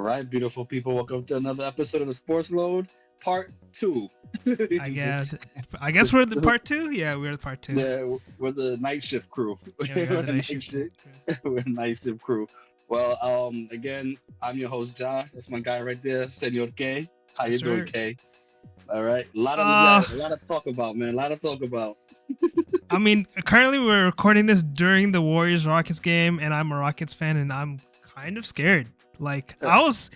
right, beautiful people. Welcome to another episode of the Sportsload, Part 2. I guess. I guess we're the part two. Yeah, we're the part two. Yeah, we're the night shift crew. Yeah, we we're are the the night night shift. shift. We're the night shift crew. Well, again, I'm your host, Ja. That's my guy right there, Senor K. How you Yes, doing, sir. K? All right, Uh, a lot of talk about, man. A lot of talk about. I mean, currently we're recording this during the Warriors Rockets game, and I'm a Rockets fan, and I'm kind of scared. Like I was,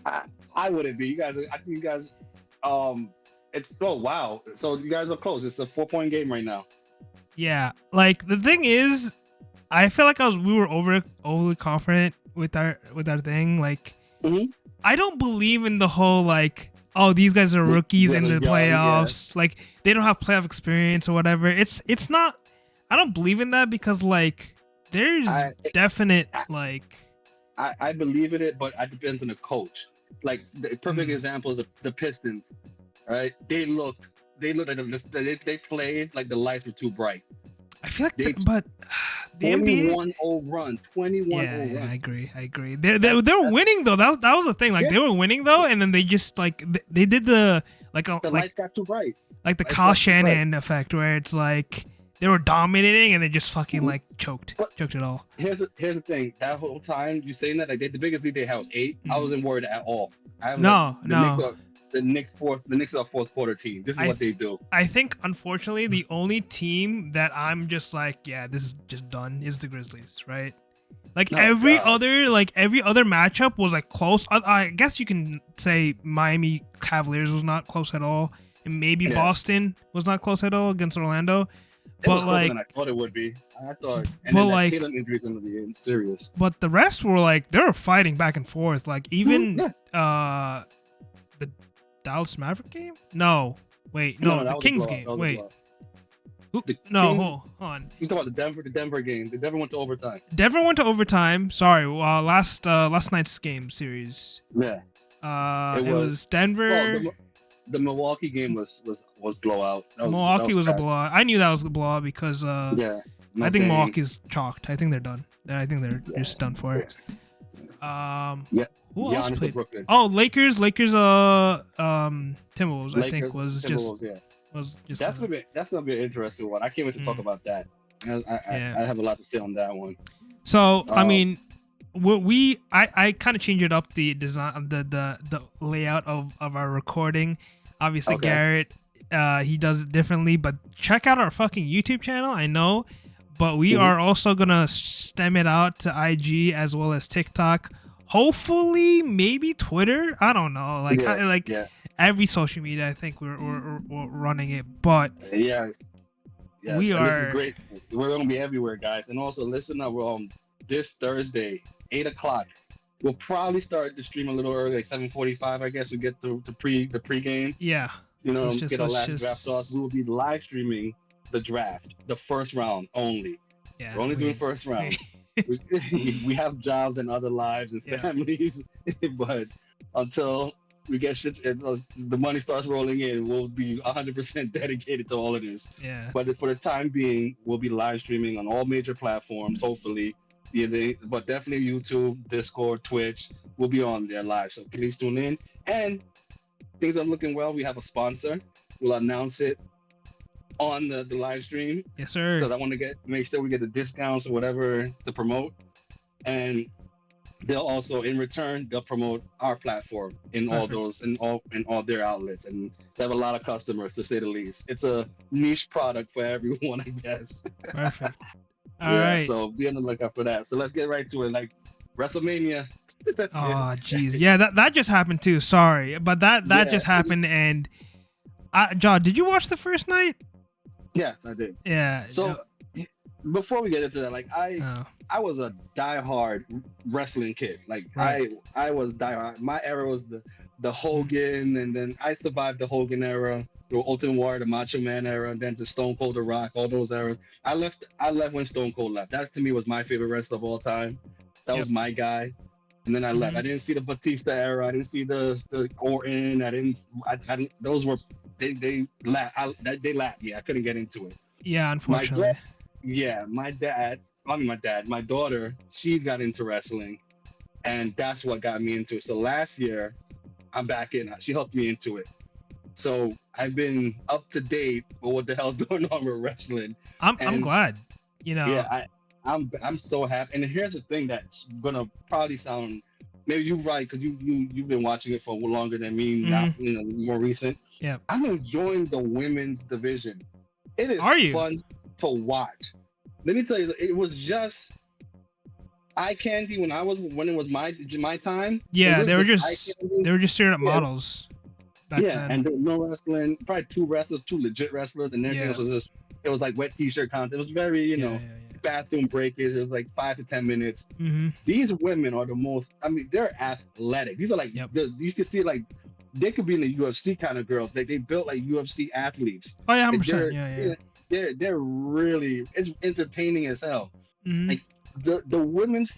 I, I wouldn't be. You guys, I think you guys, um, it's oh wow. So you guys are close. It's a 4-point game right now. yeah. Like the thing is, I feel like we were overly confident with our thing. Like Mm-hmm. I don't believe in the whole like, oh, these guys are rookies in the playoffs. Like they don't have playoff experience or whatever. It's not. I don't believe in that because like there's definite like. I believe in it, but it depends on the coach. Like the perfect example is the Pistons, right? They looked like they played like the lights were too bright. I feel like, but the NBA 21-0 run, 21-0 yeah, run. I agree. They're winning though. That was the thing. Like they were winning though, and then they just like they did the lights got too bright. Like the Kyle Shanahan effect, where it's like they were dominating and they just fucking like choked it all. Here's the thing. That whole time you saying that, like the biggest lead they had was 8. I wasn't worried at all. The Knicks are a fourth quarter team. This is what they do. I think unfortunately the only team that I'm just like, yeah, this is just done is the Grizzlies, right? Like every other matchup was like close. I guess you can say Miami Cavaliers was not close at all, and maybe Boston was not close at all against Orlando. But like I thought it would be. I thought, and but then like Tatum injuries going to be serious. But the rest were like they were fighting back and forth. Like even the Dallas Maverick game? No, wait, no, the Kings game. Wait, hold on. You talking about the Denver game? The Denver went to overtime. Denver went to overtime. Sorry, last night's game series. Yeah. It was Denver. Well, the Milwaukee game was blowout. Milwaukee was a blowout. I knew that was a blowout because I think Milwaukee's chalked. I think they're done. I think they're just done for it. Who else played? Oh, Lakers. Timberwolves. I think was just. That's gonna be an interesting one. I can't wait to talk about that. I have a lot to say on that one. So I mean, I kind of changed it up the design, the layout of our recording. Obviously, Garrett, he does it differently. But check out our fucking YouTube channel. I know, but we are also gonna stem it out to IG as well as TikTok. Hopefully, maybe Twitter. I don't know. Every social media, I think we're running it. But yes, we are. This is great. We're gonna be everywhere, guys. And also, listen up. This Thursday, 8:00. We'll probably start the stream a little early, like 7:45. I guess to get the pregame. Yeah. Get our last draft off. We will be live streaming the draft, the first round only. Yeah. We're only doing first round. we have jobs and other lives and families, but until we get shit, the money starts rolling in, we'll be 100% dedicated to all of this. Yeah. But for the time being, we'll be live streaming on all major platforms, hopefully. But definitely YouTube, Discord, Twitch. We'll be on there live, so please tune in. And things are looking well. We have a sponsor. We'll announce it on the live stream. Yes, sir. Because I want to make sure we get the discounts or whatever to promote, and they'll also in return they'll promote our platform in all those in all their outlets, and they have a lot of customers, to say the least. It's a niche product for everyone, I guess. Perfect. All right. So be on the lookout for that. So let's get right to it. Like WrestleMania. Oh jeez, yeah, that just happened too. Sorry, but that just happened. And John, did you watch the first night? Yes, I did. Yeah. So before we get into that, like I was a diehard wrestling kid. Like I was diehard. My era was the Hogan, and then I survived the Hogan era, the Ultimate Warrior, the Macho Man era, and then to Stone Cold, The Rock, all those eras. I left when Stone Cold left. That to me was my favorite wrestler of all time. That was my guy. And then I left. I didn't see the Batista era. I didn't see the Orton. I didn't. Those were they lapped me. I couldn't get into it. Yeah, unfortunately. My daughter, she got into wrestling, and that's what got me into it. So last year, I'm back in. She hooked me into it. So I've been up to date with what the hell's going on with wrestling. I'm And glad. You know. yeah, I'm so happy. And here's the thing that's gonna probably sound, maybe you're right, because you've been watching it for longer than me, not more recent. Yeah. I'm enjoying the women's division. It is fun to watch. Let me tell you, it was just eye candy when it was my time. Yeah, they were just straight up models. Yeah, and there was no wrestling. Probably two legit wrestlers, and everything else was just, it was like wet t-shirt content. It was very, bathroom breakers. It was like 5 to 10 minutes. These women are the most. I mean, they're athletic. These are like you can see like they could be in the UFC kind of girls. They built like UFC athletes. Oh yeah, 100%. They're really, it's entertaining as hell. Like the women's.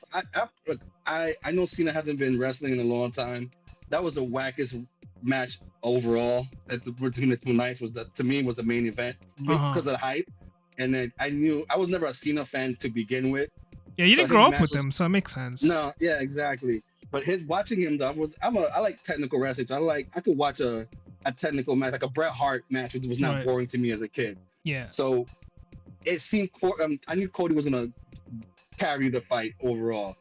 I know Cena hasn't been wrestling in a long time. That was the wackest match overall between the two nights. To me was the main event because of the hype. And then I was never a Cena fan to begin with. Yeah, you didn't grow up with him, so it makes sense. No, yeah, exactly. But watching him, I like technical wrestling. I could watch a technical match, like a Bret Hart match, which was not boring to me as a kid. Yeah. So it seemed I knew Cody was gonna carry the fight overall.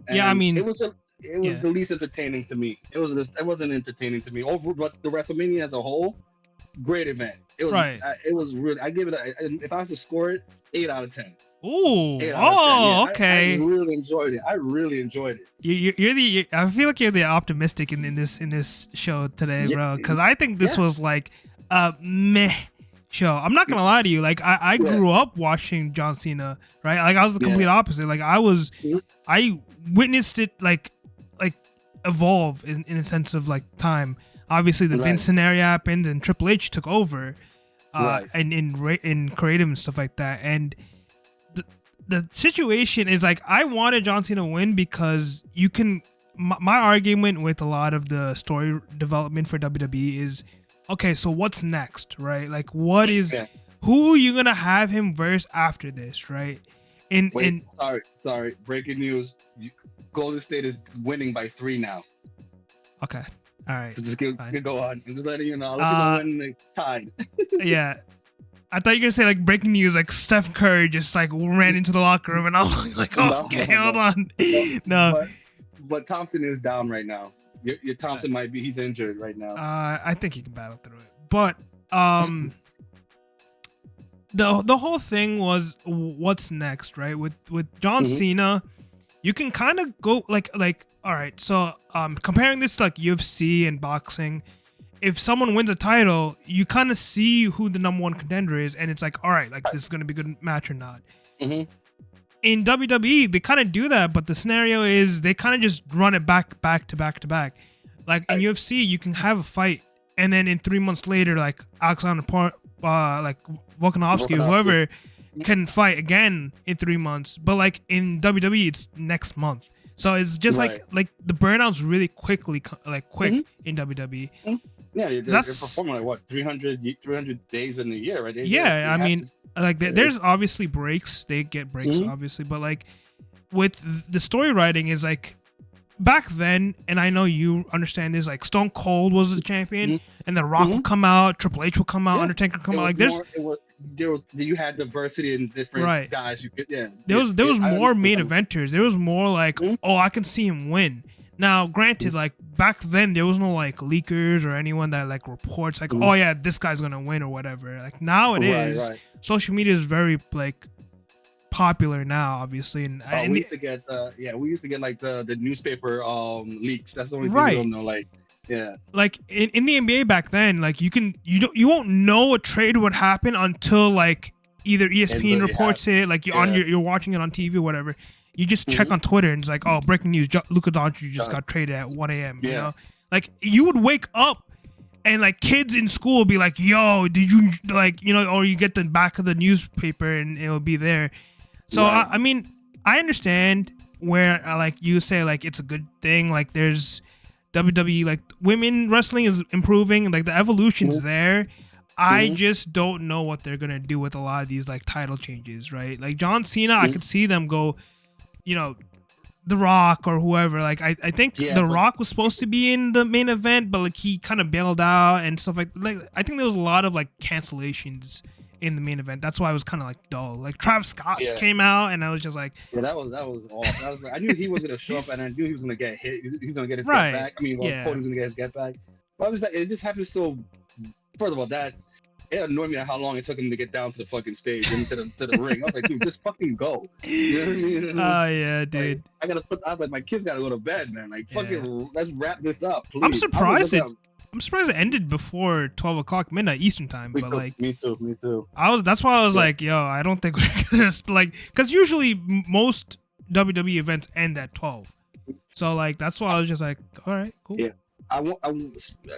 And yeah, I mean, it was the least entertaining to me. It wasn't entertaining to me. But the WrestleMania as a whole, great event. It was it was really. I give it if I was to score it, 8 out of 10. Ooh, okay. I really enjoyed it. I feel like you're the optimistic in this show today, bro. Because I think this was like a meh show. I'm not gonna lie to you. Like I grew up watching John Cena, right? Like I was the complete opposite. Like I witnessed it like evolve in a sense of like time. Obviously, the Vince scenario happened and Triple H took over, and in creative and stuff like that. And the situation is like I wanted John Cena to win because you can. My argument with a lot of the story development for WWE is, okay, so what's next, right? Like, what is who are you gonna have him verse after this, right? Sorry, breaking news. Golden State is winning by 3 now. Okay. All right. So just go on. I'm just letting you know. I'll let you know when it's tied. Yeah. I thought you were going to say like breaking news, like Steph Curry just like ran into the locker room and I'm like, hold on. No. But Thompson is down right now. Your Thompson he's injured right now. I think he can battle through it. But the whole thing was what's next, right? With John Cena, you can kind of go like all right, so comparing this to like UFC and boxing, if someone wins a title, you kind of see who the number one contender is, and it's like, all right, like this is gonna be a good match or not. In WWE, they kind of do that, but the scenario is they kind of just run it back to back. Like in UFC, you can have a fight, and then in 3 months later, like Alexander like Volkanovski, whoever can fight again in 3 months. But like in WWE, it's next month. So it's just like the burnout's really quick in WWE. Yeah, they're performing like what 300 days in a year, right? I mean, like there's obviously breaks. They get breaks, obviously, but like with the story writing is like back then, and I know you understand this. Like Stone Cold was the champion, and The Rock will come out, Triple H will come out, Undertaker will come out. Like you had diversity in different guys. You could there was more main eventers. There was more like I can see him win. Now, granted, like back then there was no like leakers or anyone that like reports like this guy's gonna win or whatever. Like nowadays, social media is very like popular now, obviously. And we used to get like the newspaper leaks. That's the only thing we don't know. Like like in the NBA back then, like you won't know a trade would happen until like either ESPN reports it, like you're watching it on TV or whatever. You just check on Twitter and it's like, breaking news, Luka Doncic just got traded at 1 a.m. You know, like you would wake up and like kids in school would be like, yo, did you like, or you get the back of the newspaper and it'll be there. So I mean, I understand where like you say like it's a good thing. Like there's WWE, like women wrestling is improving, like the evolution's there. I just don't know what they're gonna do with a lot of these like title changes, right? Like John Cena, I could see them go, The Rock or whoever. Like I think The Rock was supposed to be in the main event, but like he kind of bailed out and stuff like I think there was a lot of like cancellations in the main event. That's why it was kind of like dull. Like Travis Scott came out, and I was just like, that was all. That was like, I knew he was gonna show up, and I knew he was gonna get hit. He was gonna get his get back. I mean, Cody's gonna get his get back. But I was like, it just happened so. First of all, that it annoyed me at how long it took him to get down to the fucking stage and to the ring. I was like, dude, just fucking go. You know what I mean? Oh yeah, dude. Like, I was like, my kids gotta go to bed, man. Like, fucking, let's wrap this up, please. I'm surprised it ended before 12 o'clock midnight Eastern time. Me too. That's why I was like, yo, I don't think we're gonna like, because usually most WWE events end at 12. So like that's why I was just like, all right, cool. Yeah.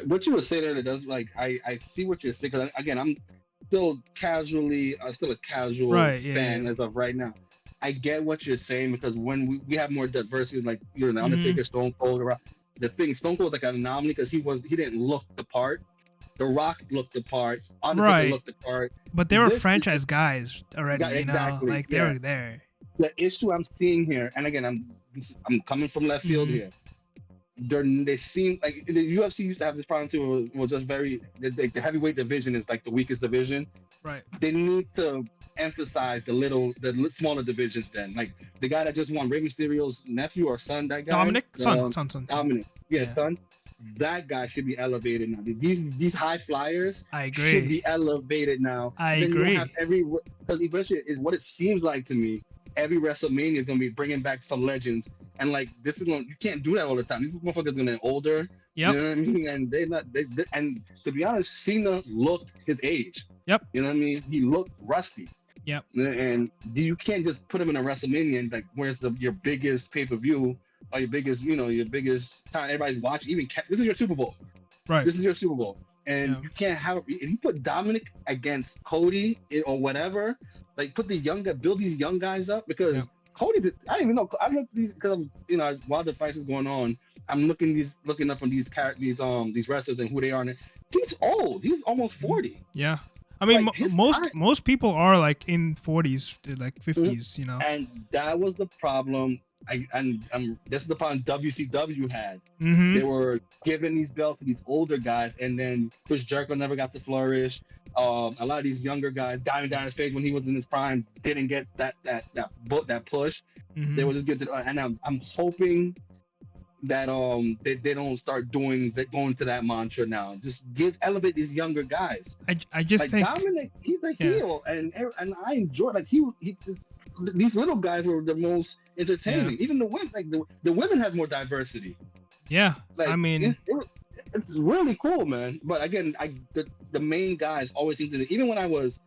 What you were saying earlier does like I see what you're saying, because again I'm still a casual fan as of right now. I get what you're saying, because when we have more diversity, like you're the Undertaker, Stone Cold, the thing, Stone Cold like an anomaly because he didn't look the part. The Rock looked the part. Undertaker looked the part. But they were franchise guys already. Exactly. Like they were there. The issue I'm seeing here, and again I'm coming from left field here. They seem like the UFC used to have this problem too. Was just the heavyweight division is like the weakest division. Right. They need to emphasize the smaller divisions. Then, like the guy that just won, Rey Mysterio's nephew or son, that guy Dominic, son. Dominic, son. That guy should be elevated now. These high flyers, I agree, should be elevated now. I agree. Because eventually, what it seems like to me, every WrestleMania is gonna be bringing back some legends, and like you can't do that all the time. These motherfuckers gonna get older. Yep. You know what I mean? And and to be honest, Cena looked his age. Yep. You know what I mean? He looked rusty. Yep. And you can't just put him in a WrestleMania and like, where's your biggest pay-per-view or your biggest time everybody's watching? This is your Super Bowl. Right. This is your Super Bowl. And you can't if you put Dominic against Cody or whatever, like build these young guys up, because Cody I didn't even know. I looked at these because while the fight is going on, I'm looking up on these wrestlers and who they are. And he's old. He's almost 40. Yeah. I mean, like most people are like in 40s, like 50s, And that was the problem. This is the problem WCW had. Mm-hmm. They were giving these belts to these older guys, and then Chris Jericho never got to flourish. A lot of these younger guys, Diamond Dallas Page, when he was in his prime, didn't get that push. Mm-hmm. They were just good to, and I'm hoping that they don't start going to that mantra now. Just elevate these younger guys. I just think Dominic, he's a heel, and I enjoy these little guys were the most entertaining. Even the women, like the women had more diversity. Yeah, like, I mean, it's really cool, man. But again, the main guys always seem to. Even when I was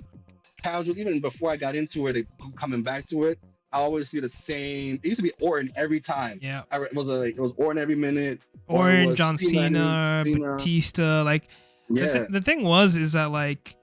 casual, even before I got into it, coming back to it, I always see the same. It used to be Orton every time. Yeah, it was Orton every minute. Orton, John Cena, Batista. Like, the thing is that like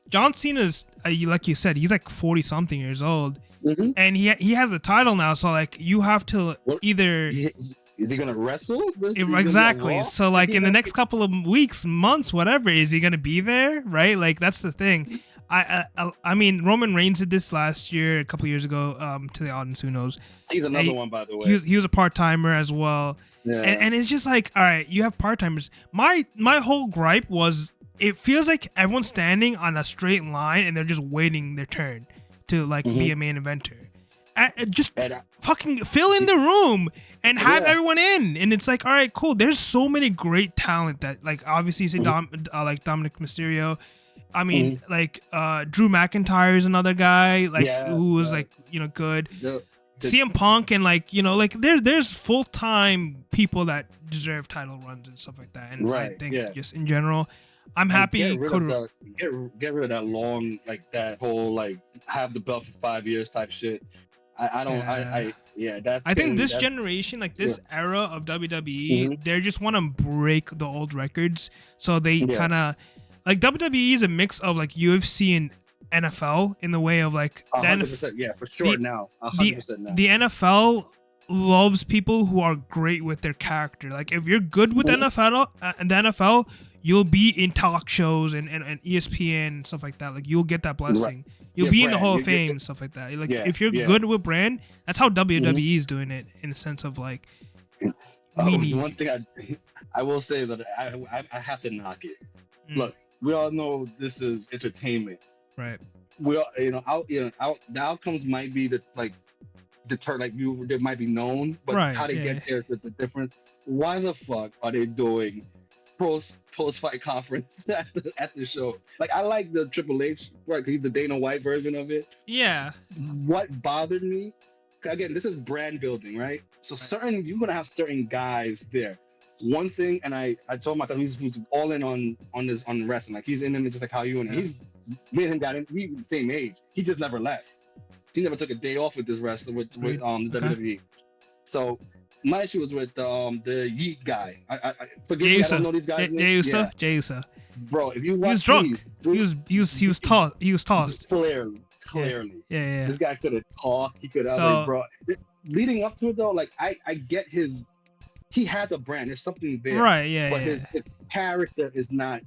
John Cena's, like you said, he's like 40 something years old. Mm-hmm. And he has the title now, so like you have to either is he gonna wrestle? Exactly. So like in the next couple of weeks, months, whatever, is he gonna be there? Right? Like that's the thing. I mean, Roman Reigns did this last year, a couple of years ago. To the audience who knows, he's another one, by the way. He was a part timer as well. Yeah. And it's just like, all right, you have part timers. My whole gripe was, it feels like everyone's standing on a straight line and they're just waiting their turn to like be a main eventer. Just fucking fill in the room and have everyone in, and it's like, all right, cool. There's so many great talent that, like, obviously you say like Dominic Mysterio. I mean, like Drew McIntyre is another guy, like who was like good. CM Punk, and like like there's full time people that deserve title runs and stuff like that. And I think just in general, I'm happy. Get rid of that long, like that whole like have the belt for 5 years type shit. I think this generation, like this era of WWE, they just want to break the old records. So they kind of like, WWE is a mix of like UFC and NFL in the way of like 100%, for sure. Now 100% now. The NFL loves people who are great with their character. Like if you're good with NFL and the NFL, you'll be in talk shows and ESPN and stuff like that. Like you'll get that blessing. You'll be in the Hall of Fame and stuff like that. Like if you're good with brand, that's how WWE is doing it in the sense of like. One thing I will say that I have to knock it. Look, we all know this is entertainment. Right. We all, the outcomes might be that like deter, like they might be known, but how they get there is the difference. Why the fuck are they doing post fight conference at the show? Like I like the Triple H, right? He's the Dana White version of it. Yeah. What bothered me, again, this is brand building, right? So you're gonna have certain guys there. One thing, and I told my cousin who's all in on wrestling, like he's in it just like how you and me and him got in. We were the same age. He just never left. He never took a day off with this wrestler with the WWE. So my issue was with the Yeet guy. I forget me, I don't know these guys. Jey Uso. Bro, if you watch, he was drunk. He was tossed. Clearly. Yeah. This guy could have talked. He could have, bro. Leading up to it though, like I get he had the brand. There's something there. Right. Yeah. But his character is not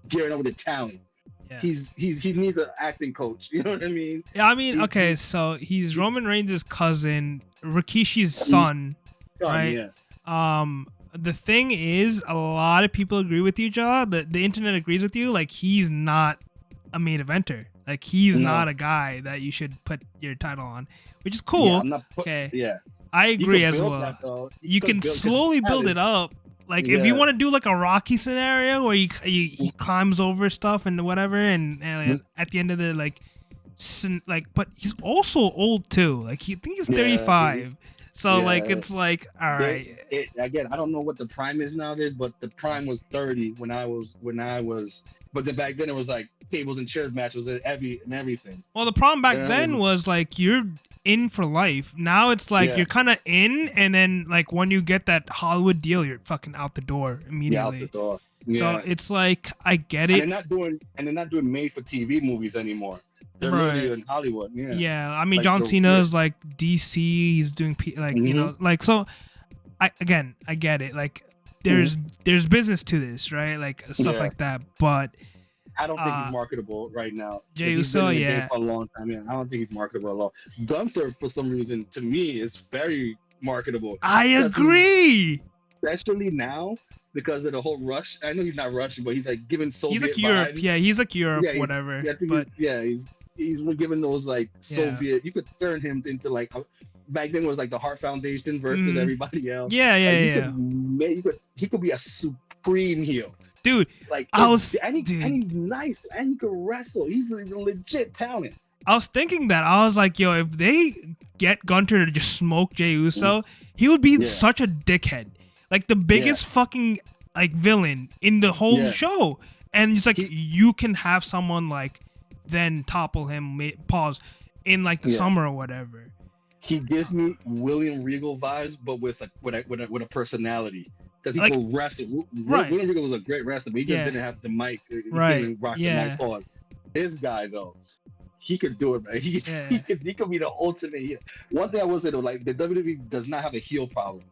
gearing over the talent. Yeah. He needs an acting coach. You know what I mean? Yeah. I mean, okay. So he's Roman Reigns' cousin, Rikishi's son, right? Yeah. The thing is, a lot of people agree with you, Ja. The internet agrees with you. Like he's not a main eventer. Like he's not a guy that you should put your title on, which is cool. Yeah, I agree as well. You can slowly build it up. Like if you want to do like a Rocky scenario where he climbs over stuff and whatever, and at the end of the but he's also old too. Like I think he's 35. So it's like all right. Again, I don't know what the prime is nowadays, but the prime was 30 when I was. But then back then it was like tables and chairs matches and everything. Well, the problem back then was like you're in for life. Now it's like you're kind of in, and then like when you get that Hollywood deal, you're fucking out the door immediately. Out the door. Yeah. So it's like I get it. And they're not doing made for TV movies anymore. They're really in Hollywood. Yeah. Yeah. I mean, like John Cena's like DC. He's doing you know, like so. I get it. Like there's business to this, right? Like stuff like that. But I don't think he's marketable right now. Jey Uso, for a long time. Yeah, I don't think he's marketable at all. Gunther, for some reason, to me, is very marketable. I agree. Especially now because of the whole Rush. I know he's not Russian, but he's like giving Soviet. He's like Europe. vibes. Yeah, he's like Europe, whatever. He's giving those like Soviet. You could turn him into like back then it was like the Heart Foundation versus everybody else. Yeah. He could be a supreme heel. Dude, and he's nice and he can wrestle. He's a legit talent. I was thinking that. I was like, yo, if they get Gunter to just smoke Jey Uso, he would be such a dickhead. Like the biggest fucking like villain in the whole show. And it's like you can have someone like then topple him, in like the summer or whatever. He gives me William Regal vibes, but with a personality. Because he could wrestle. William Regal was a great wrestler, but he just didn't have the mic. He didn't rock the mic pause. This guy though, he could do it, man. He could be the ultimate heel. One thing I will say though, like the WWE does not have a heel problem.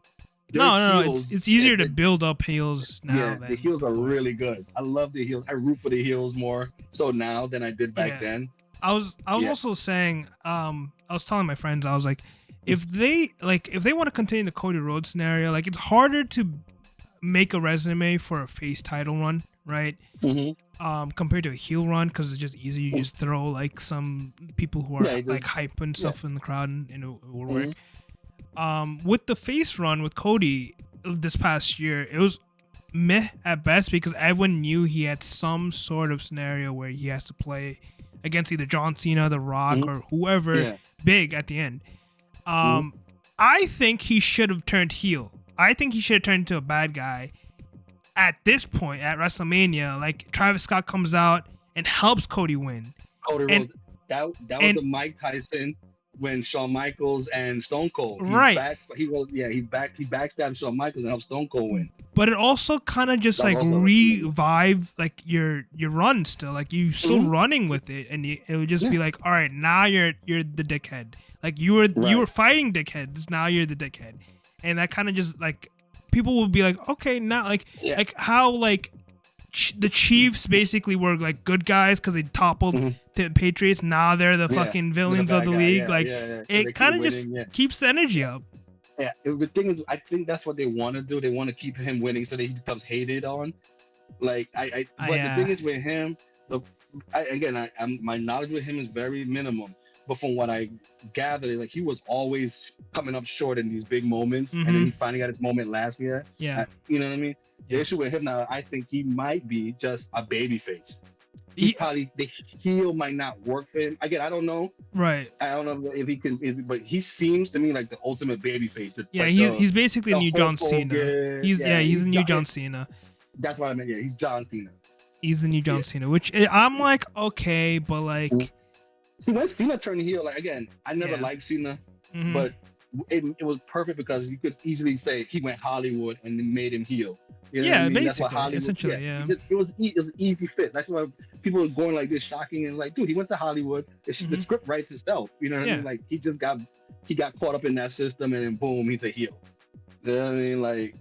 No, it's easier to build up heels now. Yeah, the heels are really good. I love the heels. I root for the heels more so now than I did back then. I was also saying, I was telling my friends, I was like, if they want to continue the Cody Rhodes scenario, like it's harder to make a resume for a face title run, right? Compared to a heel run, because it's just easy. You just throw like some people who are like hype and stuff in the crowd, and it will work. With the face run with Cody this past year, it was meh at best because everyone knew he had some sort of scenario where he has to play against either John Cena, The Rock, or whoever big at the end. I think he should have turned heel. I think he should have turned into a bad guy at this point at WrestleMania. Like Travis Scott comes out and helps Cody win. Cody Rhodes. That was the Mike Tyson when Shawn Michaels and Stone Cold. He backstabbed Shawn Michaels and helped Stone Cold win. But it also kind of just like revive like your run still. Like you still running with it, and it would just be like, all right, now you're the dickhead. Like you were fighting dickheads, now you're the dickhead. And that kind of just like people will be like, okay, now like how like the Chiefs basically were like good guys because they toppled Patriots. Now they're the fucking villains of the league. It kind of just keeps the energy up. Yeah, the thing is, I think that's what they want to do. They want to keep him winning so that he becomes hated on. But the thing is with him, my knowledge with him is very minimum. But from what I gathered, like, he was always coming up short in these big moments, and then he finally got his moment last year. Yeah, you know what I mean. The issue with him now, I think he might be just a baby face. The heel might not work for him. Again, I don't know. Right. I don't know if he can, but he seems to me like the ultimate baby face. He's basically a new John Cena. He's the new John Cena. That's what I meant. Yeah, he's John Cena. He's the new John Cena, which I'm like, okay, but like, see, when Cena turned heel, like, again, I never liked Cena, but it was perfect because you could easily say he went Hollywood and then made him heel. You know what I mean? Basically, essentially, It was an easy fit. That's why people are going like this, shocking, and like, dude, he went to Hollywood. The script writes itself. You know what I mean? Like, he got caught up in that system, and then boom, he's a heel. You know what I mean? Like,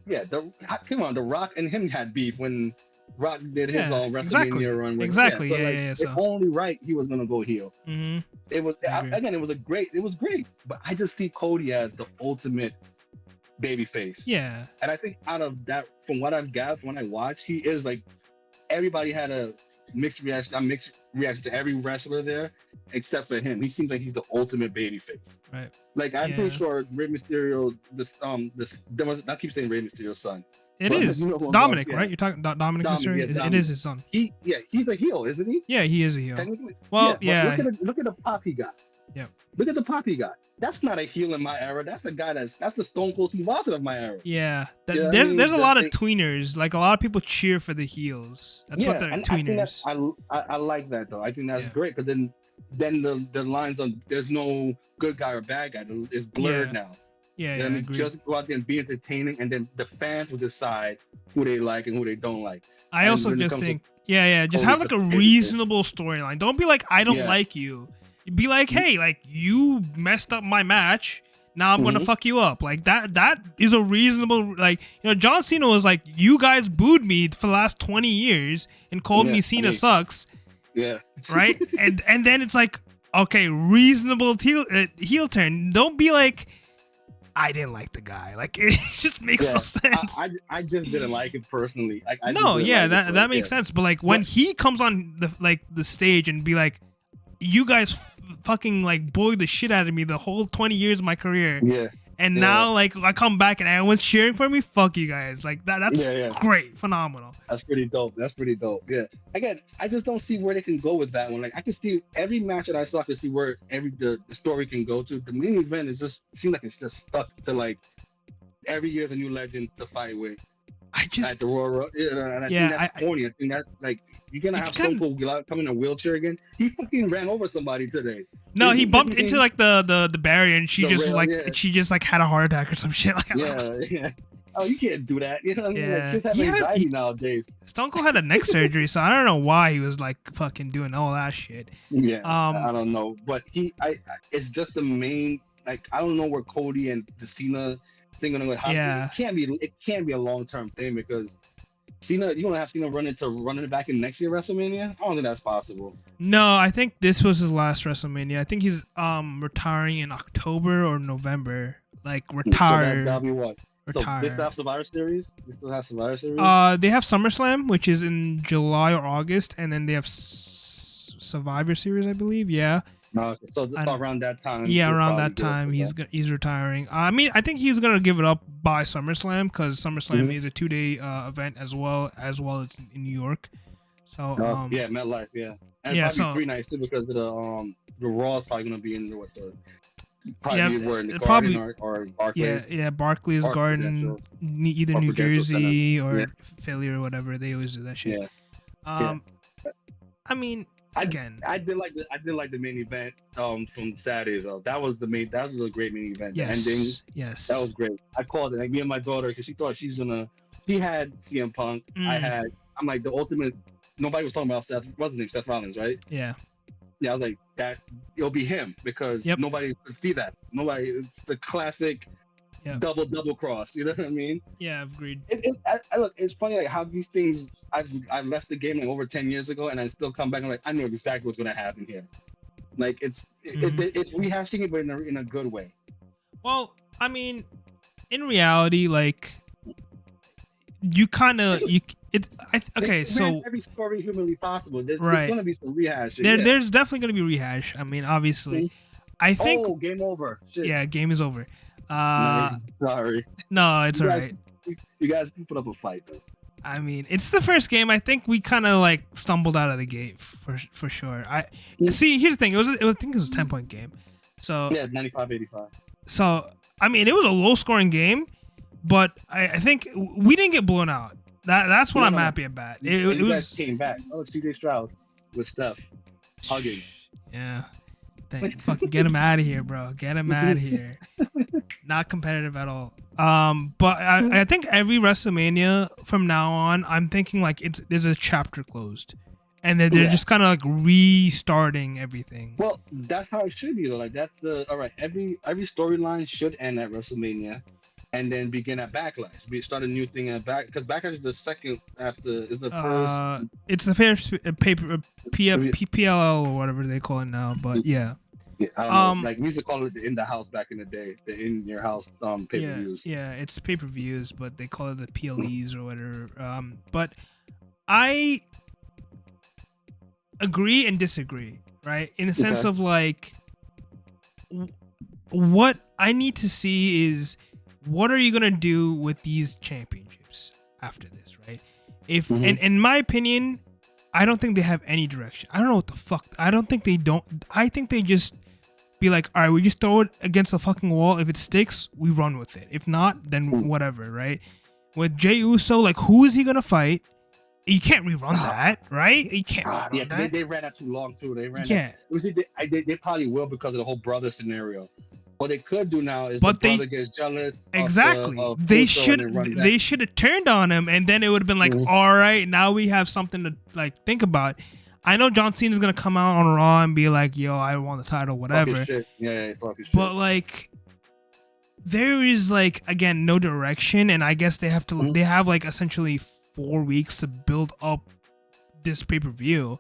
come on, The Rock and him had beef when Rock did his own WrestleMania run. It's only right he was gonna go heel. It was it was great, but I just see Cody as the ultimate babyface. Yeah, and I think out of that, from what I've gathered when I watched, he is like, everybody had a mixed reaction to every wrestler there, except for him. He seems like he's the ultimate babyface. Right. Like, I'm pretty sure Rey Mysterio, I keep saying Rey Mysterio's son. It is Dominic, right? You're talking about Dominic Mysterio. It is his son. He's a heel, isn't he? Yeah, he is a heel. Technically. Well, Look at the pop he got. Yeah. Look at the pop he got. That's not a heel in my era. That's a guy that's the Stone Cold Steve Austin of my era. Yeah. There's a lot of tweeners. Like, a lot of people cheer for the heels. That's what they're tweeners. I like that, though. I think that's great, because then the lines on, there's no good guy or bad guy. It's blurred now. Yeah, I agree. Just go out there and be entertaining, and then the fans will decide who they like and who they don't like. I also just think, just have like a reasonable storyline. Don't be like, I don't like you. Be like, hey, like, you messed up my match. Now I'm gonna fuck you up. Like, that is a reasonable, like, John Cena was like, you guys booed me for the last 20 years and called me Cena sucks. Yeah. Right? and then it's like, okay, reasonable heel turn. Don't be like, I didn't like the guy. Like, it just makes no sense. I just didn't like it personally. That makes sense. But like, when he comes on the stage and be like, you guys fucking like bullied the shit out of me the whole 20 years of my career. Yeah. And now, like, I come back and everyone's cheering for me. Fuck you guys. Like, that's great. Phenomenal. That's pretty dope. Yeah. Again, I just don't see where they can go with that one. Like, I can see every match that I saw, I can see where the story can go to. The main event is just, seems like it's just stuck to, like, every year's a new legend to fight with. At the Royal, and I think that's corny. I think that's like, you're gonna have Stone Cold come in a wheelchair again. He fucking ran over somebody today. No, he bumped into like the barrier, and she just had a heart attack or some shit. Like, yeah. Oh, you can't do that. You know what I mean? Like, kids have anxiety nowadays. Stone Cold had a neck surgery, so I don't know why he was like fucking doing all that shit. Yeah, I don't know, but it's just the main. Like, I don't know where Cody and the Cena thing gonna happen. Yeah. It can't be a long-term thing, because Cena, you gonna have Cena running it back in next year WrestleMania? I don't think that's possible. No, I think this was his last WrestleMania. I think he's retiring in October or November. Like, retire. So that'll be what? Retire. So they still have Survivor Series? They have SummerSlam, which is in July or August, and then they have Survivor Series, I believe. Yeah. So it's around that time. Yeah, around that time he's retiring. I mean, I think he's gonna give it up by SummerSlam, because SummerSlam is a 2-day event as well as in New York. So MetLife, and probably 3 nights too, because of the Raw is probably gonna be in the Garden or Barclays. Yeah, Barclays, Garden, either New Jersey or Philly or whatever. They always do that shit. I mean, again, I did like the main event from Saturday though. That was a great main event. Yes. The ending, yes, that was great. I called it, like, me and my daughter, because she thought she had CM Punk. I'm like, the ultimate. Nobody was talking about Seth Rollins, right? Yeah. Yeah, I was like, that it'll be him, because nobody could see that. It's the classic double cross. You know what I mean? Yeah, agreed. Look, it's funny like how these things. I left the game like over 10 years ago, and I still come back and like I know exactly what's gonna happen here. Like it's rehashing it, but in a good way. Well, I mean, in reality, like you kind of so every story humanly possible. There's gonna be some rehash. There's definitely gonna be rehash. I mean, obviously, I think game over. Shit. Yeah, game is over. Nice. Sorry. No, it's alright. You guys put up a fight though. I mean, it's the first game. I think we kind of like stumbled out of the gate for sure. See. Here's the thing. I think it was a 10-point game. So yeah, 95-85. So I mean, it was a low scoring game, but I think we didn't get blown out. That's what I'm happy about. It was guys came back. Oh, CJ Stroud with Steph hugging. Yeah. Fucking get him out of here, bro. Get him out of here. Not competitive at all. But I think every WrestleMania from now on, I'm thinking like there's a chapter closed, and they're just kind of like restarting everything. Well, that's how it should be though. Like that's all right. Every storyline should end at WrestleMania, and then begin at Backlash. We start a new thing at because Backlash is the second after is the first. It's the first paper PPLL or whatever they call it now. But yeah. Yeah, I don't know. Like we used to call it the in the house back in the day, the in your house pay-per-views. Yeah, it's pay-per-views, but they call it the PLEs or whatever. But I agree and disagree, right? In the sense of like, what I need to see is what are you gonna do with these championships after this, right? And in my opinion, I don't think they have any direction. I don't know what the fuck. I don't think they don't. I think they just be like, all right, we just throw it against the fucking wall. If it sticks, we run with it. If not, then whatever, right? With Jey Uso, like, who is he gonna fight? You can't rerun that, right? You can't rerun that. They ran out too long too. They ran. Yeah. They probably will because of the whole brother scenario. What they could do now is the brother gets jealous. Exactly. They should have turned on him, and then it would have been like, all right, now we have something to like think about. I know John Cena's gonna come out on Raw and be like, "Yo, I won the title, whatever." Talking shit. Yeah, talking shit. But like, there is like again no direction, and I guess they have to. They have like essentially 4 weeks to build up this pay-per-view.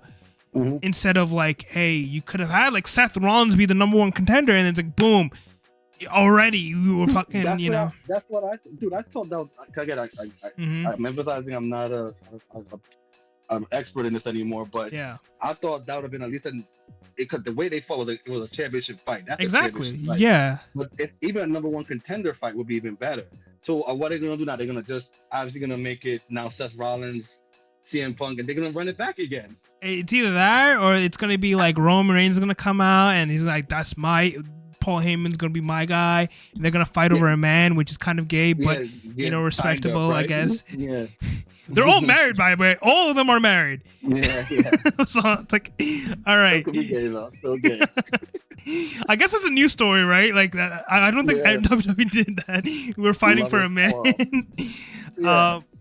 Instead of like, hey, you could have had like Seth Rollins be the #1 contender, and it's like, boom. Already, you were fucking, that's what I told that. Again, I'm emphasizing I'm not an expert in this anymore, but yeah, I thought that would have been at least the way they fought it was a championship fight. That's exactly, fight. Yeah. But even a #1 contender fight would be even better. So what are they gonna do now? They're gonna just obviously gonna make it now Seth Rollins, CM Punk, and they're gonna run it back again. It's either that or it's gonna be like Roman Reigns is gonna come out and he's like, that's my Paul Heyman's gonna be my guy, and they're gonna fight over a man, which is kind of gay, but respectable, right? I guess. Yeah. They're all married, by the way. All of them are married. Yeah. So it's like, all right. Still could be gay though. Still gay. I guess it's a new story, right? Like I don't think WWE did that. We're fighting for a man.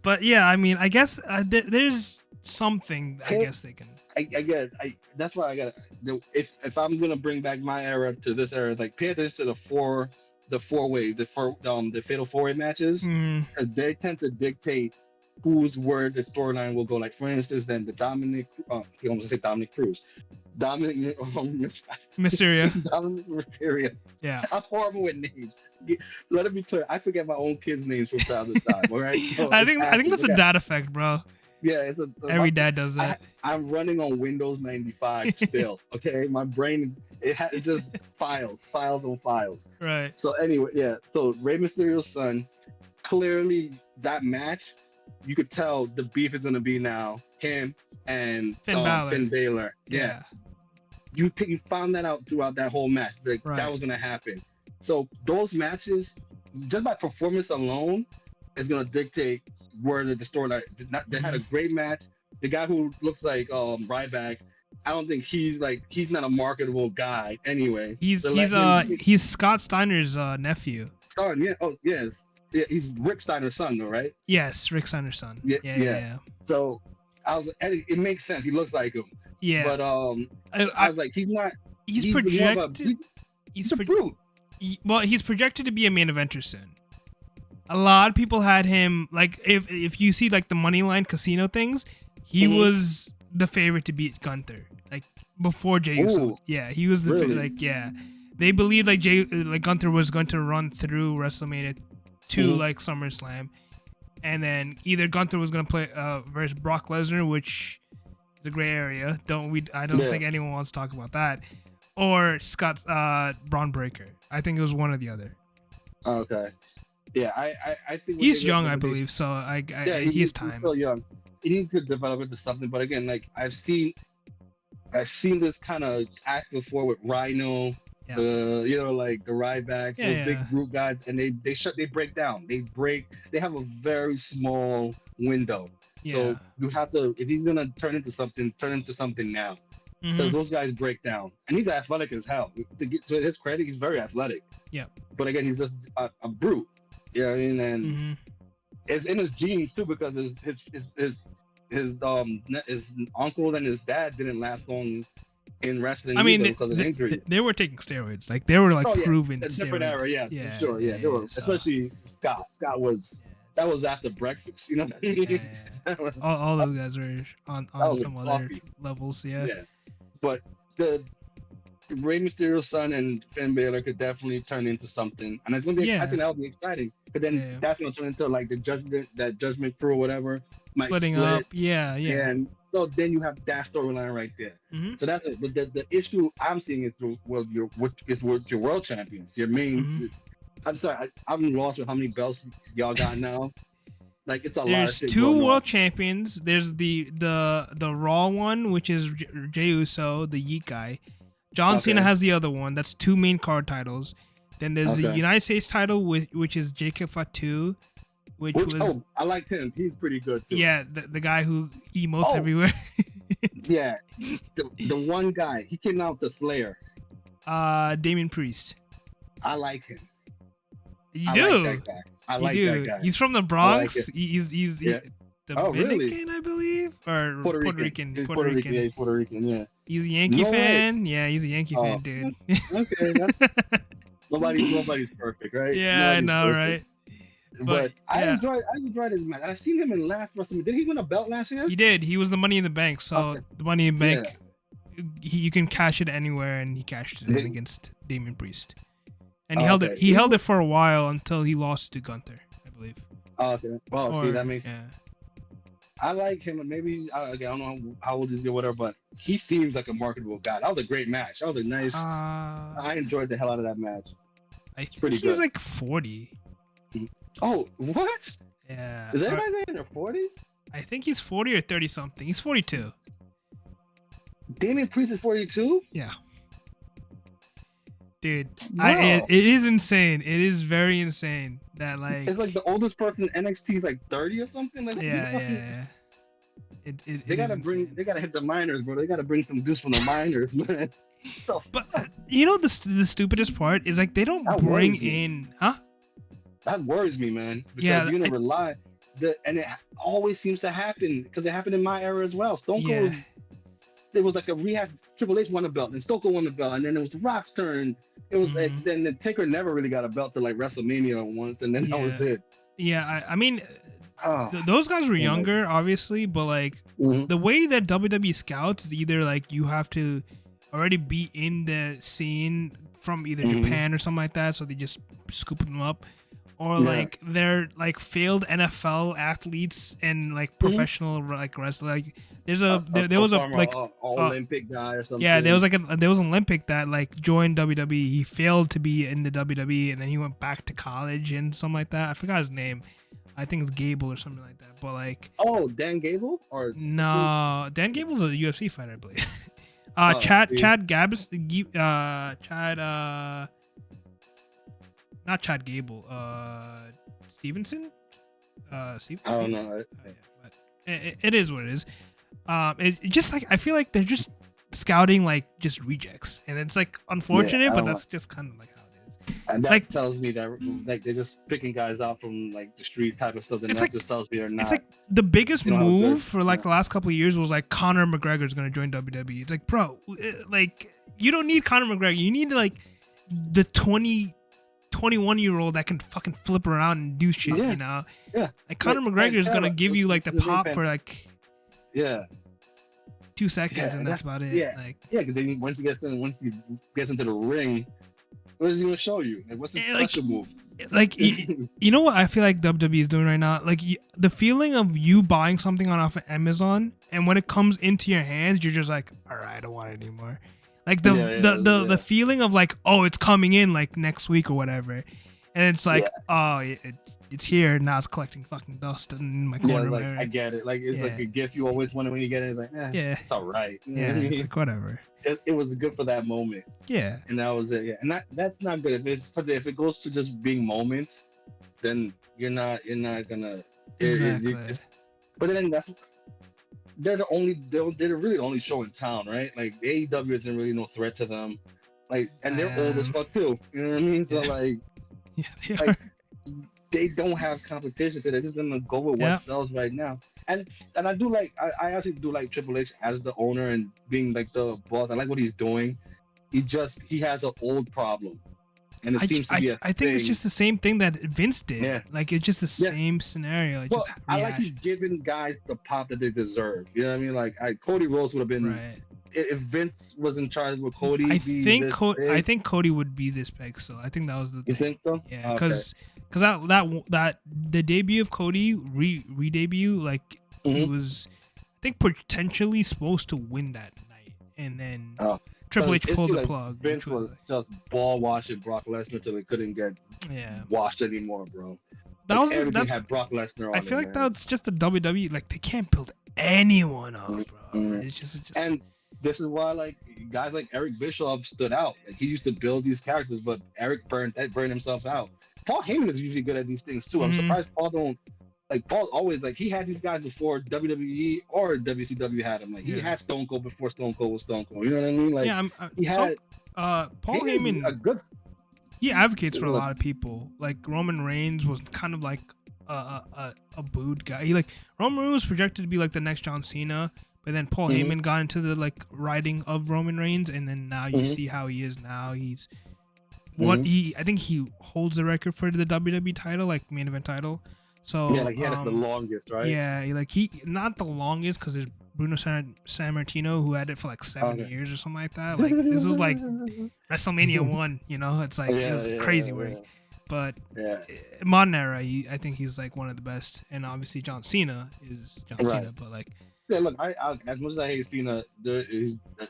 But yeah, I mean, I guess there's something. I guess they can. That's why I got. If I'm gonna bring back my era to this era, like pay attention to the fatal 4-way matches, because they tend to dictate where the storyline will go. Like for instance, then the Dominic Cruz, Dominic Mysterio. Dominic Mysterio. Yeah, I'm horrible with names. Let it be clear, I forget my own kids' names from time to time. All right. So I think that's a dad effect, bro. Yeah, every dad does that. I'm running on Windows 95 still. Okay, my brain it just files on files. Right. So anyway, yeah. So Rey Mysterio's son, clearly that match, you could tell the beef is gonna be now him and Finn Balor. Yeah. You found that out throughout that whole match. Like that was gonna happen. So those matches, just by performance alone, is gonna dictate where the storyline. They had a great match. The guy who looks like Ryback, I don't think he's not a marketable guy anyway. He's Scott Steiner's nephew. Son, yeah. Oh, yes. Yeah, he's Rick Steiner's son, though, right? Yes, Rick Steiner's son. Yeah. So it makes sense. He looks like him. Yeah. But I was like, he's not. He's projected. He's a brute. Well, he's projected to be a main eventer soon. a lot of people had him like if you see like the money line casino things, he was the favorite to beat Gunther like before Jey Uso. Yeah, he was the like they believed like Gunther was going to run through WrestleMania to like SummerSlam, and then either Gunther was going to play versus Brock Lesnar, which is a gray area. I don't think anyone wants to talk about that, or Scott Braun Breaker. I think it was one or the other. Okay. Yeah, I think he's young, I believe. So he has time. He's still young. He needs to develop into something. But again, like I've seen this kind of act before with Rhino, like the Rybacks, those big group guys, and they break down. They have a very small window. Yeah. So you have to, if he's gonna turn into something now. Because those guys break down, and he's athletic as hell. To his credit, he's very athletic. Yeah. But again, he's just a brute. You know what I mean? And it's in his genes too, because his uncle and his dad didn't last long in wrestling. I mean, because of injuries. They were taking steroids. Like they were like proven. A different era, for sure. Yeah, they were, especially Scott. Scott was after breakfast. You know what I mean? All those guys were on some other levels. Yeah. But the Rey Mysterio's son and Finn Balor could definitely turn into something, and it's gonna be. I think that'll be exciting. But then that's gonna turn into like the Judgment Crew or whatever. Splitting up. Yeah. And so then you have that storyline right there. So that's it. But the issue I'm seeing is with your world champions. Your main. I'm sorry, I'm lost with how many belts y'all got now. Like it's a lot of shit. There's two world champions. There's the Raw one, which is Jey Uso, the Yeet guy. John Cena has the other one. That's two main card titles. Then there's the United States title, which is Jacob Fatu, which was I liked him. He's pretty good too. Yeah, the guy who emotes everywhere. Yeah, the one guy, he came out with the Slayer. Damian Priest. I like him. You do. Like that guy. I like that guy. He's from the Bronx. Like he's Dominican, really? I believe, or Puerto Rican. Puerto Rican. Yeah, he's Puerto Rican. Yeah. He's a Yankee fan. Yeah, he's a Yankee fan, dude. Okay, that's nobody's perfect, right? Yeah, I know, perfect. Right? But I enjoyed his match. I've seen him in last WrestleMania. Did he win a belt last year? He did. He was the Money in the Bank. So the Money in the Bank, you can cash it anywhere, and he cashed it in against Damian Priest. And he held it. He held it for a while until he lost to Gunther, I believe. Oh, okay. Well, see, that makes. Yeah. I like him, and maybe I don't know how old he's or whatever, but he seems like a marketable guy. That was a great match. That was a nice. I enjoyed the hell out of that match. It's pretty good. He's like 40. Oh, what? Yeah. Is everybody in their 40s? I think he's 40 or 30 something. He's 42. Damian Priest is 42? Yeah. Dude, it is insane. It is very insane that like it's like the oldest person in NXT is like 30 or something. Like yeah. They gotta hit the minors, bro. They gotta bring some juice from the minors, man. But you know the stupidest part is like they don't bring in, huh? That worries me, man. Because you're gonna rely, and it always seems to happen because it happened in my era as well. Stone Cold, there was like a rehash. Triple H won a belt, and Stone Cold won the belt, and then it was The Rock's turn. It was like then the Taker never really got a belt to like WrestleMania once, and then that was it. Yeah, I mean, those guys were younger, obviously, but like the way that WWE scouts is either like you have to already be in the scene from either Japan or something like that, so they just scoop them up, or like they're like failed NFL athletes and like professional like wrestling. Like there was a like Olympic guy or something. Yeah, there was an Olympic that like joined WWE. He failed to be in the WWE, and then he went back to college and something like that. I forgot his name. I think it's Gable or something like that. But like, Dan Gable or no, Dan Gable's a UFC fighter, I believe. Chad Gabs, not Chad Gable, Stevenson. Stevenson? I don't know. But it is what it is. It's just like I feel like they're just scouting like just rejects, and it's like unfortunate, but that's just kind of like how it is. And that tells me that like they're just picking guys out from like the street type of stuff. And that just tells me they're not. It's like the biggest move for like the last couple of years was like Conor McGregor's gonna join WWE. It's like, bro, like you don't need Conor McGregor. You need like the 20 21-year-old that can fucking flip around and do shit, Yeah. you know? Yeah. Like Conor McGregor is gonna give you like the pop for like 2 seconds, and that's about it. Yeah. Like, because then once he gets into the ring, what is he gonna show you? Like, what's his special move? Like, you know what I feel like WWE is doing right now? Like, the feeling of you buying something off of Amazon, and when it comes into your hands, you're just like, all right, I don't want it anymore. Like the feeling of like, oh, it's coming in like next week or whatever, and it's like, oh, it's here now. It's collecting fucking dust in my corner. Like, I get it. Like, it's like a gift you always wanted when you get it. It's like, it's all right. It's like whatever. It was good for that moment. Yeah. And that was it. Yeah. And that's not good. If it goes to just being moments, then you're not gonna. Exactly. But then they're really the only show in town, right? Like, AEW isn't really no threat to them. Like, and they're old as fuck too. You know what I mean? So like, they don't have competition, so they're just gonna go with what sells right now. And I do like, I actually do like Triple H as the owner and being like the boss. I like what he's doing. He has an old problem, and it seems to be I think it's just the same thing that Vince did. Yeah. Like, it's just the same scenario. I like he's giving guys the pop that they deserve. You know what I mean? Like, Cody Rhodes would have been. Right. If Vince was in charge with Cody, I think Cody would be this big. So I think that was the thing. You think so? Yeah, because that the debut of Cody re-debut, like, he was, I think, potentially supposed to win that night, and then Triple H pulled the plug. Vince was just ball washing Brock Lesnar until he couldn't get washed anymore, bro. Everything had Brock Lesnar on it. I feel like that's just the WWE. Like, they can't build anyone up, bro. It's just and this is why, like, guys like Eric Bischoff stood out. Like, he used to build these characters, but Eric burned himself out. Paul Heyman is usually good at these things too. I'm surprised Paul always, like, he had these guys before WWE or WCW had him. Like, he had Stone Cold before Stone Cold was Stone Cold. You know what I mean? Like, he had Paul Heyman. A good. He advocates for a lot of people. Like, Roman Reigns was kind of like a booed guy. Roman Reigns was projected to be like the next John Cena. But then Paul Heyman got into the like writing of Roman Reigns, and then now you see how he is now. He's I think he holds the record for the WWE title, like main event title. So yeah, like he had it the longest, right? Yeah, like he not the longest because there's Bruno Sammartino who had it for like 7 years or something like that. Like, this was like WrestleMania 1, you know? It's like it was crazy work. But modern era, I think he's like one of the best, and obviously John Cena is John Cena, but like. Yeah, look, I as much as I hate Cena,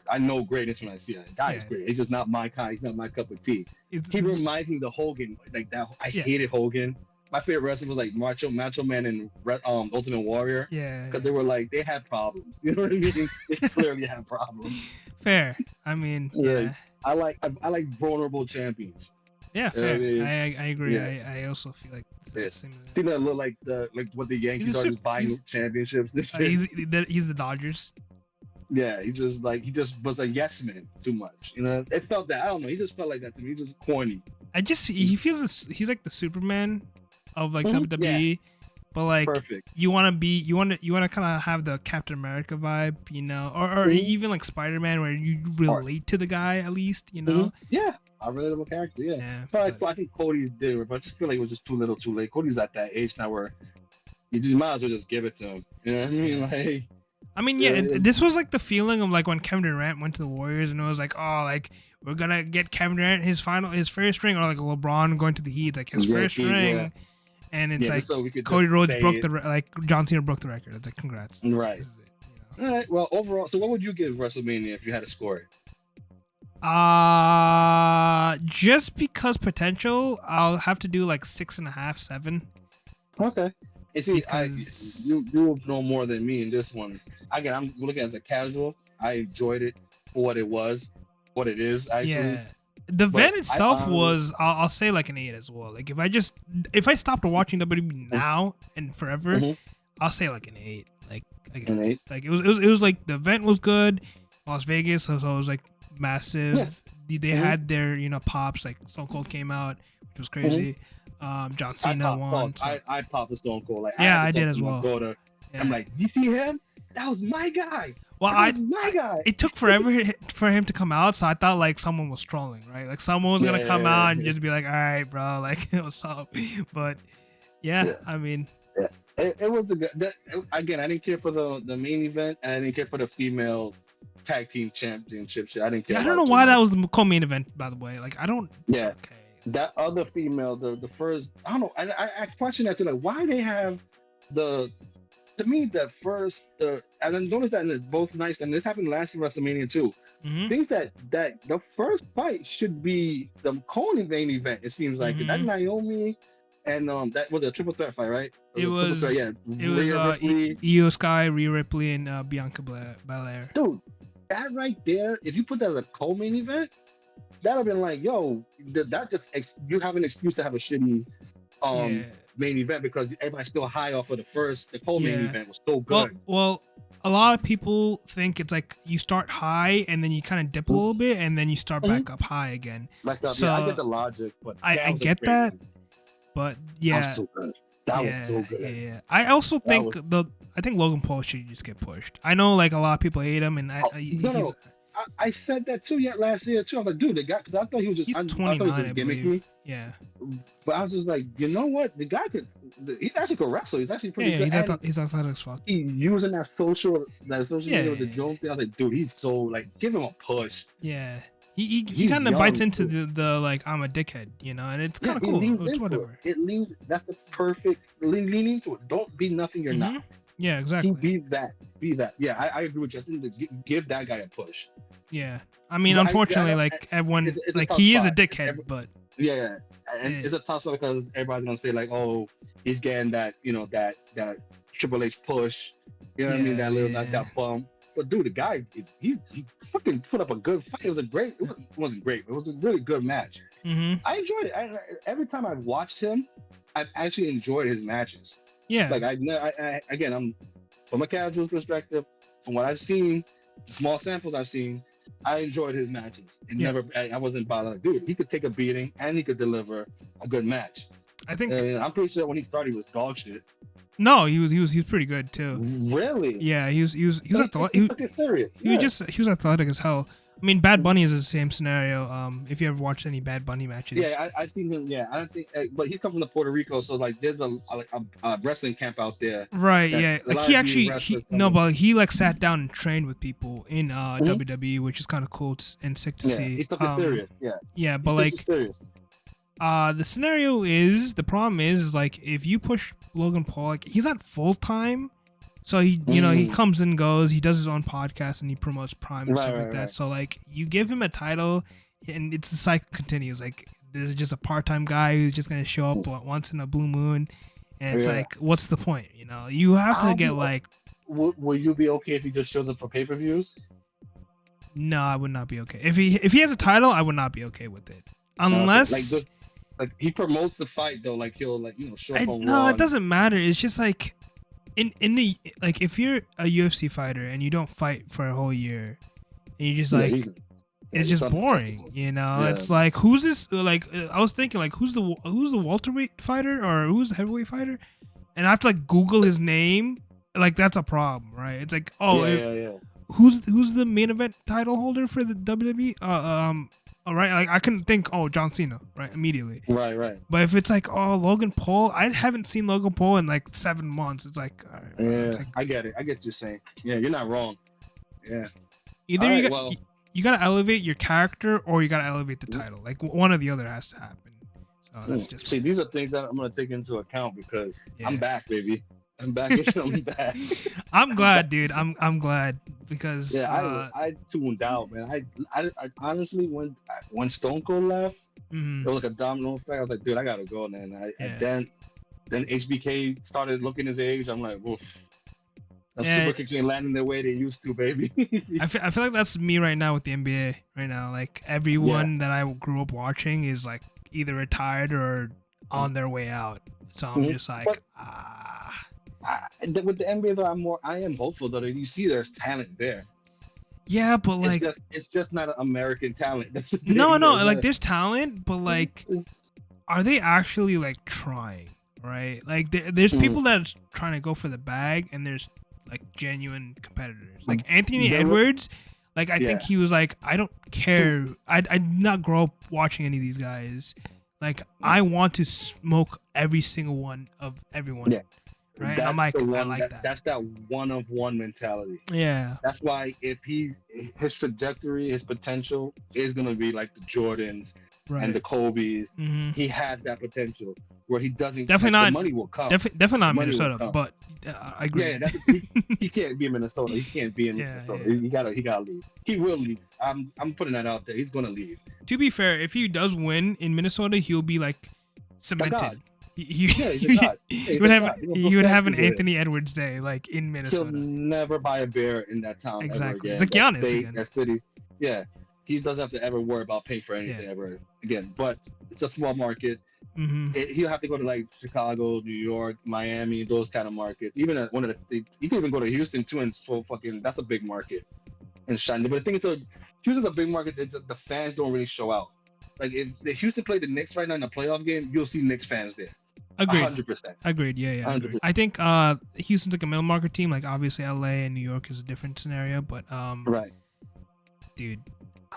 I know greatness when I see it. The guy is great. He's just not my kind. He's not my cup of tea. He reminds me of the Hogan, like that. I hated Hogan. My favorite wrestler was like Macho Man and Ultimate Warrior. Yeah, because they were like, they had problems. You know what I mean? They clearly had problems. Fair. I mean, I like vulnerable champions. Yeah, fair. I agree. Yeah. I also feel like Cena look like what the Yankees are just buying championships. He's the Dodgers. Yeah, he just was a yes man too much. You know, it felt that. I don't know. He just felt like that to me. He's just corny. He feels he's like the Superman of like WWE. But like, you want to kind of have the Captain America vibe, you know, or even like Spider-Man, where you relate to the guy at least, you know. Yeah. A relatable character, so I think Cody's did, but I just feel like it was just too little, too late. Cody's at that age now where you might as well just give it to him. You know what I mean? Like, this was like the feeling of like when Kevin Durant went to the Warriors, and it was like, oh, like we're gonna get Kevin Durant his first ring, or like LeBron going to the Heat, like his first ring, and it's like so Cody Rhodes John Cena broke the record. It's like, congrats. Right. This is it, you know? All right. Well, overall, so what would you give WrestleMania if you had to score it? Just because potential, I'll have to do like 6.5, 7. Okay. And see, you know more than me in this one. Again, I'm looking as a casual. I enjoyed it for what it was, what it is. Actually. Yeah. The event itself was, I'll say like an 8 as well. Like if I stopped watching WWE now and forever, I'll say like an 8. Like an 8. Like it was like the event was good, Las Vegas, so it was like massive. They had their pops, like Stone Cold came out, which was crazy. John Cena won. I popped the Stone Cold. Like, I did as well. I'm like, you see him? That was my guy. Well, it took forever for him to come out, so I thought like someone was trolling, right? Like someone was gonna come out and just be like, "All right, bro, like what's up?" But I mean, it was a good. Again, I didn't care for the main event, and I didn't care for the female tag team championship shit. I didn't care. I don't know why that was the co-main event, by the way. Like I don't. Yeah. Okay. That other female, the first, I don't know. I question that too. Like, why they have to me, the first, and then notice that in both nights, and this happened last year WrestleMania too. Things that the first fight should be the co-main event. It seems like that Naomi and that was a triple threat fight, right? It was Io Sky, Rhea Ripley, and Bianca Belair. Dude, that right there, if you put that as a co-main event, that'd have been like, yo, that just you have an excuse to have a shitty main event because everybody's still high off of the co-main event was so good. Well, a lot of people think it's like you start high and then you kind of dip a little bit and then you start back up high again. So I get the logic, but I get that. But that was so good. That was so good. Yeah. I also think I think Logan Paul should just get pushed. I know like a lot of people hate him, and I said that too last year too. I was like, dude, the guy, because I thought he was just, he's 29, I thought he was just gimmicky. Yeah. But I was just like, you know what? The guy he's actually could wrestle. He's actually pretty good. He's athletic as fuck. He using that social media with the drone thing. I was like, dude, he's so like, give him a push. Yeah. He kind of bites into the like, I'm a dickhead, you know, and it's kind of cool. It's whatever. That's the perfect lean into it. Don't be nothing you're not. Yeah, exactly. Be that. Yeah, I agree with you. I think give that guy a push. Yeah, I mean, unfortunately, like everyone, it's like he is a dickhead, but yeah, and it's a tough spot because everybody's gonna say like, oh, he's getting that, you know, that Triple H push, you know what I mean, that bump. But dude, the guy he fucking put up a good fight. It wasn't great. It was a really good match. I enjoyed it. Every time I've watched him, I've actually enjoyed his matches. Yeah, like I again, I'm from a casual perspective, from what I've seen, the small samples I've seen, I enjoyed his matches. I wasn't bothered. Like, dude, he could take a beating and he could deliver a good match. I think I'm pretty sure when he started, he was dog shit. No, he was pretty good too. Really? Yeah, he was athletic. He was athletic as hell. I mean, Bad Bunny is the same scenario. If you ever watched any Bad Bunny matches. Yeah, I've seen him. Yeah, I don't think, but he comes from Puerto Rico, so like there's a wrestling camp out there. Right. Yeah. Like he like sat down and trained with people in WWE, which is kind of cool and sick to see. He took it serious. Yeah. Yeah, but like the problem is like if you push Logan Paul, like he's not full time. So he, you know, he comes and goes. He does his own podcast and he promotes Prime and stuff like that. Right. So like, you give him a title, and it's the cycle continues. Like, this is just a part-time guy who's just gonna show up once in a blue moon, and it's like, what's the point? You know, you have to get like. Will you be okay if he just shows up for pay-per-views? No, I would not be okay. If he has a title, I would not be okay with it, unless like he promotes the fight though. Like he'll show up on Raw. No, it doesn't matter. It's just like. In the like, if you're a UFC fighter and you don't fight for a whole year, and you just like, it's just boring, you know. Yeah. It's like, who's this? Like, I was thinking like, who's the welterweight fighter or who's the heavyweight fighter, and I have to like Google his name. Like, that's a problem, right? It's like, who's the main event title holder for the WWE? All right, like I couldn't think. Oh, John Cena, right? Immediately. Right. But if it's like, oh, Logan Paul, I haven't seen Logan Paul in like 7 months. It's like, all right, it's like, I get it. I get what you're saying. Yeah, you're not wrong. Yeah. Either you gotta elevate your character or you gotta elevate the title. Like one or the other has to happen. So that's just. See, these are things that I'm gonna take into account because I'm back, baby. I'm back. I'm back. I'm glad, dude. I'm glad because I tuned out, man. I honestly when Stone Cold left, it was like a domino effect. I was like, dude, I gotta go, man. And then HBK started looking his age. I'm like, woof. Super kicks ain't landing the way they used to, baby. I feel like that's me right now with the NBA right now. Like everyone that I grew up watching is like either retired or on their way out. So I'm just like, with the NBA though, I am hopeful though that you see there's talent there. Yeah, but like it's just not American talent. No, like there's talent, but like, are they actually like trying? Right? Like there's people that are trying to go for the bag, and there's like genuine competitors. Like Anthony Edwards, like I think he was like, I don't care. I did not grow up watching any of these guys. Like I want to smoke every single one of everyone. Yeah. Right. That's I'm like, the one, I like that. That's that one of one mentality. Yeah. That's why if his trajectory, his potential is gonna be like the Jordans and the Kobe's, he has that potential where he doesn't. Definitely not. The money will come. Definitely not Minnesota, but I agree. Yeah, he can't be in Minnesota. He can't be in Minnesota. Yeah. He gotta leave. He will leave. I'm putting that out there. He's gonna leave. To be fair, if he does win in Minnesota, he'll be like cemented. He's a god. He would have an Anthony Edwards day, like in Minnesota. He'll never buy a bear in that town. Exactly. Ever It's again. like Giannis again. That city. Yeah. He doesn't have to ever worry about paying for anything ever again. But it's a small market. He'll have to go to like Chicago, New York, Miami, those kind of markets. Even at one of the, you can even go to Houston too, and so fucking that's a big market. And shine. But the thing is, Houston's a big market. The fans don't really show out. Like if the Houston played the Knicks right now in a playoff game, you'll see Knicks fans there. Agreed. 100%. Agreed. Yeah. Agreed. I think Houston's like a middle market team. Like obviously LA and New York is a different scenario, but right, dude,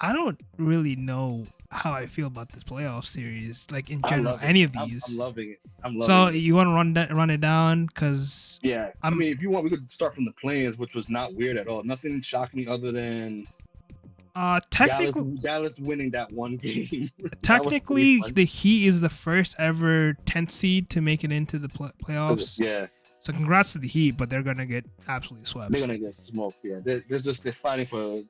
I don't really know how I feel about this playoff series. Like in general, any of these. I'm loving it. So you want to run it down? Cause I mean, if you want, we could start from the play-ins, which was not weird at all. Nothing shocked me other than technically Dallas winning that one game. Technically, the Heat is the first ever 10th seed to make it into the playoffs. Yeah. So congrats to the Heat, but they're gonna get absolutely swept. They're gonna get smoked. Yeah. They're fighting for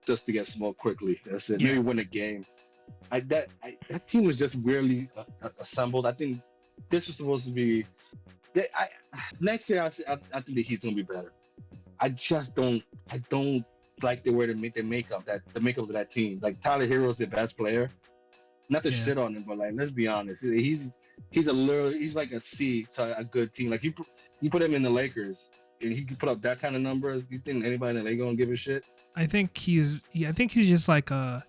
just to get smoked quickly. That's it. Maybe win a game. That team was just weirdly assembled. I think this was supposed to be. Next year, I think the Heat's gonna be better. I don't like the way the makeup of that team. Like Tyler Hero's the best player. Not to shit on him, but like let's be honest, he's like a C to a good team. Like you put him in the Lakers and he can put up that kind of numbers. Do you think anybody in the league gonna give a shit? I think he's just like a.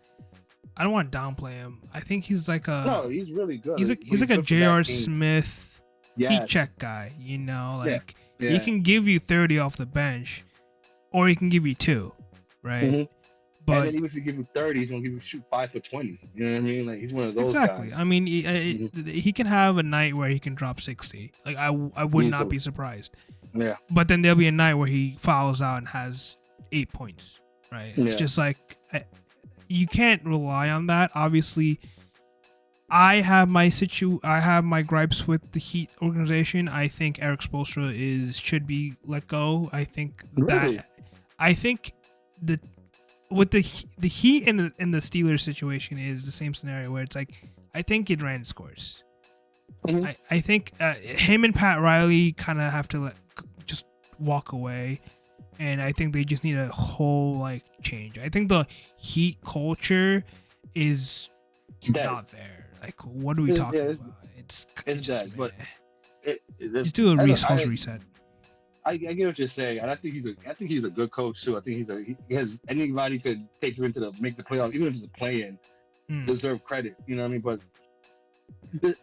I don't want to downplay him. I think he's like a. No, he's really good. He's like a J.R. Smith heat check guy. You know, like he can give you 30 off the bench, or he can give you 2. Right, but and then even if you give him 30, he's gonna shoot 5 for 20. You know what I mean? Like he's one of those guys. I mean, he can have a night where he can drop 60. Like I would not be surprised. Yeah. But then there'll be a night where he fouls out and has 8 points. Right. It's just like you can't rely on that. Obviously, I have my gripes with the Heat organization. I think Eric Spoelstra should be let go. I think with the Heat and the Steelers situation is the same scenario where it's like I think it ran its course. I think him and Pat Riley kind of have to just walk away, and I think they just need a whole change. I think the Heat culture is not there. Like, what are we talking about? It's dead, but just do a reset. I get what you're saying, and I think he's a good coach too. I think he has anybody could take you into make the playoff, even if it's a play-in, deserve credit. You know what I mean? But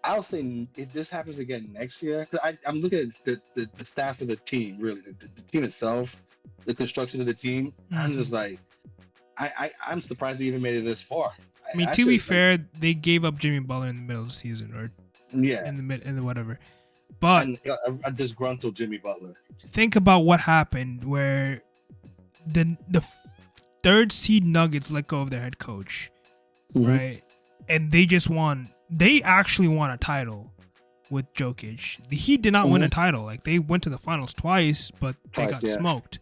I'll say if this happens again next year, because I'm looking at the staff of the team, really, the team itself, the construction of the team. I'm just like, I'm surprised they even made it this far. I mean, to be fair, they gave up Jimmy Butler in the middle of the season, or in the whatever. But a disgruntled Jimmy Butler. Think about what happened where the 3rd seed Nuggets let go of their head coach, right? And they just won. They actually won a title with Jokic. The Heat did not win a title. Like they went to the finals twice, but they got smoked.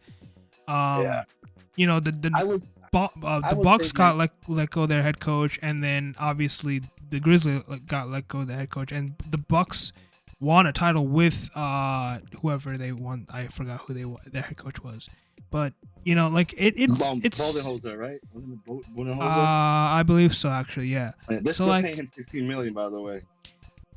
You know the Bucks got let go of their head coach, and then obviously the Grizzlies got let go of their head coach, and the Bucks won a title with whoever they won. I forgot who their head coach was, but you know, like it's Budenholzer, right? Budenholzer? I believe so, actually. Yeah. They're still paying him $16 million, by the way.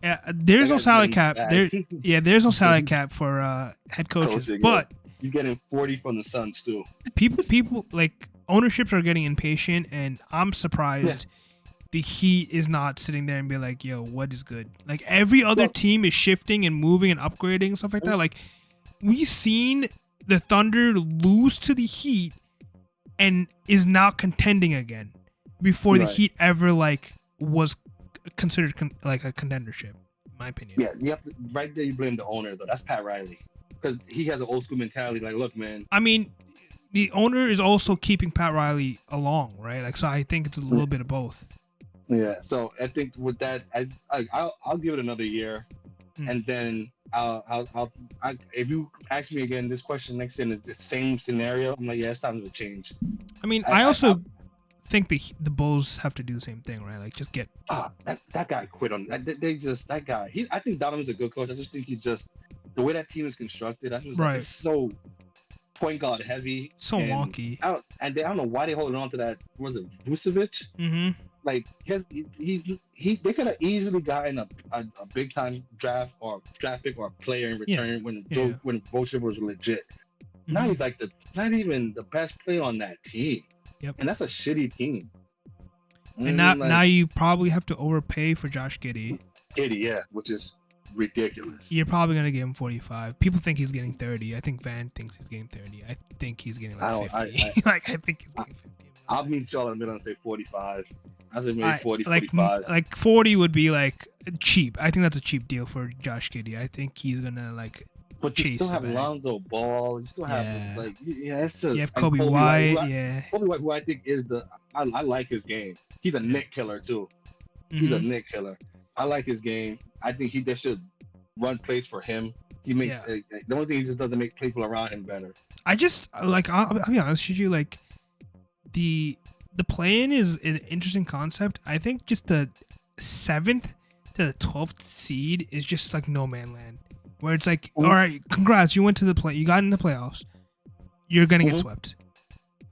Yeah, there's no salary cap. There's no salary cap for head coaches, but he's getting 40 from the Suns too. People like ownerships are getting impatient, and I'm surprised. The Heat is not sitting there and be like, yo, what is good? Like every other team is shifting and moving and upgrading and stuff like that. Like we've seen the Thunder lose to the Heat and is now contending again before the Heat ever like was considered like a contendership, in my opinion. Yeah, you have to right there. You blame the owner though. That's Pat Riley, because he has an old school mentality. Like, look, man. I mean, the owner is also keeping Pat Riley along, right? Like, so I think it's a little bit of both. Yeah. So I think with that, I'll give it another year, and then if you ask me again this question next year in the same scenario, I'm like, yeah, it's time to change. I mean, I also think the Bulls have to do the same thing, right? Like, just get that guy quit on that. That guy. I think Donovan's a good coach. I just think he's just the way that team is constructed. I just like, it's so point guard heavy, so wonky. I don't know why they holding on to that. Was it Vucevic? Mm-hmm. Like they could have easily gotten a big time draft pick or a player in return when Vucevic was legit. Mm-hmm. Now he's like not even the best player on that team. Yep. And that's a shitty team. And now you probably have to overpay for Josh Giddey. Which is ridiculous. You're probably gonna give him 45. People think he's getting 30. I think Van thinks he's getting 30. I think he's getting like 50. I think he's getting 50. I'll meet y'all in the middle and say 45. I say maybe 40, 45. Like 40 would be like cheap. I think that's a cheap deal for Josh Giddey. I think he's gonna like. But you still have Lonzo Ball. You still have it's just. You have Kobe White. Kobe White, who I think is I like his game. He's a Nick killer too. He's a Nick killer. I like his game. I think they should run plays for him. He makes the only thing he just doesn't make people around him better. I just like I'll be honest with you, like the play-in is an interesting concept. I think just the 7th to the 12th seed is just like no man land, where it's like, all right, congrats, you went to you got in the playoffs, you're gonna get swept.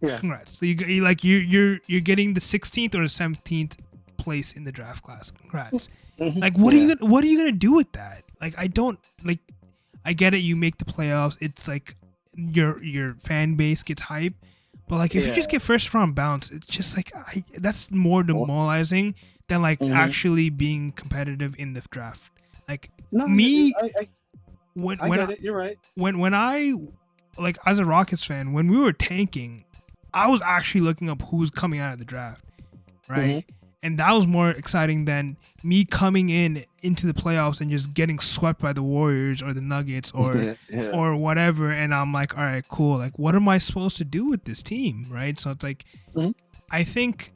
Yeah, congrats. So you're getting the 16th or the 17th place in the draft class. Congrats. Like, what are you gonna do with that? Like, I don't like. I get it. You make the playoffs. It's like your fan base gets hype, but like if you just get first round bounce, it's just like that's more demoralizing than like actually being competitive in the draft. Like you're right. When I like as a Rockets fan, when we were tanking, I was actually looking up who's coming out of the draft, right? And that was more exciting than me coming into the playoffs and just getting swept by the Warriors or the Nuggets or whatever. And I'm like, all right, cool. Like, what am I supposed to do with this team, right? So it's like, I think,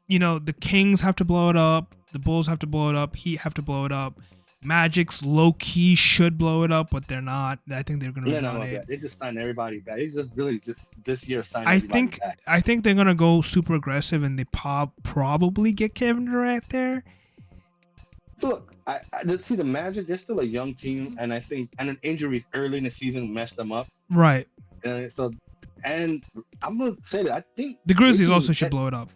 the Kings have to blow it up. The Bulls have to blow it up. Heat have to blow it up. Magic's low-key should blow it up, but they're not. I think they're going to run it. They just signed everybody back. They just really this year signed everybody back. I think they're going to go super aggressive, and they probably get Kevin Durant there. Look, I see the Magic, they're still a young team, and I think an injuries early in the season messed them up. Right. And I'm going to say that I think... The Grizzlies also should blow it up.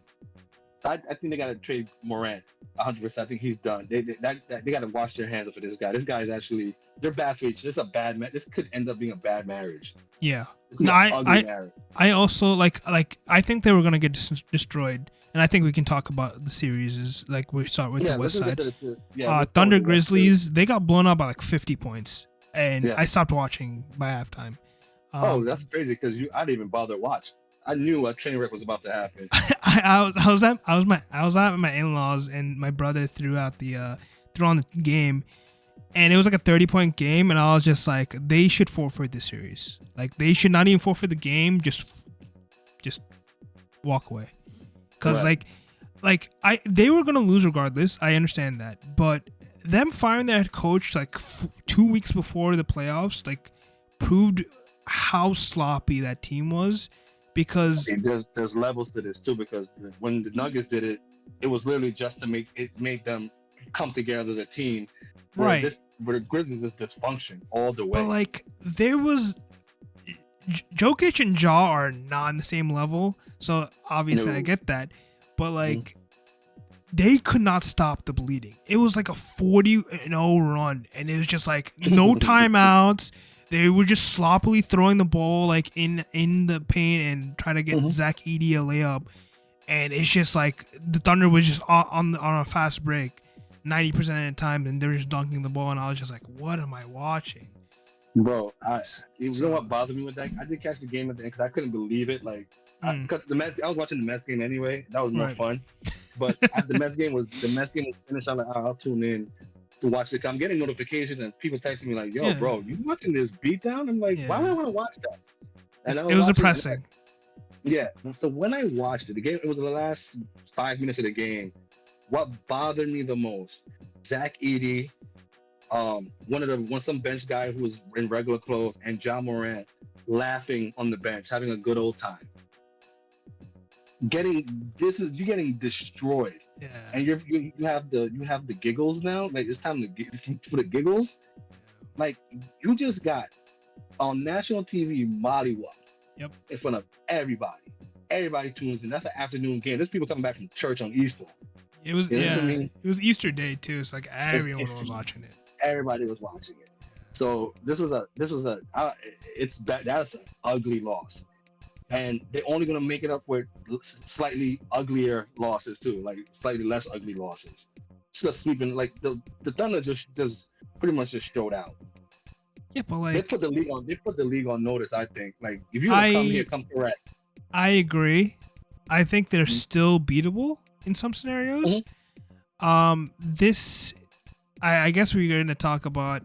I think they got to trade Morant 100%. I think he's done. They got to wash their hands up for this guy. This guy is actually, they're bad for each other. It's a bad match. This could end up being a bad marriage. Yeah. No, I also like I think they were gonna get destroyed, and I think we can talk about the series. Like we start with the West side. Thunder Grizzlies, they got blown up by like 50 points, and I stopped watching by halftime. That's crazy because I didn't even bother to watch. I knew a train wreck was about to happen. I was at my in-laws, and my brother threw on the game, and it was like a 30-point game, and I was just like, they should forfeit this series. Like, they should not even forfeit the game. Just walk away, because they were gonna lose regardless. I understand that, but them firing their head coach like 2 weeks before the playoffs like proved how sloppy that team was. Because there's levels to this too. Because when the Nuggets did it, it was literally just to make them come together as a team. Right. Where the Grizzlies is dysfunction all the way. But like there was, Jokic and Ja are not on the same level, so obviously I get that. But like they could not stop the bleeding. It was like a 40-0 run, and it was just like no timeouts. They were just sloppily throwing the ball like in the paint and trying to get Zach Edey a layup, and it's just like the Thunder was just on a fast break 90% of the time, and they were just dunking the ball, and I was just like, what am I watching? Bro, you know what bothered me with that? I did catch the game at the end because I couldn't believe it. Like, cause I was watching the Mets game anyway. That was more fun. But the Mets game was finished. I'm like, I'll tune in to watch it. I'm getting notifications and people texting me like, "Yo, bro, you watching this beatdown?" I'm like, why would I want to watch that? And it was depressing. Yeah. So when I watched it, the game, it was the last 5 minutes of the game. What bothered me the most, Zach Edey, some bench guy who was in regular clothes, and John Morant laughing on the bench, having a good old time. You're getting destroyed. Yeah. And you have the giggles now. Like, it's time for the giggles. Like, you just got on national TV mollywop. Yep. In front of everybody. Everybody tunes in. That's an afternoon game. There's people coming back from church on Easter. It was It was Easter Day too. It's like everyone was watching it. Everybody was watching it. So this was it's bad. That's an ugly loss. And they're only gonna make it up for slightly uglier losses too, like slightly less ugly losses. Just sweeping, like the Thunder just pretty much just showed out. Yeah, but like they put the league on notice. I think, like, if you come here, come correct. I agree. I think they're still beatable in some scenarios. I guess we're going to talk about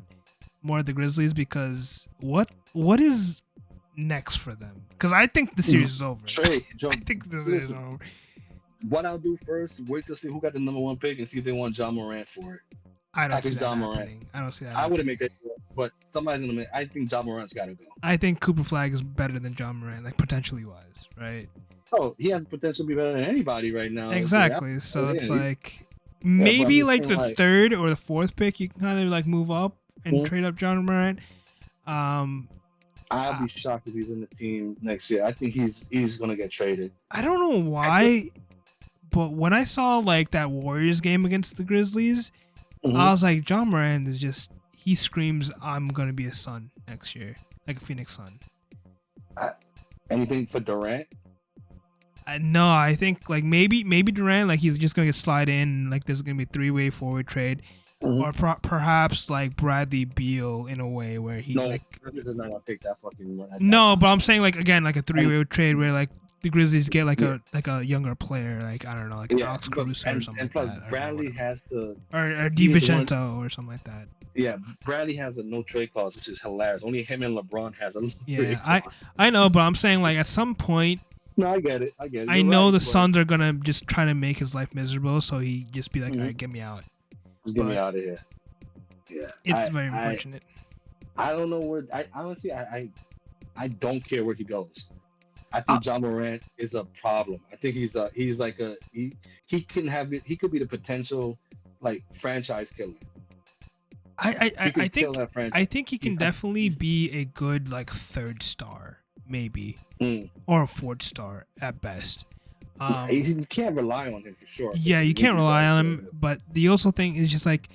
more of the Grizzlies because what is next for them? Because I think the series is over. I think the series is over. What I'll do first, wait to see who got the number 1 pick and see if they want John Morant for it. I don't see that happening. I don't see that. I wouldn't make that, but somebody's gonna make. I think John Morant's got to go. I think Cooper Flag is better than John Morant, like potentially wise, right? Oh, he has the potential to be better than anybody right now. Exactly. So it's like maybe like the 3rd or the 4th pick, you can kind of like move up and trade up John Morant. I'll be shocked if he's in the team next year. I think he's gonna get traded. I don't know why, but when I saw like that Warriors game against the Grizzlies, I was like, John Morant is just, he screams, I'm going to be a Sun next year, like a Phoenix Sun. Anything for Durant? No, I think like maybe Durant, like he's just going to slide in, like there's going to be a 3-way forward trade. Or perhaps like Bradley Beal in a way where he this is not going to take that fucking... No, but I'm saying like, again, like a 3-way trade where like the Grizzlies get like a younger player, like I don't know, like Alex Caruso or something like that. And Bradley has to, or DiVincenzo or something like that. Yeah, Bradley has a no trade clause, which is hilarious. Only him and LeBron has a no trade clause. I know, but I'm saying like at some point. No, I get it. I know the Suns are gonna just try to make his life miserable, so he just be like, all right, get me out. Get me out of here. Yeah, it's very unfortunate. I don't know where. I honestly, I don't care where he goes. I think John Morant is a problem. I think he could be the potential like franchise killer. I think he can definitely be a good like 3rd star, maybe, or a 4th star at best. You can't rely on him for sure. Yeah, you can't rely on him. But the also thing is just like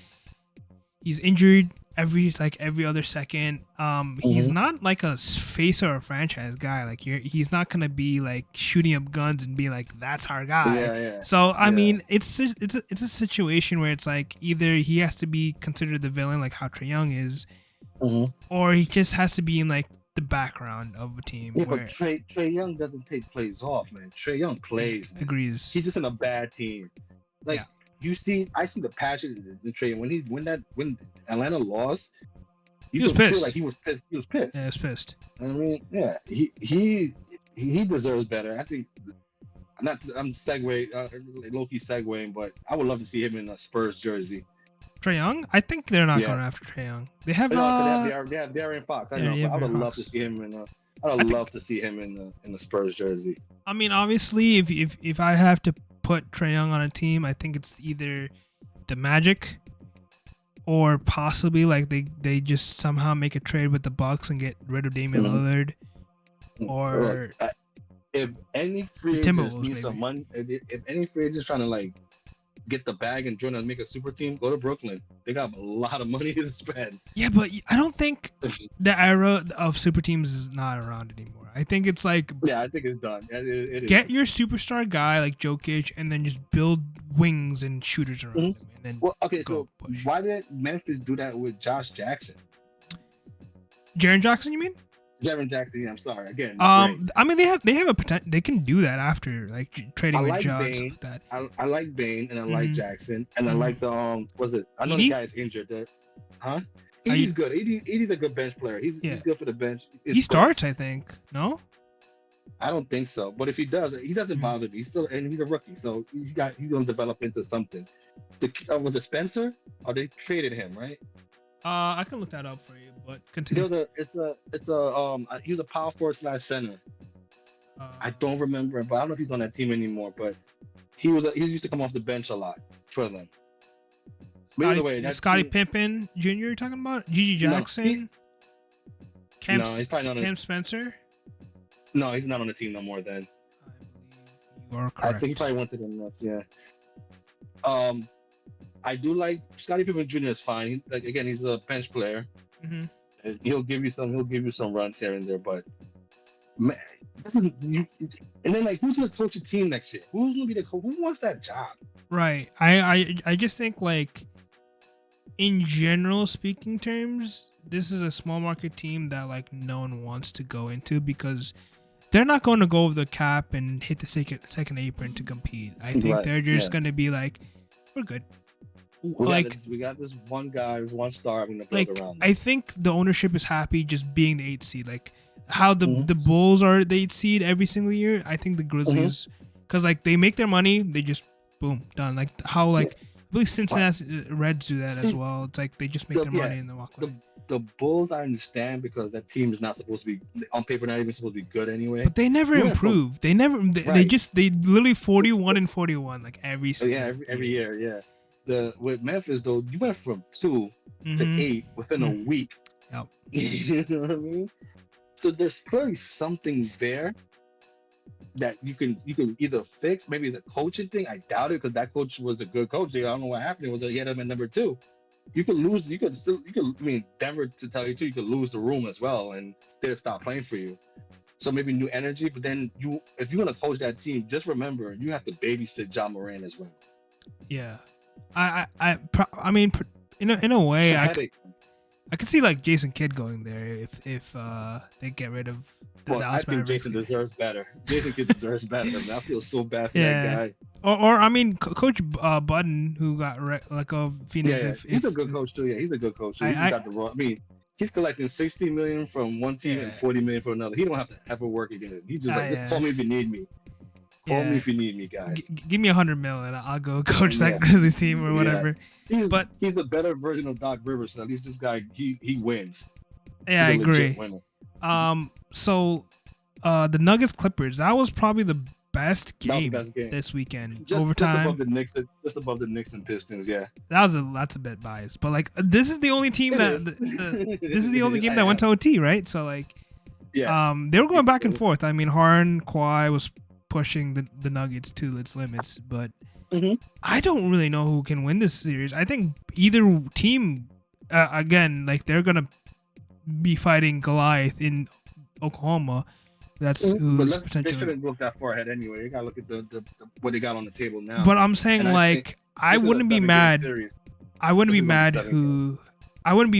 he's injured every other second. He's not like a face or a franchise guy. Like he's not gonna be like shooting up guns and be like, that's our guy. Yeah. So I mean, it's a situation where it's like either he has to be considered the villain, like how Trae Young is, or he just has to be in like the background of a team. Yeah, but Trae Young doesn't take plays off, man. Trae Young plays. Man. Agrees. He's just in a bad team. Like I see the passion in Trae. When Atlanta lost, he was pissed. Feel like he was pissed. He was pissed. Yeah, he was pissed. I mean, yeah, he deserves better. I think. I'm low-key segueing, but I would love to see him in a Spurs jersey. Trae Young? I think they're not going after Trae Young. They have they have De'Aaron Fox. I know, but I would love to see him in the Spurs jersey. I mean, obviously, if I have to put Trae Young on a team, I think it's either the Magic or possibly like they just somehow make a trade with the Bucks and get rid of Damian Lillard. Or if any free agent needs some money, if any free agent is trying to like get the bag and join and make a super team, go to Brooklyn. They got a lot of money to spend. Yeah, but I don't think the era of super teams is not around anymore. I think it's like... Yeah, I think it's done. It get your superstar guy like Jokic and then just build wings and shooters around him. And then so why did Memphis do that with Josh Jackson? Jaren Jackson, you mean? Jaren Jackson. Yeah, I'm sorry. Again, I mean, they have a potential. They can do that after trading with Judd and stuff like that. I like Bane and I like Jackson and I like the was it? I know Edey? the guy's injured. Edey's good. Edey's a good bench player. He's good for the bench. He starts, I think. No. I don't think so. But if he does, he doesn't bother me. He's a rookie, so he's gonna develop into something. Was it Spencer? Or they traded him, right? I can look that up for you, but continue. He was a power forward / center. I don't remember, but I don't know if he's on that team anymore. But he used to come off the bench a lot for them. Scottie Pippen Jr. You're talking about? Gigi Jackson? Cam Spencer? No, he's not on the team no more. Then you are correct. I think he probably went to the Nets. Yeah. I do like Scottie Pippen Jr. is fine. Again, he's a bench player. Mm-hmm. He'll give you some runs here and there, but man, and then who's gonna coach a team next year? Who's gonna be the coach? Who wants that job? Right. I just think in general speaking terms, this is a small market team that no one wants to go into because they're not going to go over the cap and hit the second apron to compete. I think they're just going to be we're good. We got this one guy, this one star. I'm gonna build around. I think the ownership is happy just being the 8th seed. How the Bulls are the 8th seed every single year. I think the Grizzlies, because they make their money, they just boom done. I believe Cincinnati Reds do that as well. It's they just make their money and then walk away. The Bulls, I understand because that team is not supposed to be on paper, not even supposed to be good anyway. But they never improve. They literally 41-41 every season. Every year, yeah. With Memphis though, you went from 2 to 8 within a week. Yep. You know what I mean? So there's clearly something there that you can either fix. Maybe the coaching thing. I doubt it because that coach was a good coach. I don't know what happened. It was he had him at number 2. You could lose. Denver, to tell you too, you could lose the room as well, and they'll stop playing for you. So maybe new energy. But then if you want to coach that team, just remember you have to babysit John Moran as well. Yeah, I mean, in a way, I could see Jason Kidd going there if they get rid of. I think Jason deserves better. Jason Kidd deserves better. I feel so bad for that guy. Or I mean, Coach Budden, who got Phoenix. Yeah, he's a good coach too. Yeah, he's a good coach. He's got the raw. I mean, he's collecting $60 million from one team and $40 million from another. He don't have to ever work again. He just call me if you need me. Call me if you need me, guys. Give me $100 million and I'll go coach that Grizzlies team or whatever. Yeah. He's a better version of Doc Rivers. So at least this guy he wins. Yeah, I agree. So the Nuggets Clippers, that was probably the best game this weekend. Overtime. Just above the Knicks and Pistons, yeah. That's a bit biased, but this is the only team this is the only game that went to OT, right? So they were going back and forth. I mean, Harden, Kawhi was pushing the Nuggets to its limits, but I don't really know who can win this series. I think either team, again, they're gonna be fighting Goliath in Oklahoma. That's they shouldn't look that far ahead anyway. You gotta look at the what they got on the table now. But I'm saying I wouldn't be mad. I wouldn't be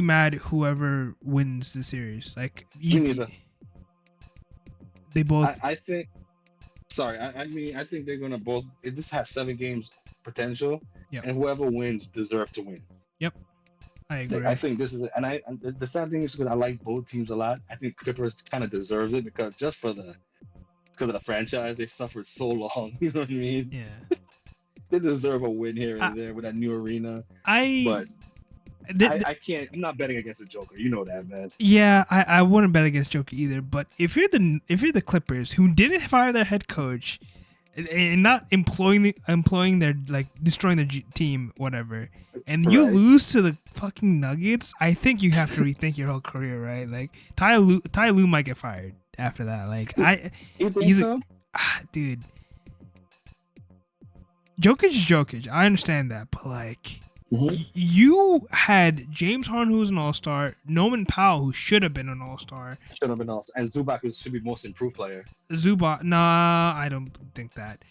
mad whoever wins the series. They both. I think. Sorry, I think they're gonna both. It just has 7 games potential, and whoever wins deserves to win. Yep. I agree. I think this is it. And the sad thing is because I like both teams a lot. I think Clippers kind of deserves it because of the franchise, they suffered so long. You know what I mean? Yeah. They deserve a win here and there with that new arena. I can't. I'm not betting against the Joker. You know that, man. Yeah, I wouldn't bet against Joker either. But if you're the Clippers who didn't fire their head coach and not employing their destroying their team, whatever, and you lose to the fucking Nuggets, I think you have to rethink your whole career, right? Ty Lue might get fired after that. You think so? Dude, Jokic is Jokic. I understand that, but you had James Harden, who was an all-star, Norman Powell, who should have been an all-star. Should have been all-star. And Zubac should be most improved player. Zubac, nah, I don't think that.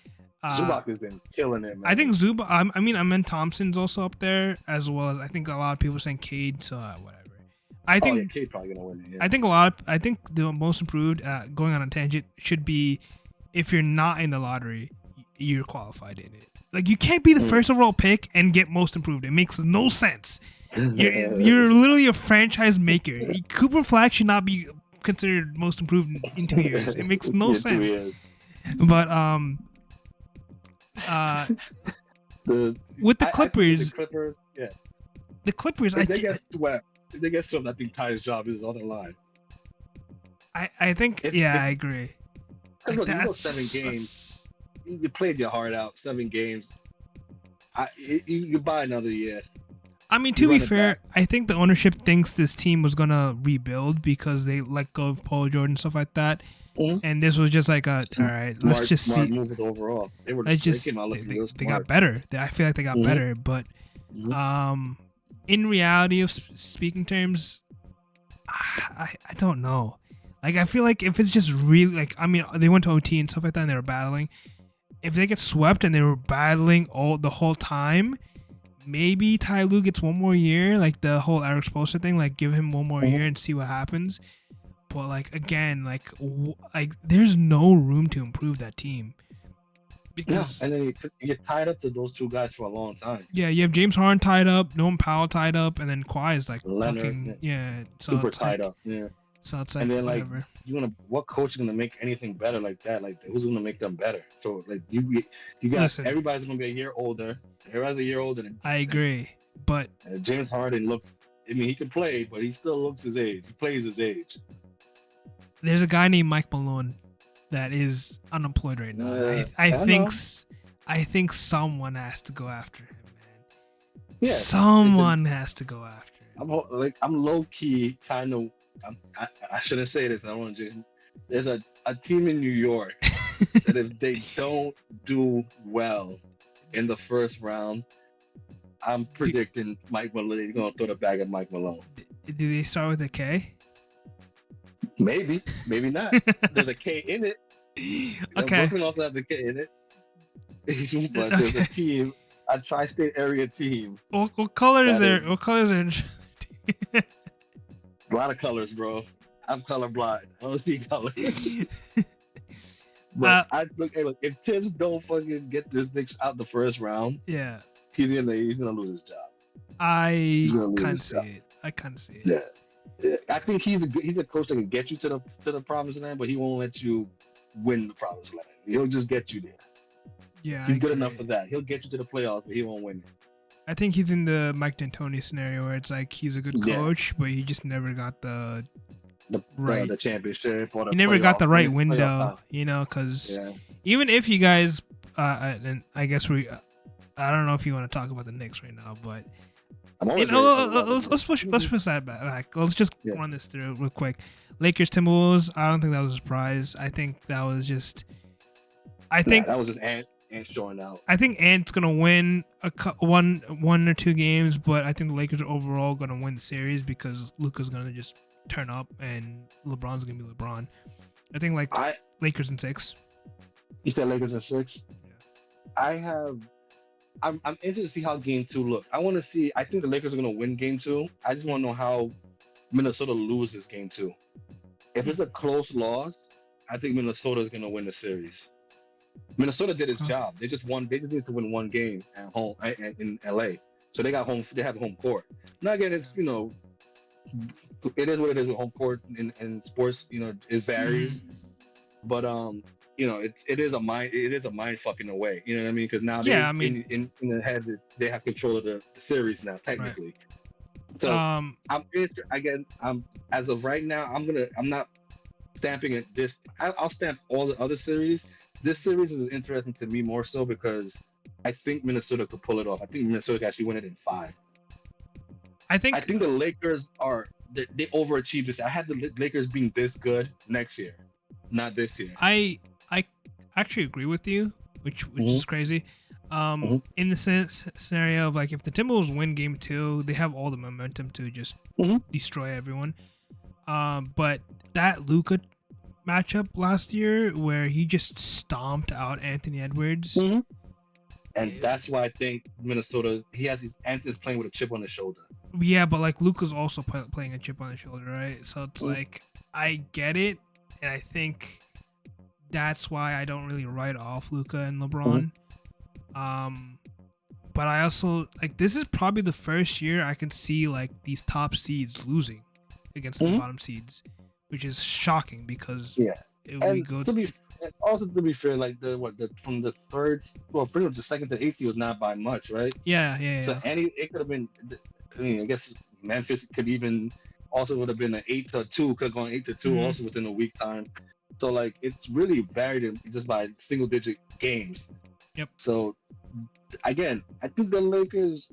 Zubac has been killing it, man. I think Zubac, I mean Thompson's also up there, as well as I think a lot of people are saying Cade, so whatever. I think Cade probably gonna win it. Yeah. I think the most improved, going on a tangent, should be if you're not in the lottery, you're qualified in it. Like, you can't be the first overall pick and get most improved. It makes no sense. You're literally a franchise maker. Cooper Flag should not be considered most improved in 2 years. It makes no sense. But with the Clippers, the Clippers, if they get swept, I think Ty's job is on the line. I think, I agree. Like, look, you go 7 games. You played your heart out. 7 games. You buy another year. I mean, to be fair, I think the ownership thinks this team was gonna rebuild because they let go of Paul George and stuff like that. And this was just like all right, let's just see. Move it overall. They got better. I feel like they got better, but in reality of speaking terms, I don't know. Like, I feel like if it's just really, like, I mean, they went to OT and stuff like that and they were battling. If they get swept and they were battling the whole time, maybe Ty Lue gets one more year, like the whole Eric Spoelstra thing, like give him one more year and see what happens. But like, again, like there's no room to improve that team. Because and then you're tied up to those 2 guys for a long time. Yeah, you have James Harden tied up, Norman Powell tied up, and then Kawhi is like Leonard, fucking super tied up. Yeah. So it's like, and then whatever. What coach is gonna make anything better like that? Like, who's gonna make them better? So like you got everybody's gonna be a year older. Everybody's a year older. I agree, but James Harden looks. I mean, he can play, but he still looks his age. He plays his age. There's a guy named Mike Malone that is unemployed right now. I think someone has to go after him, man. Yeah, someone has to go after him. I'm low key kind of. I shouldn't say this. I don't want to. There's a team in New York that if they don't do well in the first round, I'm predicting Mike Malone is going to throw the bag at Mike Malone. Do they start with a K? Maybe not. There's a K in it. Okay. Brooklyn also has a K in it. But there's a team, a tri-state area team. What color is there? What colors are? A lot of colors, bro. I'm colorblind. I don't see colors. But look, if Tibbs don't fucking get the Knicks out the first round, he's gonna lose his job. I kind of see it. I kind of see it. Yeah. I think he's a coach that can get you to the promised land, but he won't let you win the promised land. He'll just get you there. Yeah, he's good enough for that. He'll get you to the playoffs, but he won't win it. I think he's in the Mike D'Antoni scenario where it's like he's a good coach, but he just never got the championship. Or the he never got the right window, because even if you guys, and I guess I don't know if you want to talk about the Knicks right now, but let's push that back. Let's just run this through real quick. Lakers Timberwolves. I don't think that was a surprise. I think that was just. That was just Ant showing out. I think Ant's gonna win one or 2 games, but I think the Lakers are overall gonna win the series because Luka's gonna just turn up and LeBron's gonna be LeBron. I think Lakers in 6. You said Lakers in 6? Yeah. I'm interested to see how Game 2 looks. I want to see. I think the Lakers are gonna win Game 2. I just want to know how Minnesota loses Game 2. If it's a close loss, I think Minnesota is gonna win the series. Minnesota did its job. They just won. They just need to win 1 game at home in LA. So they got home. They have home court. Now again, it's it is what it is with home court in sports. It varies. But it is a mind fucking away. You know what I mean? Because now in the head they have control of the series now technically. Right. So I'm as of right now I'm not stamping it. I'll stamp all the other series. This series is interesting to me more so because I think Minnesota could pull it off. I think Minnesota could actually win it in 5. I think the Lakers they overachieved this. I had the Lakers being this good next year, not this year. I actually agree with you, which is crazy. In the scenario of like if the Timberwolves win Game 2, they have all the momentum to just destroy everyone. But that Luka matchup last year where he just stomped out Anthony Edwards. And that's why I think Minnesota, Anthony's playing with a chip on his shoulder. Yeah, but like Luka's also playing a chip on his shoulder, right? So it's like, I get it, and I think that's why I don't really write off Luka and LeBron. But I also like, this is probably the first year I can see like these top seeds losing against the bottom seeds, which is shocking because we go to be fair, like from the second to 8th was not by much, right? Yeah. So it could have been. I mean, I guess Memphis could even also would have been an 8-2, could have gone 8-2 also within a week time. So like it's really varied just by single digit games. Yep. So again, I think the Lakers,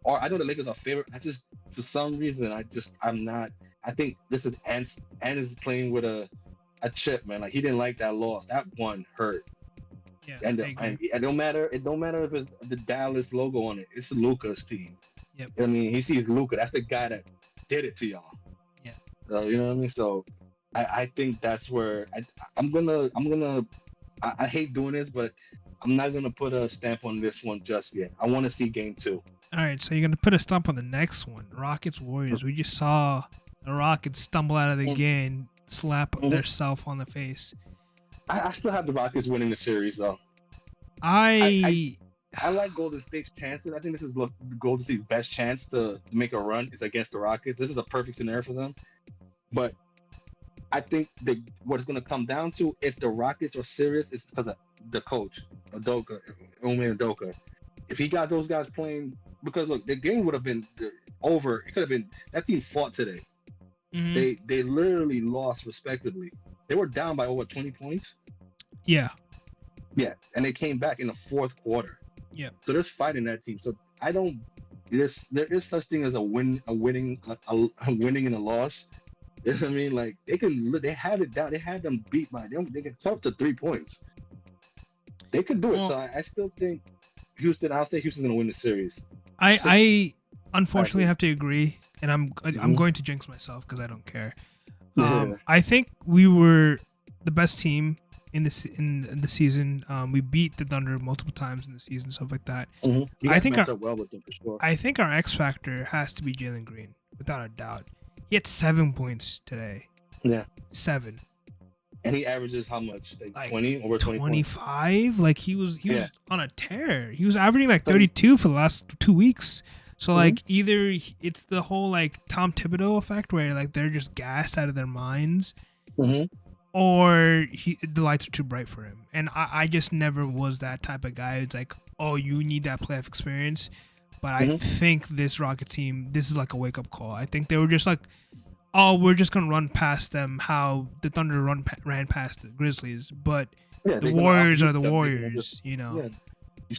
or I know the Lakers are favorite. I just, for some reason, I'm not. I think this is Ant is playing with a chip, man. Like he didn't like that loss. That one hurt. Yeah, and it don't matter. It don't matter if it's the Dallas logo on it. It's Luka's team. Yep. I mean, he sees Luka. That's the guy that did it to y'all. Yeah. You know what I mean? So I think that's where I'm gonna. I hate doing this, but I'm not gonna put a stamp on this one just yet. I want to see game 2. All right, so you're gonna put a stamp on the next one, Rockets Warriors. We just saw the Rockets stumble out of the game, slap themselves on the face. I still have the Rockets winning the series, though. I like Golden State's chances. I think this is Golden State's best chance to make a run is against the Rockets. This is a perfect scenario for them. But I think what it's going to come down to, if the Rockets are serious, is because of the coach, Ime Udoka. If he got those guys playing, because look, the game would have been over. It could have been, that team fought today. They literally lost respectively. They were down by over 20 points. Yeah, and they came back in the fourth quarter. Yeah. So there's fight in that team. So there is such thing as a winning and a loss. You know what I mean? Like they had it down. They had them beat by them. They get up to 3 points. They could do it. So I still think Houston. I'll say Houston's gonna win the series. I unfortunately have to agree, and I'm going to jinx myself because I don't care. I think we were the best team in the season. We beat the Thunder multiple times in the season, stuff like that. I think well with them for sure. I think our X factor has to be Jalen Green, without a doubt. He had 7 points today. Yeah, 7. And he averages how much? Like 20 over 25. Like he was on a tear. He was averaging like 32 for the last 2 weeks. So like either it's the whole like Tom Thibodeau effect where like they're just gassed out of their minds, or the lights are too bright for him. And I just never was that type of guy. It's like, oh, you need that playoff experience. But I think this Rocket team, this is like a wake up call. I think they were just like, oh, we're just gonna run past them. How the Thunder ran past the Grizzlies, but the Warriors are the Warriors. You know, you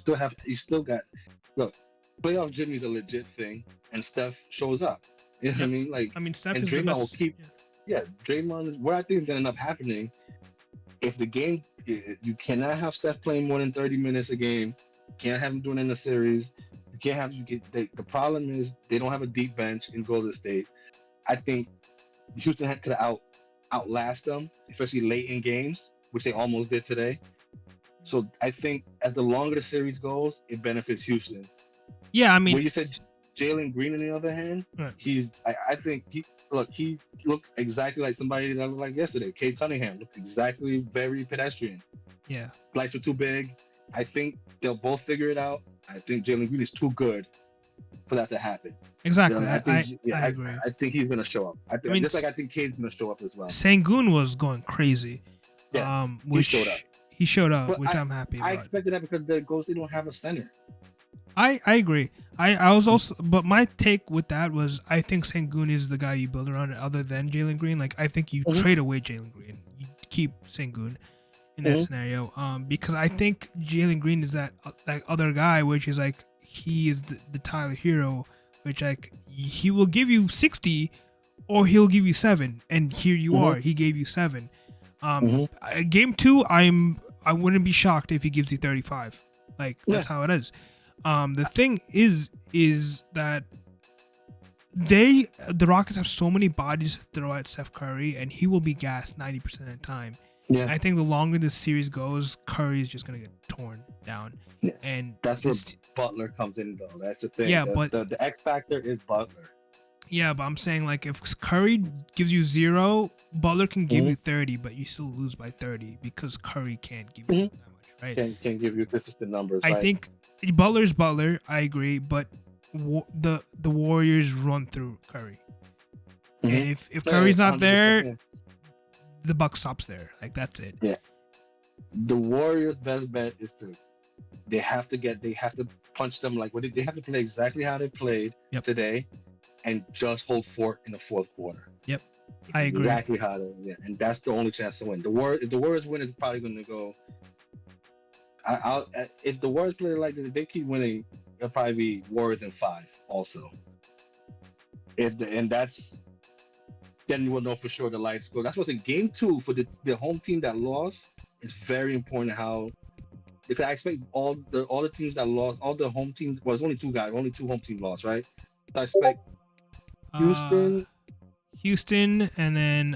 still got. Look, playoff Jimmy's a legit thing, and Steph shows up. You know what I mean? Like, Steph and is Draymond the best. will keep. Yeah, Draymond is what I think is gonna end up happening. If the game, you cannot have Steph playing more than 30 minutes a game. You can't have him doing it in a series. You can't have the problem is they don't have a deep bench in Golden State. I think Houston could outlast them, especially late in games, which they almost did today. So I think as the longer the series goes, it benefits Houston. Yeah, I mean, when you said Jalen Green, on the other hand, I think he looked exactly like somebody that looked like yesterday. Cade Cunningham looked exactly very pedestrian. Yeah, lights were too big. I think they'll both figure it out. I think Jalen Green is too good for that to happen. Exactly. You know, I agree. I think he's gonna show up. I think Cade's gonna show up as well. Sengun was going crazy. Yeah, he showed up, but which I'm happy about. I expected that because the Ghosts don't have a center. I agree. I was also, but my take with that was I think Sengun is the guy you build around other than Jalen Green. Like I think you trade away Jalen Green, you keep Sengun in that scenario. Because I think Jalen Green is that other guy, which is like he is the Tyler Hero, which like he will give you 60, or he'll give you 7, and here you are. He gave you 7. Game 2, I wouldn't be shocked if he gives you 35. Like that's how it is. The thing is that the Rockets have so many bodies to throw at Steph Curry, and he will be gassed 90% of the time. Yeah. I think the longer this series goes, Curry is just gonna get torn down. Yeah. And that's where Butler comes in, though. That's the thing. Yeah, but the X factor is Butler. Yeah, but I'm saying like if Curry gives you 0, Butler can give you 30, but you still lose by 30 because Curry can't give you that much, right? Can't give you consistent numbers. I think Butler's Butler. I agree, but the Warriors run through Curry, and if Curry's not there, the buck stops there. Like that's it. Yeah. The Warriors' best bet is they have to punch them like what they have to play exactly how they played today, and just hold fort in the fourth quarter. Yep, I agree. Exactly how they, and that's the only chance to win. If the Warriors win, it's probably going to go. If the Warriors play like this, if they keep winning, it'll probably be Warriors in 5 also. Then you will know for sure the lights go. That's what's in game 2 for the home team that lost. It's very important because I expect all the teams that lost, all the home teams. Well, it's only 2 guys, only 2 home teams lost, right? So I expect Houston, and then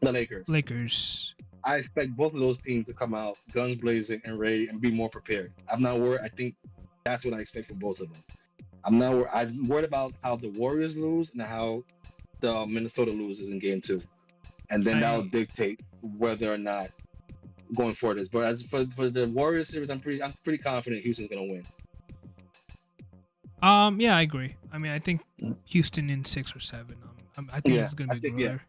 the Lakers. I expect both of those teams to come out guns blazing and ready and be more prepared. I'm not worried. I think that's what I expect from both of them. I'm worried about how the Warriors lose and how the Minnesota loses in game 2, and then that'll dictate whether or not going forward is. But as for the Warriors series, I'm pretty confident Houston's gonna win. Yeah, I agree. I mean, I think Houston in 6 or 7. I think it's gonna be a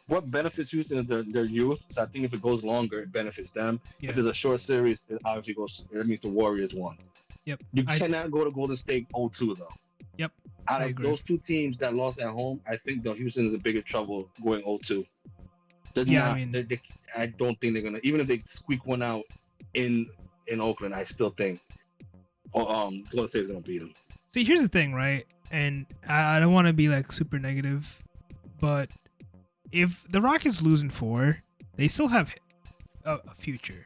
what benefits Houston is their youth. So I think if it goes longer, it benefits them. Yeah. If it's a short series, it obviously goes. It means the Warriors won. Yep. You cannot go to Golden State 0-2 though. Yep. Out of those 2 teams that lost at home, I think the Houston is in bigger trouble going 0-2. I don't think they're gonna. Even if they squeak one out in Oakland, I still think Golden State is gonna beat them. See, here's the thing, right? And I don't want to be like super negative, but if the Rockets lose in 4, they still have a future,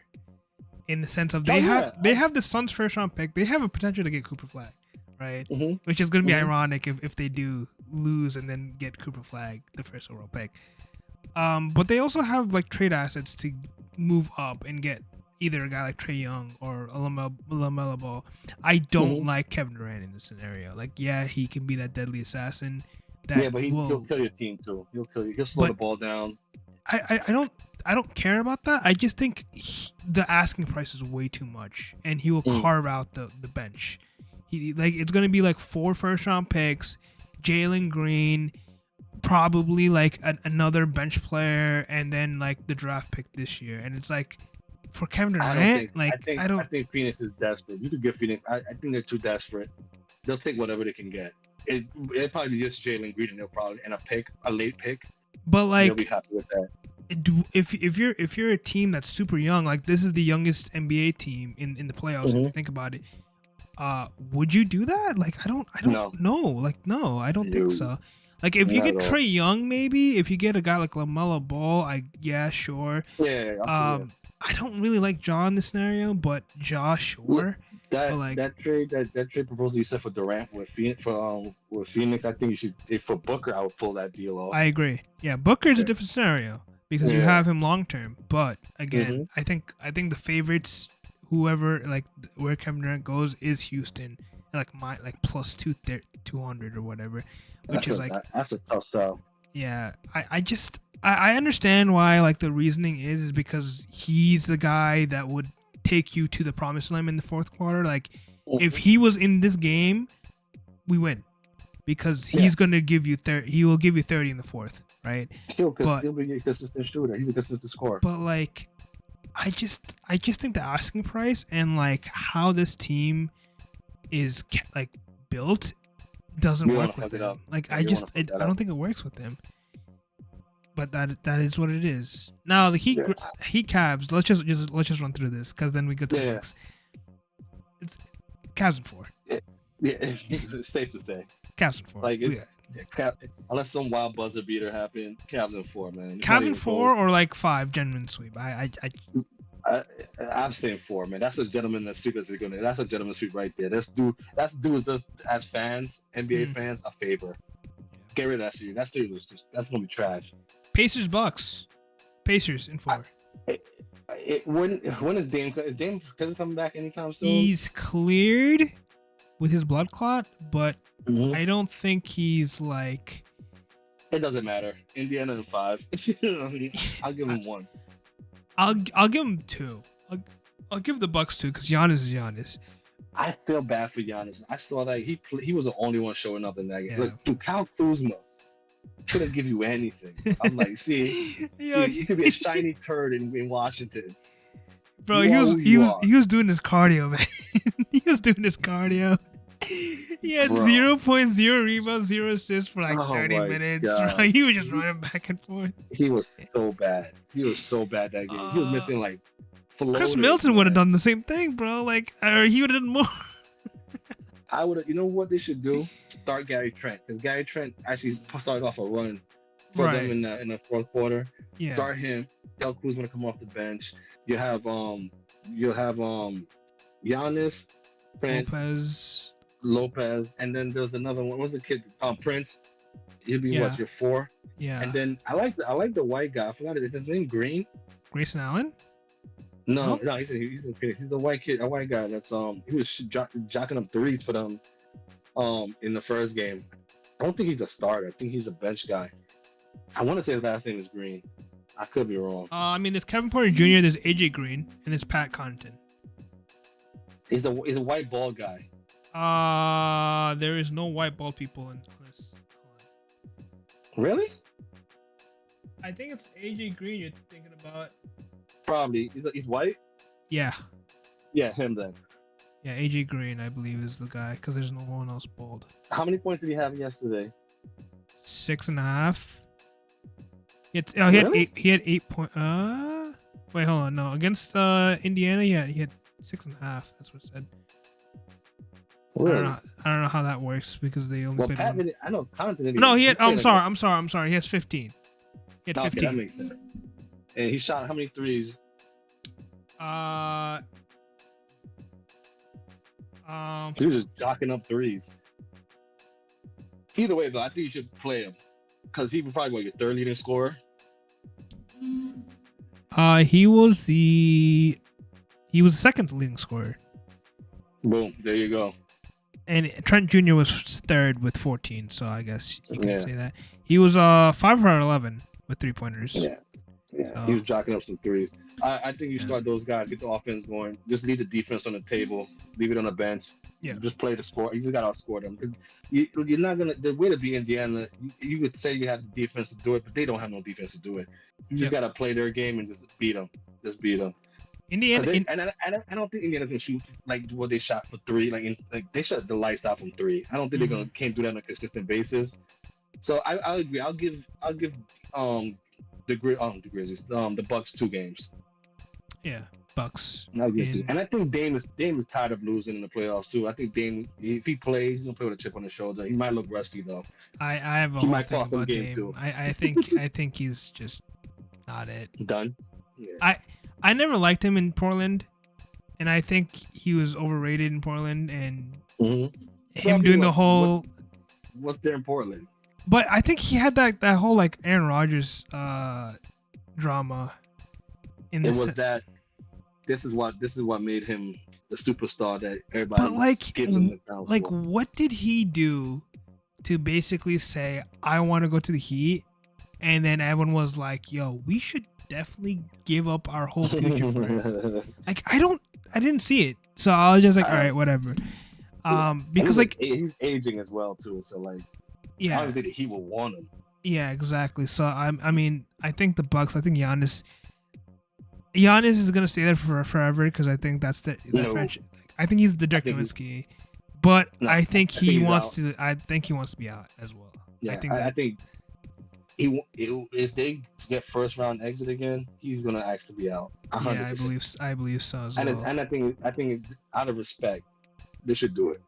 in the sense of they have the Suns' first round pick. They have a potential to get Cooper Flag, right? Which is going to be ironic if they do lose and then get Cooper Flag, the first overall pick. But they also have like trade assets to move up and get either a guy like Trae Young or a LaMelo Ball. I don't like Kevin Durant in this scenario. Like, yeah, he can be that deadly assassin. But he'll kill your team too. He'll kill you. He'll slow the ball down. I don't care about that. I just think the asking price is way too much, and he will carve out the bench. It's gonna be like 4 first-round picks, Jalen Green, probably like another bench player, and then like the draft pick this year. And it's like, for Kevin Durant, I think Phoenix is desperate. You could get Phoenix. I think they're too desperate. They'll take whatever they can get. It'll probably be just Jalen Green, and they'll probably a late pick. But like, they'll be happy with that. If you're a team that's super young, like this is the youngest NBA team in the playoffs, if you think about it, would you do that? Like, I don't know. Like, no, I don't think so. Like, if you get Trae Young, maybe if you get a guy like LaMelo Ball, sure. Yeah. I don't really like Ja in this scenario, but Ja, sure. That trade proposal you said for Durant with Phoenix, I think you should. If for Booker, I would pull that deal off. I agree. Yeah, Booker is a different scenario because you have him long term. But again, I think the favorites, whoever like where Kevin Durant goes, is Houston, like plus 200 or whatever, which that's a tough sell. Yeah, I understand why like the reasoning is because he's the guy that would take you to the promised land in the fourth quarter. Like, if he was in this game, we win because he's gonna give you 30. He will give you 30 in the fourth, right? He'll be a consistent shooter. He's a consistent scorer. But like, I just think the asking price and like how this team is like built doesn't work with them. Like, I don't think it works with them. But that is what it is. Now the Heat Cavs. Let's just run through this because then we get to the next. It's Cavs in 4. It's safe to say. Cavs in 4. Like, unless some wild buzzer beater happened, Cavs in 4, man. Cavs in 4 or like 5 genuine sweep. I'm saying 4, man. That's a gentleman's sweep. That's a gentleman's sweep right there. That's do us as fans, NBA fans, a favor. Get rid of that series. That series that's gonna be trash. Pacers Bucks. Pacers in 4. When is Dame coming back anytime soon? He's cleared with his blood clot, but Mm-hmm. I don't think he's like. It doesn't matter. Indiana in 5. I'll give him 1. I'll give him 2. I'll give the Bucks 2 because Giannis is Giannis. I feel bad for Giannis. I saw that he was the only one showing up in that game. Yeah. Look, dude, Kyle Kuzma couldn't give you anything. I'm like, see, you could be a shiny turd in Washington. Bro, he was doing his cardio, man. He was doing his cardio. He had 0.0 rebounds, 0 assists for like 30 minutes. Bro, he was just running back and forth. He was so bad. He was so bad that game. He was missing like floaters. Chris Middleton would have done the same thing, bro. Like, or he would have done more. I would have. You know what they should do? Start Gary Trent, because Gary Trent actually started off a run for them in the fourth quarter. Yeah. Start him. Tell Kuzma to come off the bench. You have Giannis, Lopez, and then there's another one. What's the kid? Prince. He'll be what, your 4? Yeah. And then I like the white guy. I forgot is his name Green. Grayson Allen? No, he's in Phoenix. He's a white guy that's he was jacking up threes for them in the first game. I don't think he's a starter. I think he's a bench guy. I want to say his last name is Green. I could be wrong. I mean, there's Kevin Porter Jr., there's AJ Green, and there's Pat Connaughton. He's a white bald guy. There is no white bald people in this. Really? I think it's AJ Green you're thinking about. Probably. He's white? Yeah. Yeah, him then. Yeah, AJ Green, I believe, is the guy, because there's no one else bald. How many points did he have yesterday? 6.5. He had 8 point. Wait, hold on. No, against Indiana, he had 6.5. That's what it said. Really? I don't know how that works because they only played one. I know Connaughton didn't. No, he had. I'm sorry. He has 15. He had 15. Okay, that makes sense. And he shot how many threes? He was just jocking up threes. Either way, though, I think you should play him because he would probably your 3rd leading scorer. He was the 2nd leading scorer. Boom! There you go. And Trent Jr. was 3rd with 14, so I guess you can say that. He was 5 for 11 with 3-pointers. Yeah. So, he was jocking up some threes. I think you start those guys, get the offense going. Just leave the defense on the table. Leave it on the bench. Yeah. Just play the score. You just got to outscore them. You're not going to... The way to be Indiana, you could say you have the defense to do it, but they don't have no defense to do it. You just got to play their game and just beat them. Indiana... I don't think Indiana's going to shoot like what they shot for 3. Like they shot the lights out from 3. I don't think they can't do that on a consistent basis. So I'll agree. I'll give the Grizzlies, the Bucks 2 games. Yeah, Bucks. I'll give 2. And I think Dame is tired of losing in the playoffs too. I think Dame, if he plays, he's gonna play with a chip on his shoulder. He might look rusty though. I have a he whole might thing cost some about games Dame. too. I think he's just not it. Done. Yeah. I never liked him in Portland, and I think he was overrated in Portland, and him doing the whole. What's there in Portland? But I think he had that whole like Aaron Rodgers drama. This is what made him the superstar that everybody gives him the crown for. What did he do to basically say I want to go to the Heat, and then everyone was like, "Yo, we should definitely give up our whole future for it." Like I didn't see it, so I was just like, all right, whatever. Because he's aging as well too, so like. Yeah, obviously the Heat will want him. Yeah, exactly. So I mean, I think the Bucks. I think Giannis is gonna stay there for forever because I think that's the franchise. I think he's the Dirk Nowitzki, but I think he wants to. I think he wants to be out as well. Yeah, I think if they get 1st round exit again, he's gonna ask to be out. 100%. Yeah, I believe so as well. And I think out of respect, they should do it.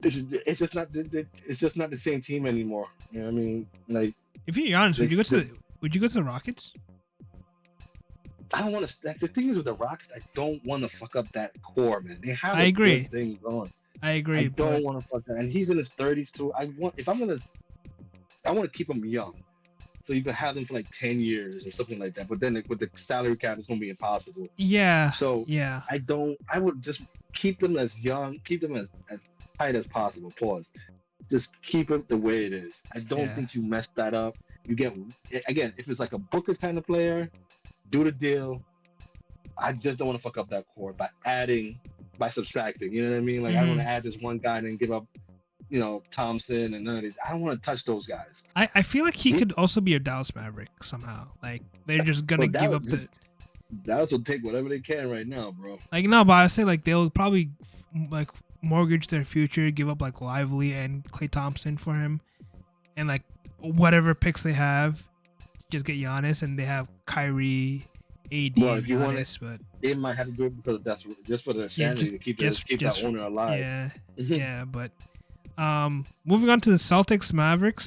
It's just not the same team anymore. You know what I mean? Like, if you're honest, would you go to the Rockets? I don't want to. Like, the thing is with the Rockets, I don't want to fuck up that core, man. They have good thing going. I agree. I don't want to fuck that. And he's in his 30s too. I want to keep him young. so you can have them for like 10 years or something like that. But then with the salary cap, it's gonna be impossible. Yeah. So yeah. I would just keep them as young, keep them as tight as possible. Pause. Just keep it the way it is. I don't think you mess that up. You get, again, if it's like a Booker kind of player, do the deal. I just don't want to fuck up that core by subtracting. You know what I mean? Like I don't want to add this one guy and then give up, Thompson and none of these. I don't want to touch those guys. I feel like he could also be a Dallas Maverick somehow. Like they're just gonna give up the. Dallas will take whatever they can right now, bro. Like no, but I say like they'll probably like mortgage their future, give up like Lively and Klay Thompson for him, and like whatever picks they have, just get Giannis, and they have Kyrie, AD, well, and Giannis. But they might have to do it because that's just for their sanity to keep that owner alive. Yeah, yeah. But moving on to the Celtics, Magic.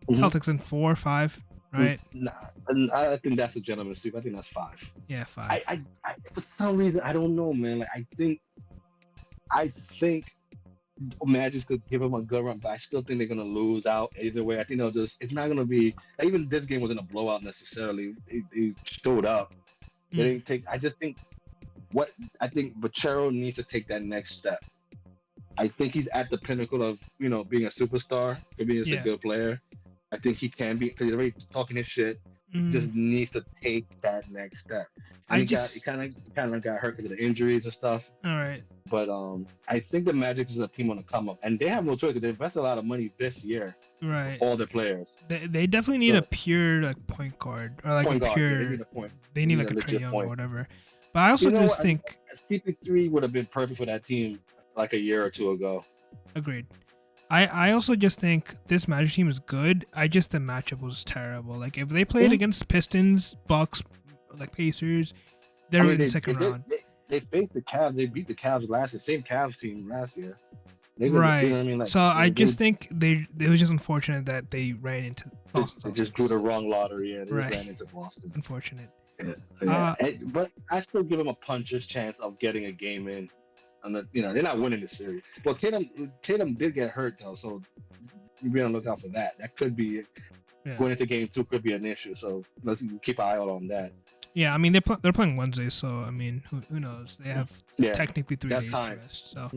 Celtics in 4 or 5, right? Nah, and I think that's a gentleman's sweep. I think that's 5. Yeah, 5. I for some reason I don't know, man. Like I think Magic could give them a good run, but I still think they're gonna lose out either way. I think it's not gonna be, even this game wasn't a blowout necessarily. They showed up. They didn't take. I think Bachero needs to take that next step. I think he's at the pinnacle of being a superstar, for being a good player. I think he can be, because he's already talking his shit. Just needs to take that next step. And he kind of got hurt because of the injuries and stuff. All right. But I think the Magic is a team on the come up, and they have no choice because they invested a lot of money this year. Right. All their players. They definitely need a pure like point guard, or like a pure. They need like a Trae Young or whatever. But I also just think CP3 would have been perfect for that team like a year or two ago. Agreed. I also just think this Magic team is good. The matchup was terrible. Like if they played against Pistons, Bucks, like Pacers, they're in the second round. They faced the Cavs. They beat the Cavs last year. Same Cavs team last year. Right. You know what I mean? Like, so I just think it was just unfortunate that they ran into Boston. They just drew the wrong lottery and ran into Boston. Unfortunate. Yeah. But I still give them a puncher's chance of getting a game in. They're not winning the series. Well, Tatum did get hurt though, so you be on the lookout for that. That could be going into game 2 could be an issue. So let's keep an eye out on that. Yeah, I mean they're playing Wednesday, so I mean who knows? They have technically 3 days to rest. So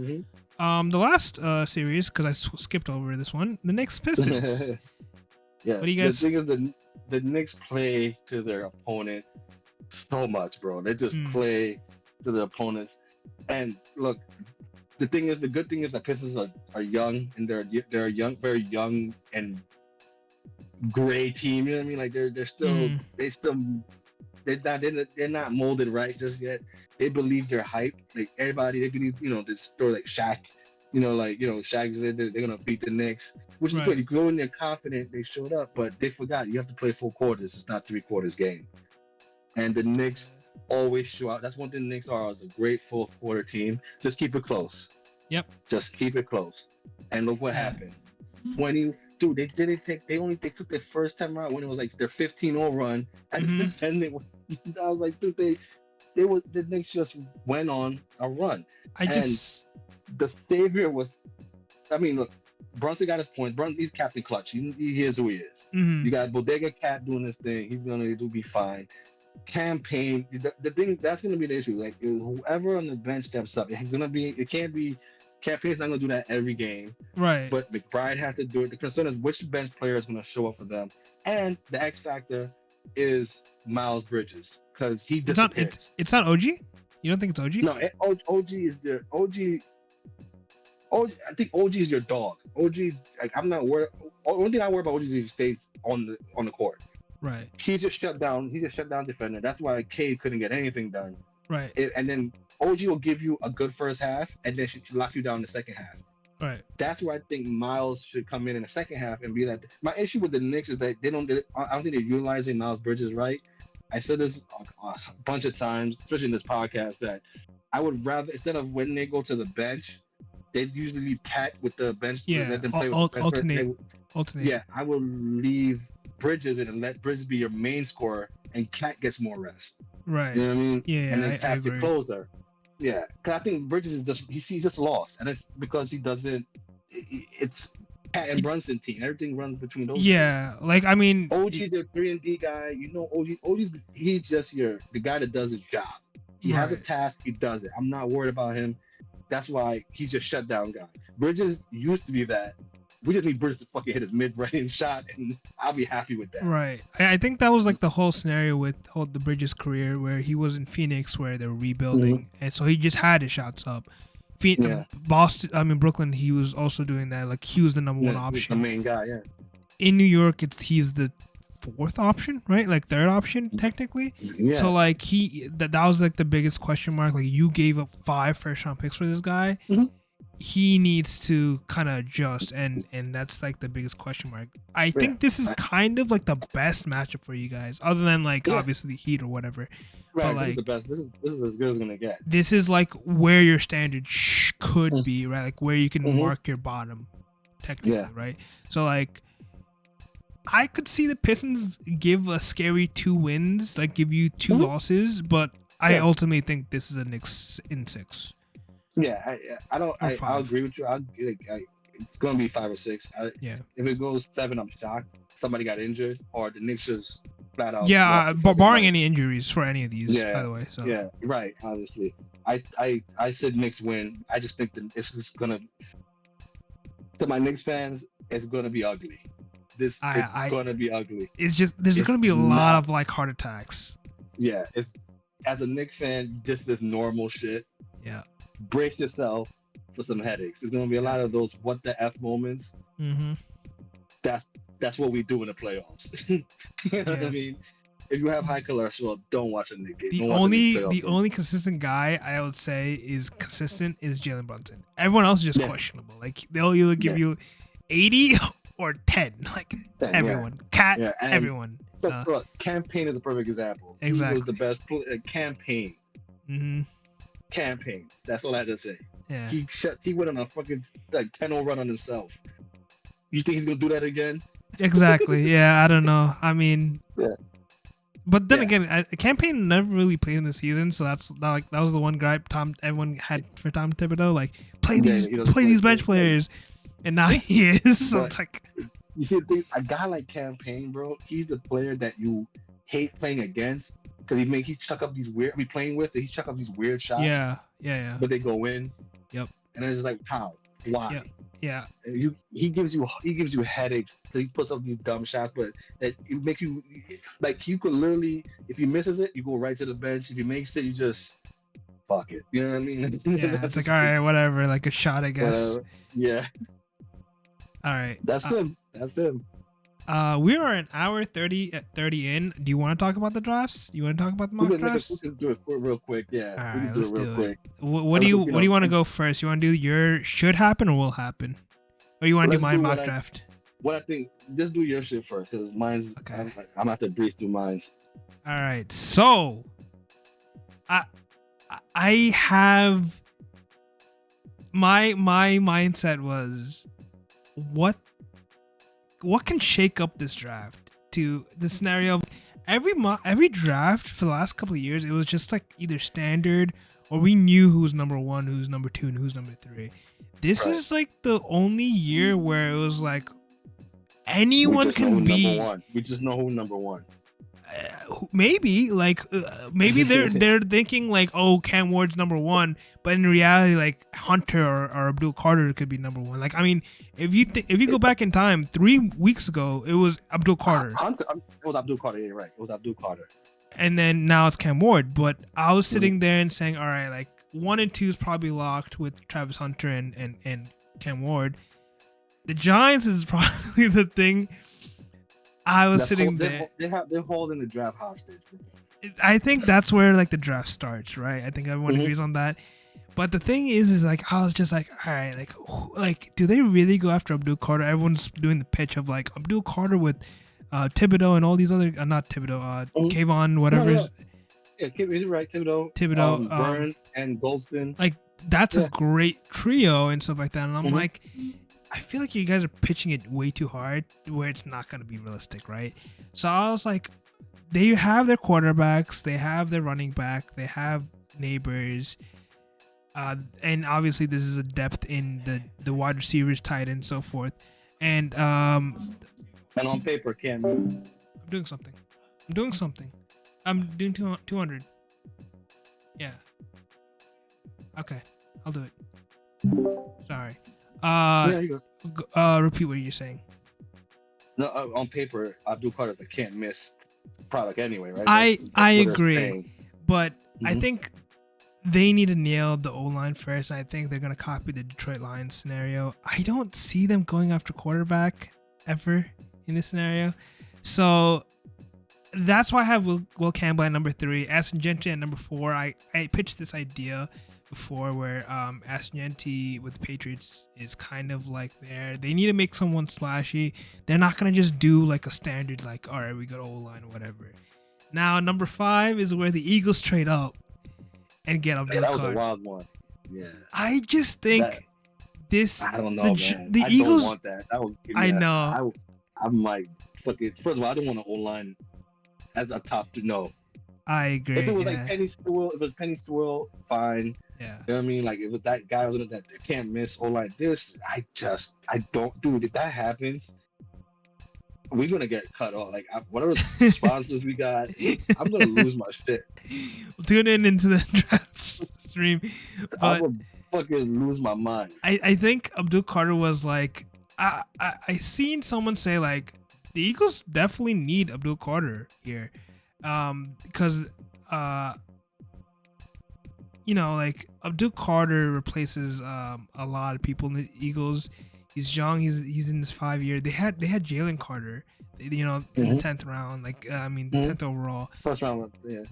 the last series, because I skipped over this one, the Knicks Pistons. Yeah. What do you guys? The thing is the Knicks play to their opponent so much, bro. They just play to their opponents. And look, the good thing is that Pistons are young, and they're a young, very young and gray team. You know what I mean? Like they're not molded right just yet. They believe they're hype. Like everybody, they believe this story like Shaq. Shaq said they're gonna beat the Knicks, which is good. You go in there confident. They showed up, but they forgot you have to play 4 quarters. It's not 3 quarters game. And the Knicks always show out. That's one thing the Knicks are, is a great 4th quarter team. Just keep it close. Yep. Just keep it close. And look what happened. They took their first time out when it was like their 15-0 run, and then I was like, dude, the Knicks just went on a run. The savior was, look, Brunson got his point. He's Captain Clutch. He is who he is. You got Bodega Cat doing his thing. He's gonna be fine. Campaign, the thing that's gonna be the issue. Like whoever on the bench steps up, it can't be. Campaign's not gonna do that every game, right? But McBride has to do it. The concern is which bench player is gonna show up for them, and the X factor is Miles Bridges, because he disappears. It's not OG. You don't think it's OG? No, OG is their OG. I think OG is your dog. OG's like, I'm not worried. Only thing I worry about OG is he stays on the court. Right. He's just shut down defender. That's why Cade couldn't get anything done. Right. And then OG will give you a good first half, and then she lock you down in the second half. Right. That's where I think Miles should come in the second half and be like. My issue with the Knicks is that I don't think they're utilizing Miles Bridges right. I said this a bunch of times, especially in this podcast, that I would rather, instead of when they go to the bench, they usually leave Cat with the bench. Let them play alternate. Yeah, I will leave Bridges and let Bridges be your main scorer, and Cat gets more rest. Right. You know what I mean? Yeah. And then Cat's your closer. Yeah, because I think Bridges is he's just lost, and it's because he doesn't. It's Cat and Brunson team. Everything runs between those Yeah, like I mean, OG's your 3-and-D guy. You know, OG's he's just the guy that does his job. He has a task, he does it. I'm not worried about him. That's why he's a shutdown guy. Bridges used to be that. We just need Bridges to fucking hit his mid-range shot, and I'll be happy with that. Right. I think that was like the whole scenario with the Bridges career, where he was in Phoenix, where they're rebuilding, and so he just had his shots up. Brooklyn, he was also doing that. Like he was the number one option, the main guy. Yeah. In New York, he's the fourth option, right? Like third option technically. Yeah. So like that was like the biggest question mark. Like you gave up 5 first-round picks for this guy. Mm-hmm. He needs to kind of adjust, and that's like the biggest question mark. I think this is kind of like the best matchup for you guys, other than like obviously Heat or whatever. Right, but like, this is the best. This is as good as it's gonna get. This is like where your standard could be, right? Like where you can mark your bottom, technically, right? So like, I could see the Pistons give a scary 2 wins, like give you 2 losses, but I ultimately think this is a Knicks in 6. Yeah, I'll agree with you. It's gonna be 5 or 6. If it goes 7, I'm shocked. Somebody got injured, or the Knicks just flat out. Yeah, barring any injuries for any of these, by the way. So yeah, right. Obviously, I said Knicks win. I just think that it's just gonna. To my Knicks fans, it's gonna be ugly. It's gonna be ugly. It's just there's gonna be a lot of like heart attacks. Yeah, it's as a Knicks fan, this is normal shit. Yeah. Brace yourself for some headaches. There's going to be a lot of those what the F moments. Mm-hmm. That's what we do in the playoffs. You know what I mean? If you have high cholesterol, don't watch a Knicks game. The only consistent guy I would say is consistent is Jalen Brunson. Everyone else is just questionable. Like they'll either give you 80 or 10. Like 10, everyone. Everyone. Look, Campaign is a perfect example. Exactly. He was the best Campaign. Mm-hmm. Campaign. That's all I had to say. Yeah. He went on a fucking 10-0 run on himself. You think he's gonna do that again? Exactly. Yeah, I don't know. I mean, but then again, Campaign never really played in the season, so that was the one gripe everyone had for Tom Thibodeau. Like play these bench players, and now he is. So it's like, you see, a guy like Campaign, bro, he's the player that you hate playing against. Because he chuck up these weird. He chuck up these weird shots. Yeah. But they go in. Yep. And it's just like, how? Why? Yeah. And he gives you headaches. He puts up these dumb shots, but it make you like you could literally, if he misses it, you go right to the bench. If he makes it, you just fuck it. You know what I mean? Yeah. It's like all right, whatever. Like a shot, I guess. Yeah. All right. That's him. We are an hour 30 in. Do you want to talk about the drafts? You want to talk about the mock drafts? We can do it real quick. Yeah. All right, let's do it. What do you want to go first? You want to do your should happen or will happen? Or you want to do my mock draft? What I think, just do your shit first, because mine's. Okay. I'm gonna have to breeze through mine's. All right. So, I have my mindset was what can shake up this draft to the scenario of every draft for the last couple of years, it was just like either standard or we knew who was number 1, who's number 2, and who's number 3. This is like the only year where it was like anyone can be. We just know who number 1. Maybe they're thinking like, oh, Cam Ward's number 1, but in reality, like Hunter or Abdul Carter could be number 1. Like, I mean, if you go back in time, 3 weeks ago, it was Abdul Carter. It was Abdul Carter. Yeah, right. It was Abdul Carter. And then now it's Cam Ward. But I was sitting there and saying, all right, like 1 and 2 is probably locked with Travis Hunter and Cam Ward. The Giants is probably the thing. I was sitting there. They're holding the draft hostage. I think that's where like the draft starts, right? I think everyone agrees on that. But the thing is like I was just like, all right, like do they really go after Abdul Carter? Everyone's doing the pitch of like Abdul Carter with Thibodeau and all these other not Thibodeau, Kayvon, whatever. No. Yeah, you're right. Thibodeau, Burns, and Goldston. Like that's a great trio and stuff like that. And I'm like, I feel like you guys are pitching it way too hard where it's not going to be realistic, right? So I was like, they have their quarterbacks, they have their running back, they have neighbors, and obviously this is a depth in the wide receivers, tight end, so forth. And on paper, can't. I'm doing something. I'm doing 200. Yeah. Okay, I'll do it. Sorry. Yeah, you go. Repeat what you're saying. No, on paper, Abdul Carter's a can't miss product anyway, right? I agree, but I Mhm. think they need to nail the O line first. I think they're gonna copy the Detroit Lions scenario. I don't see them going after quarterback ever in this scenario, so that's why I have Will Campbell at number 3, Ascengenti at number 4. I pitched this idea before where Ascengenti with the Patriots is kind of like they need to make someone splashy. They're not gonna just do like a standard like, all right, we got O line or whatever. Now number 5 is where the Eagles trade up and get Abdul That was Carter. a wild one. Yeah. I just think this. I don't know, man. The I Eagles. don't want that. That would give me I know. I'm like, fuck it. First of all, I don't want an O-line as a top 2. No. I agree. If it was like Penny Sewell, fine. Yeah. You know what I mean? Like, if that guy was in it that can't miss O-line, I don't, dude, if that happens, we're going to get cut off. Like, whatever sponsors we got, I'm going to lose my shit. Tune into the draft stream. But I would fucking lose my mind. I think Abdul Carter was like, I seen someone say like, the Eagles definitely need Abdul Carter here. Because like Abdul Carter replaces a lot of people in the Eagles. He's young. He's in his 5 year. They had Jalen Carter, in the 10th round. Like 10th overall. First round, yeah.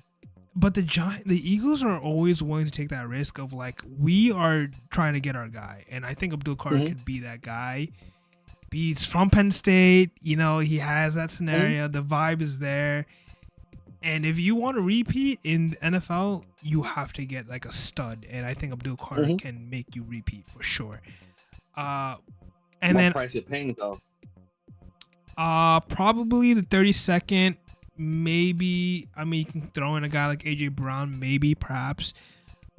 But the Eagles are always willing to take that risk of like, we are trying to get our guy, and I think Abdul Carter could be that guy. He's from Penn State. He has that scenario. The vibe is there. And if you want to repeat in the NFL, you have to get like a stud. And I think Abdul Carter can make you repeat for sure. And what price you're paying though? Probably the 32nd. Maybe. I mean, you can throw in a guy like AJ Brown, maybe, perhaps,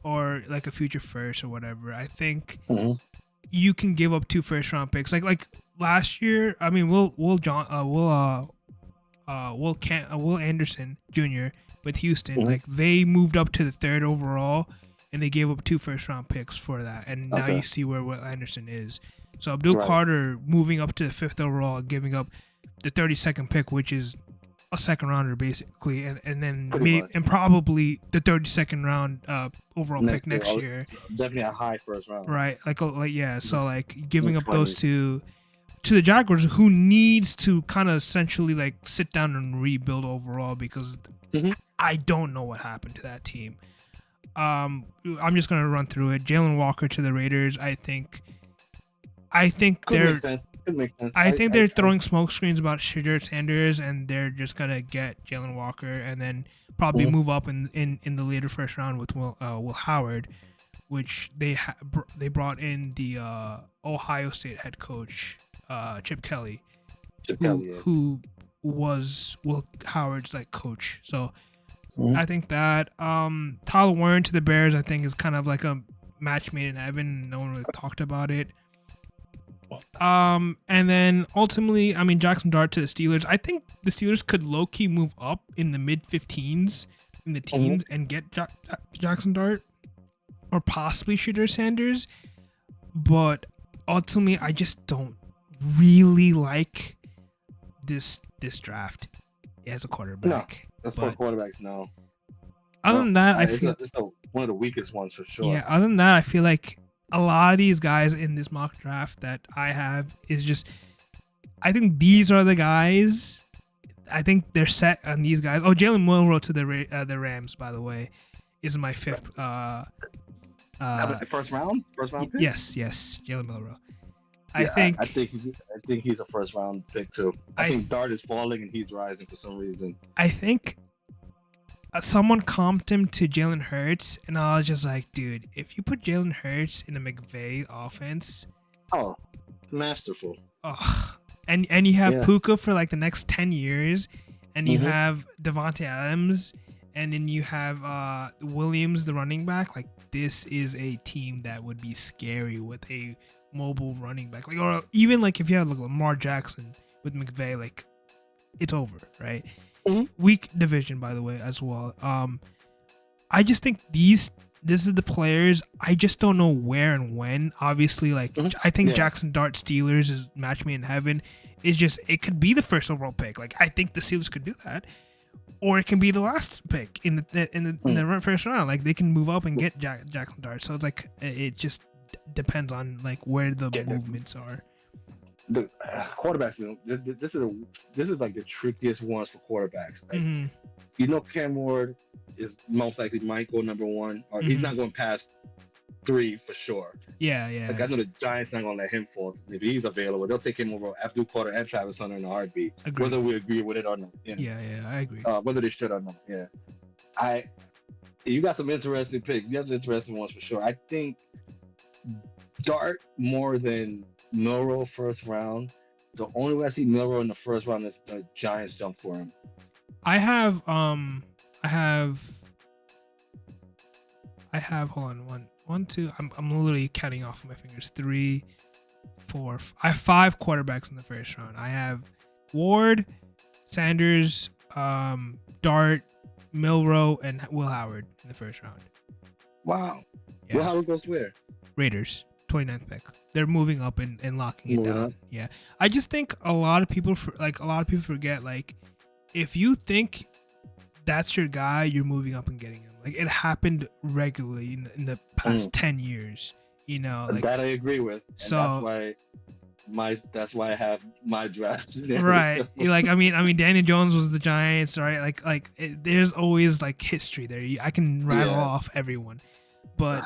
or like a future first or whatever. I think you can give up 2 first round picks. Like last year. I mean, Will Anderson Jr. with Houston, like they moved up to the 3rd overall, and they gave up 2 first round picks for that. And now you see where Will Anderson is. So Abdul Carter moving up to the 5th overall, giving up the 32nd pick, which is a 2nd rounder basically, and then and probably the 32nd round overall pick next year. Definitely a high first round. Right, yeah. So like giving up those 2 to the Jaguars, who needs to kind of essentially like sit down and rebuild overall, because I don't know what happened to that team. I'm just gonna run through it. Jalen Walker to the Raiders. I think they're. Could make sense. I think they're throwing smoke screens about Shadur Sanders, and they're just gonna get Jalen Walker, and then probably move up in the later first round with Will Howard, which they brought in the Ohio State head coach Chip Kelly, who was Will Howard's like coach. So I think that Tyler Warren to the Bears, I think, is kind of like a match made in heaven. No one really talked about it. And then ultimately, I mean, Jackson Dart to the Steelers. I think the Steelers could low-key move up in the mid-15s, in the teens, and get Jackson Dart, or possibly Shadur Sanders. But ultimately, I just don't really like this draft as a quarterback. No, as for quarterbacks, no. Other than that, I feel it's one of the weakest ones for sure. Yeah, other than that, I feel like a lot of these guys in this mock draft that I have is just, I think these are the guys. I think they're set on these guys. Oh, Jalen Milroe to the Rams, by the way, is my 5th. First round pick? Yes, Jalen Milroe. I Yeah, think I think he's a first round pick too. I think Dart is falling and he's rising for some reason. I think someone comped him to Jalen Hurts, and I was just like, dude, if you put Jalen Hurts in a McVay offense, masterful. And you have Puka for like the next 10 years, and you have Devontae Adams, and then you have Williams, the running back. Like, this is a team that would be scary with a mobile running back, like, or even like if you have like Lamar Jackson with McVay, like it's over, right? Weak division, by the way, as well. I just think this is the players. I just don't know where and when. Obviously, like I think Jackson Dart Steelers is match me in heaven. It's just it could be the first overall pick. Like I think the Steelers could do that, or it can be the last pick in the first round. Like they can move up and get Jackson Dart. So it's like it just depends on like where the movements are. The quarterbacks, this is like the trickiest ones for quarterbacks. Like, you know, Cam Ward is most likely might go number 1, or he's not going past 3 for sure. Yeah. Like I know the Giants not gonna let him fall. If he's available, they'll take him over Abdul Carter and Travis Hunter in a heartbeat. Agreed. Whether we agree with it or not. You know? Yeah, I agree. Whether they should or not. Yeah. You got some interesting picks. You have some interesting ones for sure. I think Dart more than Milroe first round. The only way I see Milroe in the first round is the Giants jump for him. I have hold on, one, two. I'm literally counting off my fingers. 3, 4. I have 5 quarterbacks in the first round. I have Ward, Sanders, Dart, Milroe, and Will Howard in the first round. Wow. Yeah. Will Howard goes where? Raiders, 29th pick. They're moving up and locking it down. Yeah. I just think a lot of people forget, like, if you think that's your guy, you're moving up and getting him. Like it happened regularly in the past 10 years. You know, like, that I agree with. And so that's why I have my draft. Right. Like I mean, Daniel Jones was the Giants, right? There's always like history there. I can rattle off everyone, but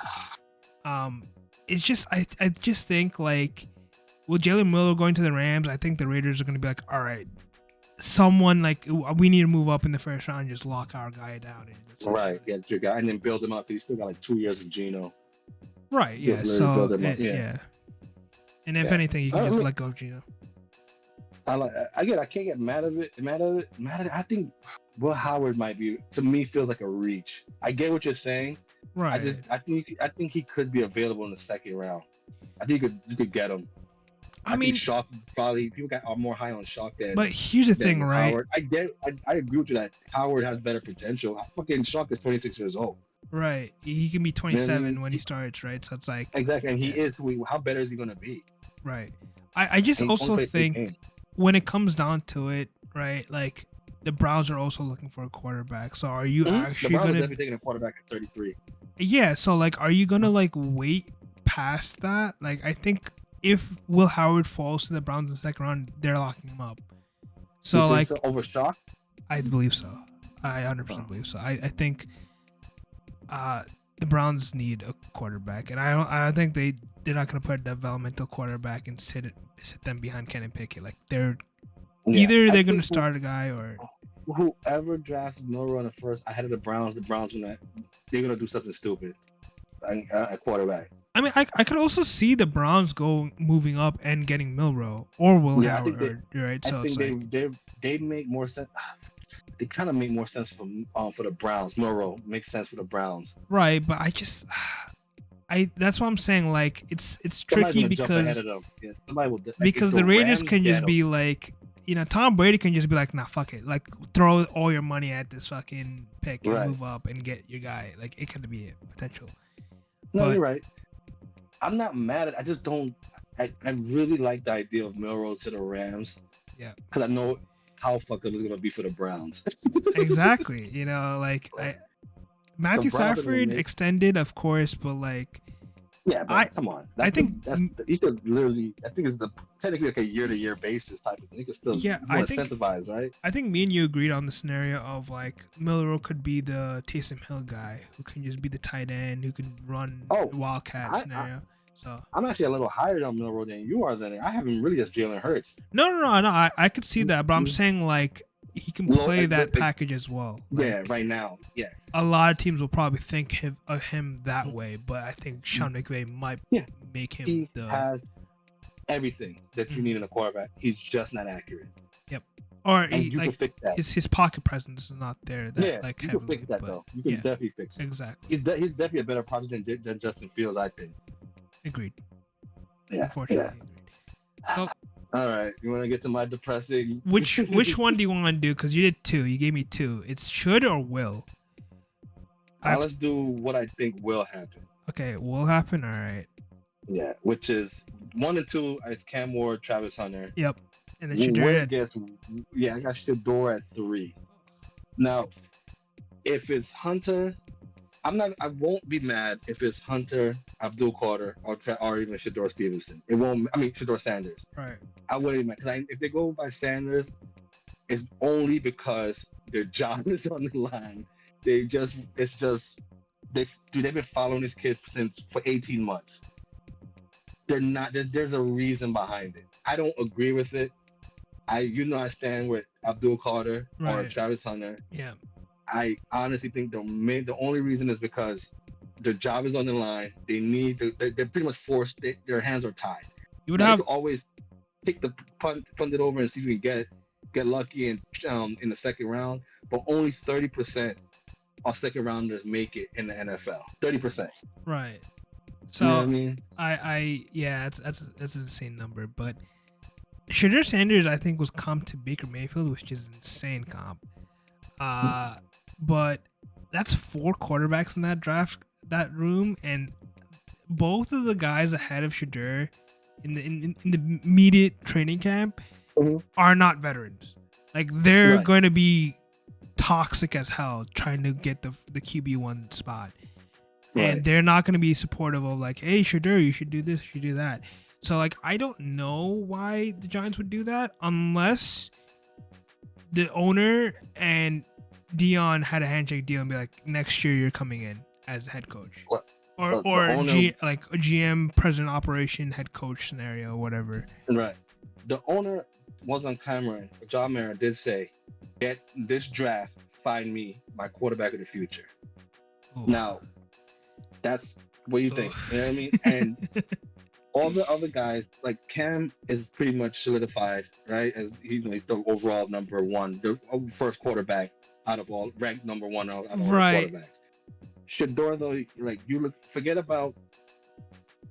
it's just I just think like with Jalen Milroe going to the Rams, I think the Raiders are going to be like, all right, someone like we need to move up in the first round and just lock our guy down. Right, get your guy and then build him up. He's still got like 2 years of Geno. Right, yeah. So yeah. And if anything, you can just let go of Geno. I can't get mad at it. I think Will Howard might be, to me, feels like a reach. I get what you're saying. Right. I think he could be available in the second round. I think you could get him. I mean, Shock probably people are more high on Shock than. But here's the thing, right? Howard. I agree with you that Howard has better potential. Fucking Shock is 26 years old. Right. He can be 27 when he starts, right? So it's like exactly, and he is. How better is he going to be? Right. I just also think when it comes down to it, right? Like the Browns are also looking for a quarterback. So are you actually going to definitely taking a quarterback at 33? Yeah. So like, are you going to like wait past that? Like, I think if Will Howard falls to the Browns in the second round, they're locking him up. So like over Shock? I believe so. I 100% believe so. I think the Browns need a quarterback, and I think they're not going to put a developmental quarterback and sit them behind Kenny Pickett. Like they're either they're going to start a guy or whoever drafts Milroe in the first ahead of the Browns they're going to do something stupid at quarterback. I mean, I could also see the Browns moving up and getting Milroe or Will Howard. Right? So I think they make more sense. They kind of make more sense for the Browns. Milroe makes sense for the Browns. Right, but that's what I'm saying. Like it's tricky because because the Raiders can just be like, you know, Tom Brady can just be like, nah, fuck it, like throw all your money at this fucking pick and move up and get your guy. Like it could be a potential. No, you're right. I'm not mad at it. I just don't. I really like the idea of Milroe to the Rams. Yeah. Because I know how fucked up it's gonna be for the Browns. Exactly. You know, like Matthew Stafford extended, of course, but like. Yeah, but come on. I think you could literally. I think it's technically like a year-to-year basis type of thing. You could still incentivize, right? I think me and you agreed on the scenario of like Milroe could be the Taysom Hill guy who can just be the tight end who can run wildcat scenario. So I'm actually a little higher on Milroe than you are. I have him really as Jalen Hurts. No. I could see that, but I'm saying like he can play that package as well. Like, right now, yeah. A lot of teams will probably think of him that way, but I think Sean McVay might make him. He has everything that you need in a quarterback. He's just not accurate. Yep. Or you can fix that. His pocket presence is not there. You can fix that though. You can definitely fix it. Exactly. He's definitely a better project than Justin Fields, I think. Agreed. Unfortunately. So, all right, you want to get to my depressing? Which one do you want to do? Because you did 2. You gave me 2. It's should or will. Let's do what I think will happen. Okay, will happen. All right. Yeah, which is 1 and 2 is Cam Ward, Travis Hunter. Yep. And then Shedeur. I got Shedeur at 3. Now, if it's Hunter, I won't be mad if it's Hunter, Abdul Carter, or even Shedeur Stevenson. Shedeur Sanders. Right. I wouldn't be mad because if they go by Sanders, it's only because their job is on the line. They've been following this kid for 18 months. There's a reason behind it. I don't agree with it. I stand with Abdul Carter or Travis Hunter. Yeah. I honestly think the only reason is because their job is on the line. They're pretty much forced. Their hands are tied. You would have to always pick the punt it over and see if we can get lucky in the second round. But only 30% of second rounders make it in the NFL. 30%. Right. So you know what I mean? That's an insane number. But Shedeur Sanders, I think, was comp to Baker Mayfield, which is insane comp. But that's 4 quarterbacks in that room, and both of the guys ahead of Shedeur in the immediate training camp are not veterans. Like they're going to be toxic as hell trying to get the QB1 spot. And they're not going to be supportive of like, hey, Shedeur, you should do this, you should do that. So like, I don't know why the Giants would do that unless the owner and Dion had a handshake deal and be like, next year you're coming in as head coach. Or like a GM, president operation, head coach scenario, whatever. Right. The owner was on camera. John Mara did say, "Get this draft, find me my quarterback of the future." Ooh. Now, that's what you think. You know what I mean? And all the other guys, like Cam, is pretty much solidified, right? As he's the overall number 1, the first quarterback out of all, ranked number 1 out of all quarterbacks. Shedeur, though, like forget about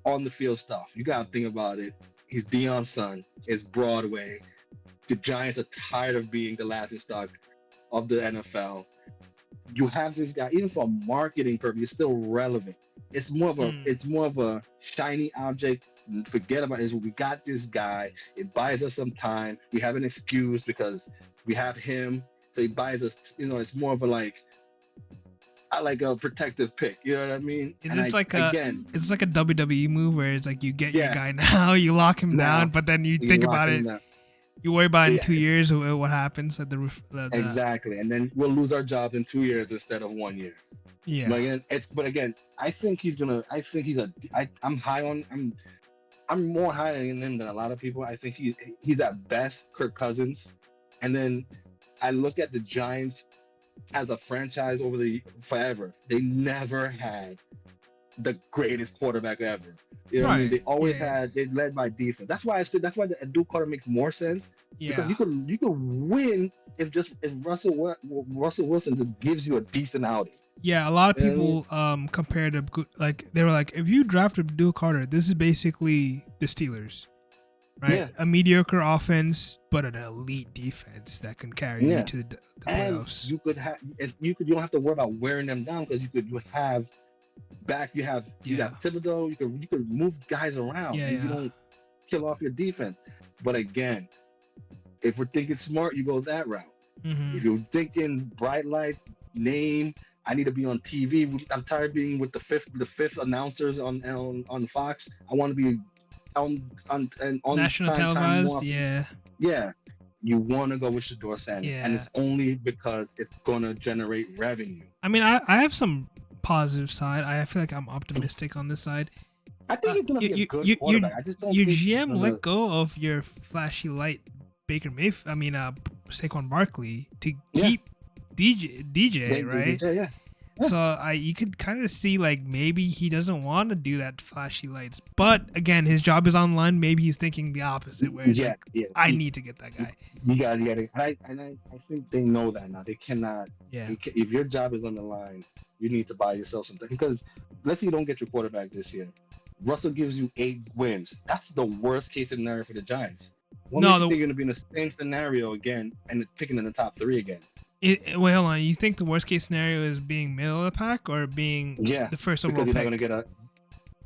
on the field stuff. You gotta think about it. He's Dion's son. It's Broadway. The Giants are tired of being the laughing stock of the NFL. You have this guy, even for a marketing purpose, it's still relevant. It's more of a shiny object. Forget about it. We got this guy. It buys us some time. We have an excuse because we have him. So he buys us. It's more of a a protective pick. You know what I mean? Is this like a WWE move where it's like you get your guy now, you lock him down, but then you think about it. You worry about in 2 years what happens at the exactly, and then we'll lose our jobs in 2 years instead of 1 year. Yeah. But again, I think I'm more high on him than a lot of people. I think he's at best Kirk Cousins, and then I look at the Giants as a franchise forever. They never had the greatest quarterback ever. You know what I mean? They always they led by defense. That's why the Abdul Carter makes more sense. Yeah. Because you could win if Russell Wilson just gives you a decent outing. Yeah, a lot of people compared to they were like, if you drafted Abdul Carter, this is basically the Steelers. Right? Yeah. A mediocre offense, but an elite defense that can carry you to the playoffs. And you don't have to worry about wearing them down because you have Thibodeau. You could move guys around. You don't kill off your defense. But again, if we're thinking smart, you go that route. Mm-hmm. If you're thinking bright lights, I need to be on TV. I'm tired of being with the fifth announcers on Fox. I want to be on national televised. Yeah. You want to go with Shedeur Sanders, and it's only because it's gonna generate revenue. I mean, I have some positive side. I feel like I'm optimistic on this side. I think he's gonna be a good quarterback. I just don't. Your GM let go of your flashy light Baker Mayfield. Saquon Barkley to keep DJ, right? DJ, yeah. So you could kind of see like maybe he doesn't want to do that flashy lights, but again, his job is online. Maybe he's thinking the opposite, where I need to get that guy. You gotta get it. I think they know that now. They cannot. Yeah. If your job is on the line, you need to buy yourself something. Because let's say you don't get your quarterback this year, Russell gives you 8 wins. That's the worst case scenario for the Giants. What No, makes you think you're going to be in the same scenario again and picking in the top 3 again? Wait, hold on. You think the worst case scenario is being middle of the pack or being the first overall because pick?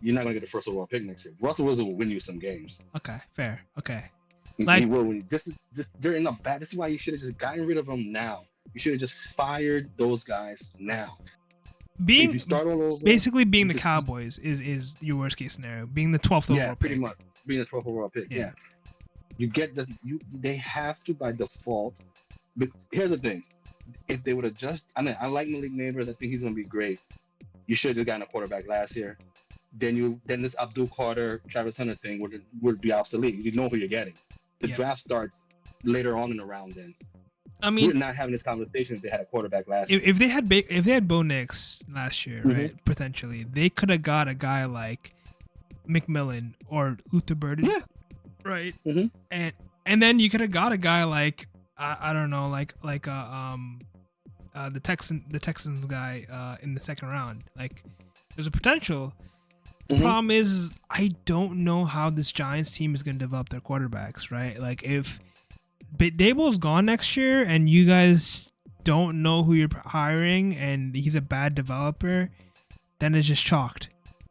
you're not going to get the first overall pick next year. Russell Wilson will win you some games. Okay, fair. Okay. He will win. They're in a bad. This is why you should have just gotten rid of them now. You should have just fired those guys now. If you start all over, basically being the Cowboys is your worst case scenario. Being the 12th overall pick. Pretty much being the 12th overall pick. Yeah. You get they have to by default. But here's the thing: if they would have I like Malik Neighbors. I think he's going to be great. You should have gotten a quarterback last year. Then this Abdul Carter, Travis Hunter thing would be obsolete. You know who you're getting. The draft starts later on in the round. Then I mean, we're not having this conversation if they had a quarterback last year. If they had Bo Nix last year, right? Potentially, they could have got a guy like McMillan or Luther Burden, right? Mm-hmm. And then you could have got a guy like I don't know, the Texans guy in the second round. Like, there's a potential. The problem is, I don't know how this Giants team is going to develop their quarterbacks, right? Like, if Dable's gone next year and you guys don't know who you're hiring and he's a bad developer, then it's just chalked,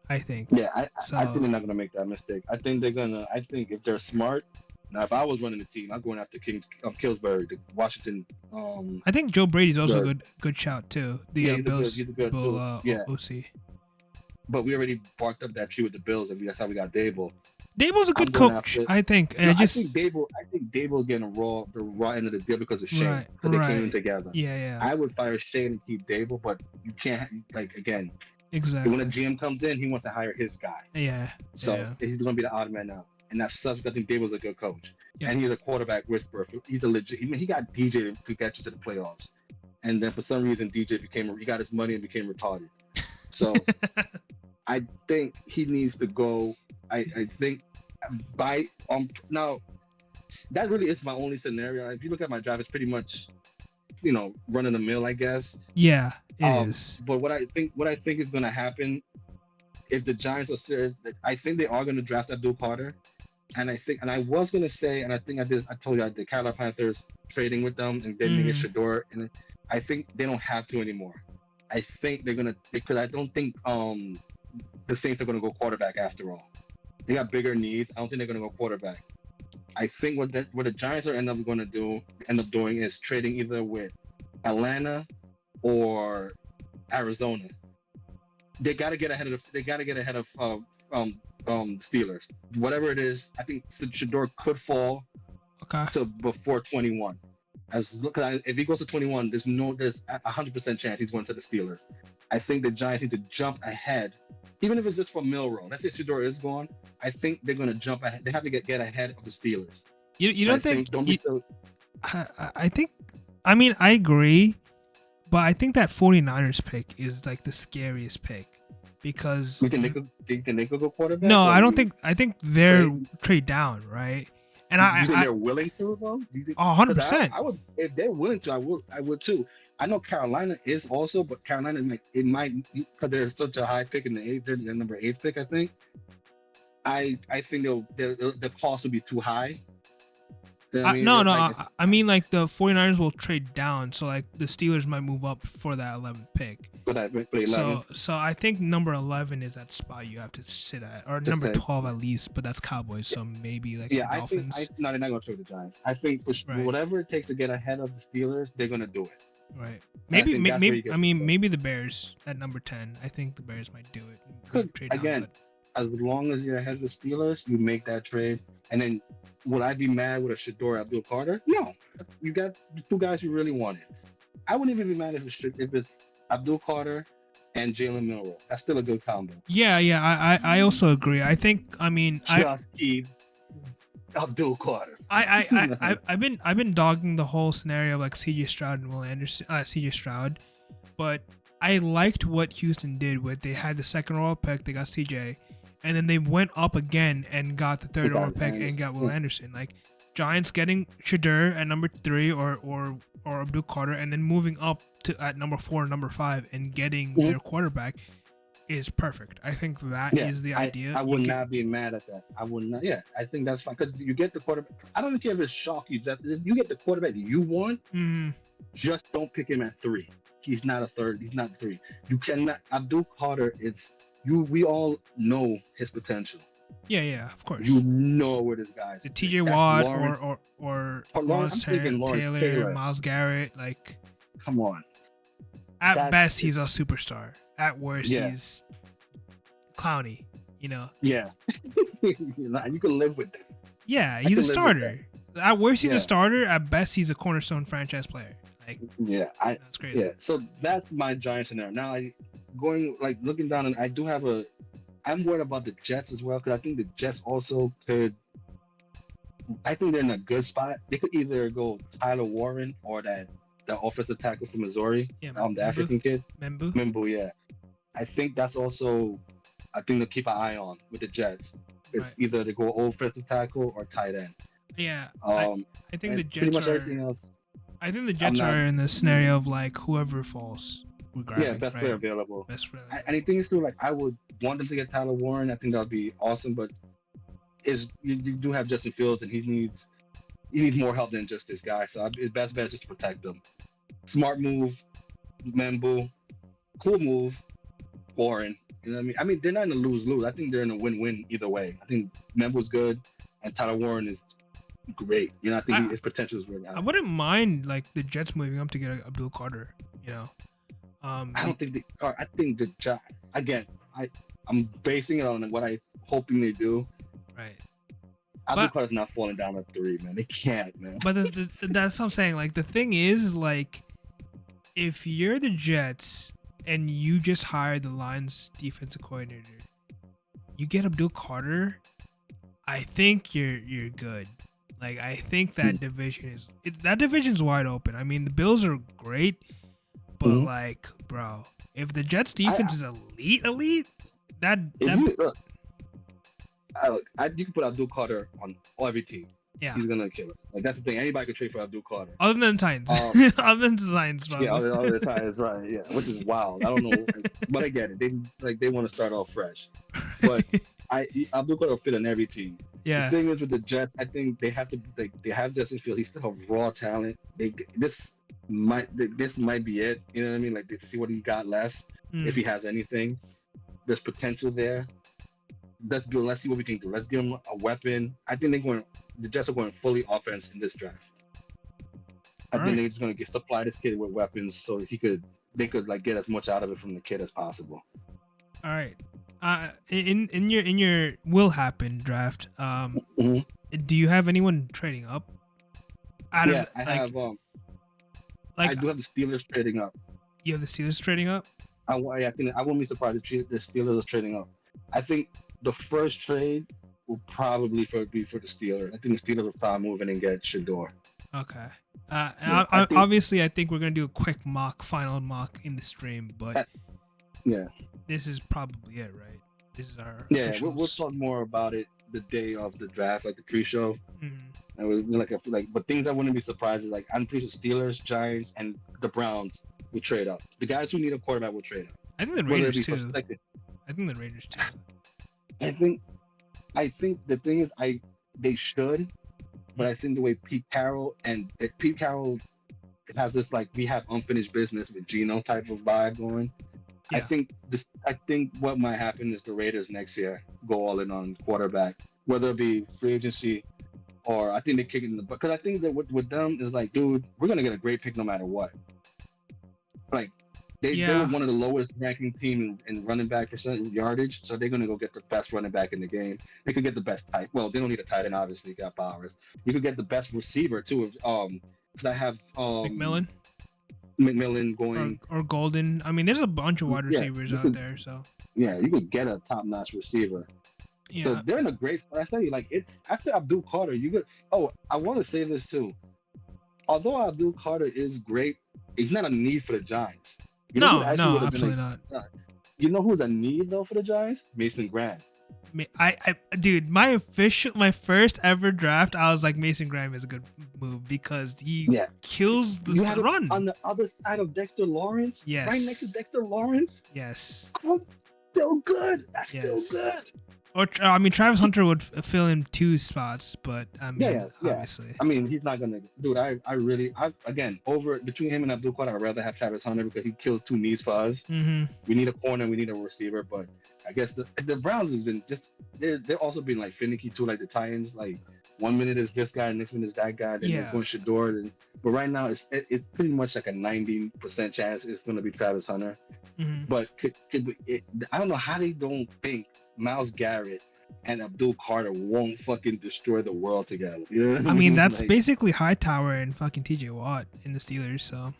I think. Yeah, I think they're not going to make that mistake. I think if they're smart, now if I was running the team, I'm going after Kingsbury, the Washington. I think Joe Brady's also a good shout, too. He's a good OC. But we already barked up that tree with the Bills, and that's how we got Dable. Dable's a good coach, I think. I think Dable's getting the raw end of the deal because of Shane. Because they came in together. Yeah. I would fire Shane and keep Dable, but you can't, again. Exactly. When a GM comes in, he wants to hire his guy. Yeah. So he's going to be the odd man out. And that sucks. I think Dable's a good coach. Yeah. And he's a quarterback whisperer. He's a legit. He got DJ to get you to the playoffs. And then for some reason, DJ he got his money and became retarded. So I think he needs to go. I think now that really is my only scenario. If you look at my draft, it's pretty much run of the mill, I guess. Yeah, it is. But what I think is going to happen if the Giants are serious, I think they are going to draft Abdul Carter. And I was going to say, and I think I told you, the Carolina Panthers trading with them and then get Shador. And I think they don't have to anymore. I think they're going to, because I don't think the Saints are going to go quarterback after all. They got bigger needs. I don't think they're going to go quarterback. I think what the Giants are end up doing is trading either with Atlanta or Arizona. They got to get ahead of Steelers. Whatever it is, I think Shador could fall to before 21. If he goes to 21, there's 100% chance he's going to the Steelers. I think the Giants need to jump ahead, even if it's just for Milroe. Let's say Shador is gone. I think they're going to jump ahead. They have to get ahead of the Steelers. You don't think? I think. I mean, I agree, but I think that 49ers pick is like the scariest pick because. You think they could go quarterback? No, I don't think. I think they're trade down, right? And you think they're willing to though? 100%. I would, if they're willing to. I would too. I know Carolina is also, but Carolina might because they're such a high pick in the 8th, they're the number 8 pick, I think. I think the cost will be too high. I mean, like the 49ers will trade down, so like the Steelers might move up for that 11th pick. For 11. So I think number 11 is that spot you have to sit at, or number 12 at least. But that's Cowboys, so maybe like the Dolphins. No, they're not gonna trade the Giants. I think for whatever it takes to get ahead of the Steelers, they're gonna do it. Right. Maybe the Bears at number 10. I think the Bears might do it. Trade down, as long as you're ahead of the Steelers, you make that trade, and then. Would I be mad with a Shador Abdul Carter? No. You got the two guys you really wanted. I wouldn't even be mad if it's Abdul Carter and Jalen Milroe. That's still a good combo. Yeah. I also agree. I think. I mean, just keep Abdul Carter. I've been dogging the whole scenario of like CJ Stroud and Will Anderson. CJ Stroud, but I liked what Houston did with they had the second overall pick. They got CJ. And then they went up again and got the third overall pick and got Will Anderson. Like Giants getting Shador at number 3 or Abdul Carter, and then moving up to at number 4 or number 5 and getting their quarterback. is perfect. I think that is the idea. I would not be mad at that. I would not. Yeah, I think that's fine because you get the quarterback. I don't care if it's chalky. You get the quarterback you want. Just don't pick him at 3. He's not a third. He's not 3. You cannot. Abdul Carter. It's you. We all know his potential. Yeah, of course. You know where this guy's. The T.J. Watt or Lawrence Taylor, Myles Garrett. Like, come on. At best, he's a superstar. At worst, he's clowny. You know. Yeah. You can live with that. Yeah, he's a starter. At worst, he's a starter. At best, he's a cornerstone franchise player. Like, that's crazy. Yeah, so that's my Giants scenario. Now, looking down, and I do have I'm worried about the Jets as well because I think the Jets also could. I think they're in a good spot. They could either go Tyler Warren or the offensive tackle from Missouri, the African kid. Membu, yeah. I think that's also a thing to keep an eye on with the Jets. It's either they go offensive tackle or tight end. Yeah, I think the Jets pretty much everything else. I think the Jets are in the scenario of like whoever falls. Best player available. And the thing is too, like I would want them to get Tyler Warren. I think that would be awesome, but you do have Justin Fields, and he needs more help than just this guy. So his best bet is just to protect him. Smart move, Membu. Cool move, Warren. You know what I mean? They're not in a lose-lose. I think they're in a win-win either way. I think Membu's good, and Tyler Warren is great. You know, I think his potential is really high. I wouldn't mind like the Jets moving up to get Abdul Carter. You know, I don't think I think the again. I'm basing it on what I'm hoping they do. Right. Abdul Carter's not falling down at 3, man. They can't, man. But that's what I'm saying. Like the thing is, like, if you're the Jets and you just hired the Lions defensive coordinator, you get Abdul Carter, I think you're good. Like I think that division's wide open. I mean, the Bills are great, but like, bro, if the Jets defense is elite, you can put Abdul Carter on every team. Yeah, he's gonna kill it. Like that's the thing. Anybody could trade for Abdul Carter, other than Titans. Other than the Titans, probably. Yeah, other than Titans, right? Yeah, which is wild. I don't know, but I get it. They want to start off fresh, but Abdul Carter will fit on every team. Yeah. The thing is with the Jets, I think they have to. They have Justin Fields. He's still a raw talent. This might be it. You know what I mean? Like to see what he got left, if he has anything. There's potential there. Let's see what we can do. Let's give him a weapon. I think the Jets are going fully offense in this draft. I think they're just going to supply this kid with weapons so they could like get as much out of it from the kid as possible. All right. In your will happen draft, do you have anyone trading up? I have. I do have the Steelers trading up. You have the Steelers trading up? I wouldn't be surprised if the Steelers are trading up. I think the first trade will probably be for the Steelers. I think the Steelers will probably move in and get Shador. Okay. Obviously, I think we're gonna do a quick final mock in the stream, but this is probably it, right? This is our we'll talk more about it the day of the draft, like the pre-show. And was but things I wouldn't be surprised is like I'm pretty sure Steelers, Giants, and the Browns will trade up. The guys who need a quarterback will trade up. I think the Raiders too. I think the Raiders too. I think the thing is they should, but I think the way Pete Carroll has this like we have unfinished business with Geno type of vibe going. Yeah. I think what might happen is the Raiders next year go all in on quarterback, whether it be free agency or I think they kick it in the butt. Because I think that with them is like, dude, we're gonna get a great pick no matter what. Like they were one of the lowest ranking teams in running back percent yardage, so they're gonna go get the best running back in the game. They could get the best tight. Well, they don't need a tight end, obviously. You got Bowers. You could get the best receiver too. Because I have McMillan going or Golden. I mean, there's a bunch of wide receivers out there. So you could get a top-notch receiver. Yeah. So they're in a great spot. I tell you, like it's after Abdul Carter, you could. Oh, I want to say this too. Although Abdul Carter is great, he's not a need for the Giants. No, absolutely not. You know who's a need though for the Giants? Mason Graham. Dude, my first ever draft, I was like, Mason Graham is a good move because he kills the run. On the other side of Dexter Lawrence? Yes. Right next to Dexter Lawrence? Yes. still good. That's still good. Or I mean, Travis Hunter would fill in 2 spots, but I mean, obviously. I mean, he's not gonna, dude. I again, over between him and Abdul Qadir, I'd rather have Travis Hunter because he kills 2 knees for us. Mm-hmm. We need a corner, we need a receiver, but I guess the Browns has been just they're also been like finicky too, like the Titans. Like 1 minute is this guy, next minute is that guy, then they're going Shador. But right now it's pretty much like a 90% chance it's gonna be Travis Hunter. Mm-hmm. But I don't know how they don't think Myles Garrett and Abdul Carter won't fucking destroy the world together. You know I mean, that's like, basically Hightower and fucking TJ Watt in the Steelers. So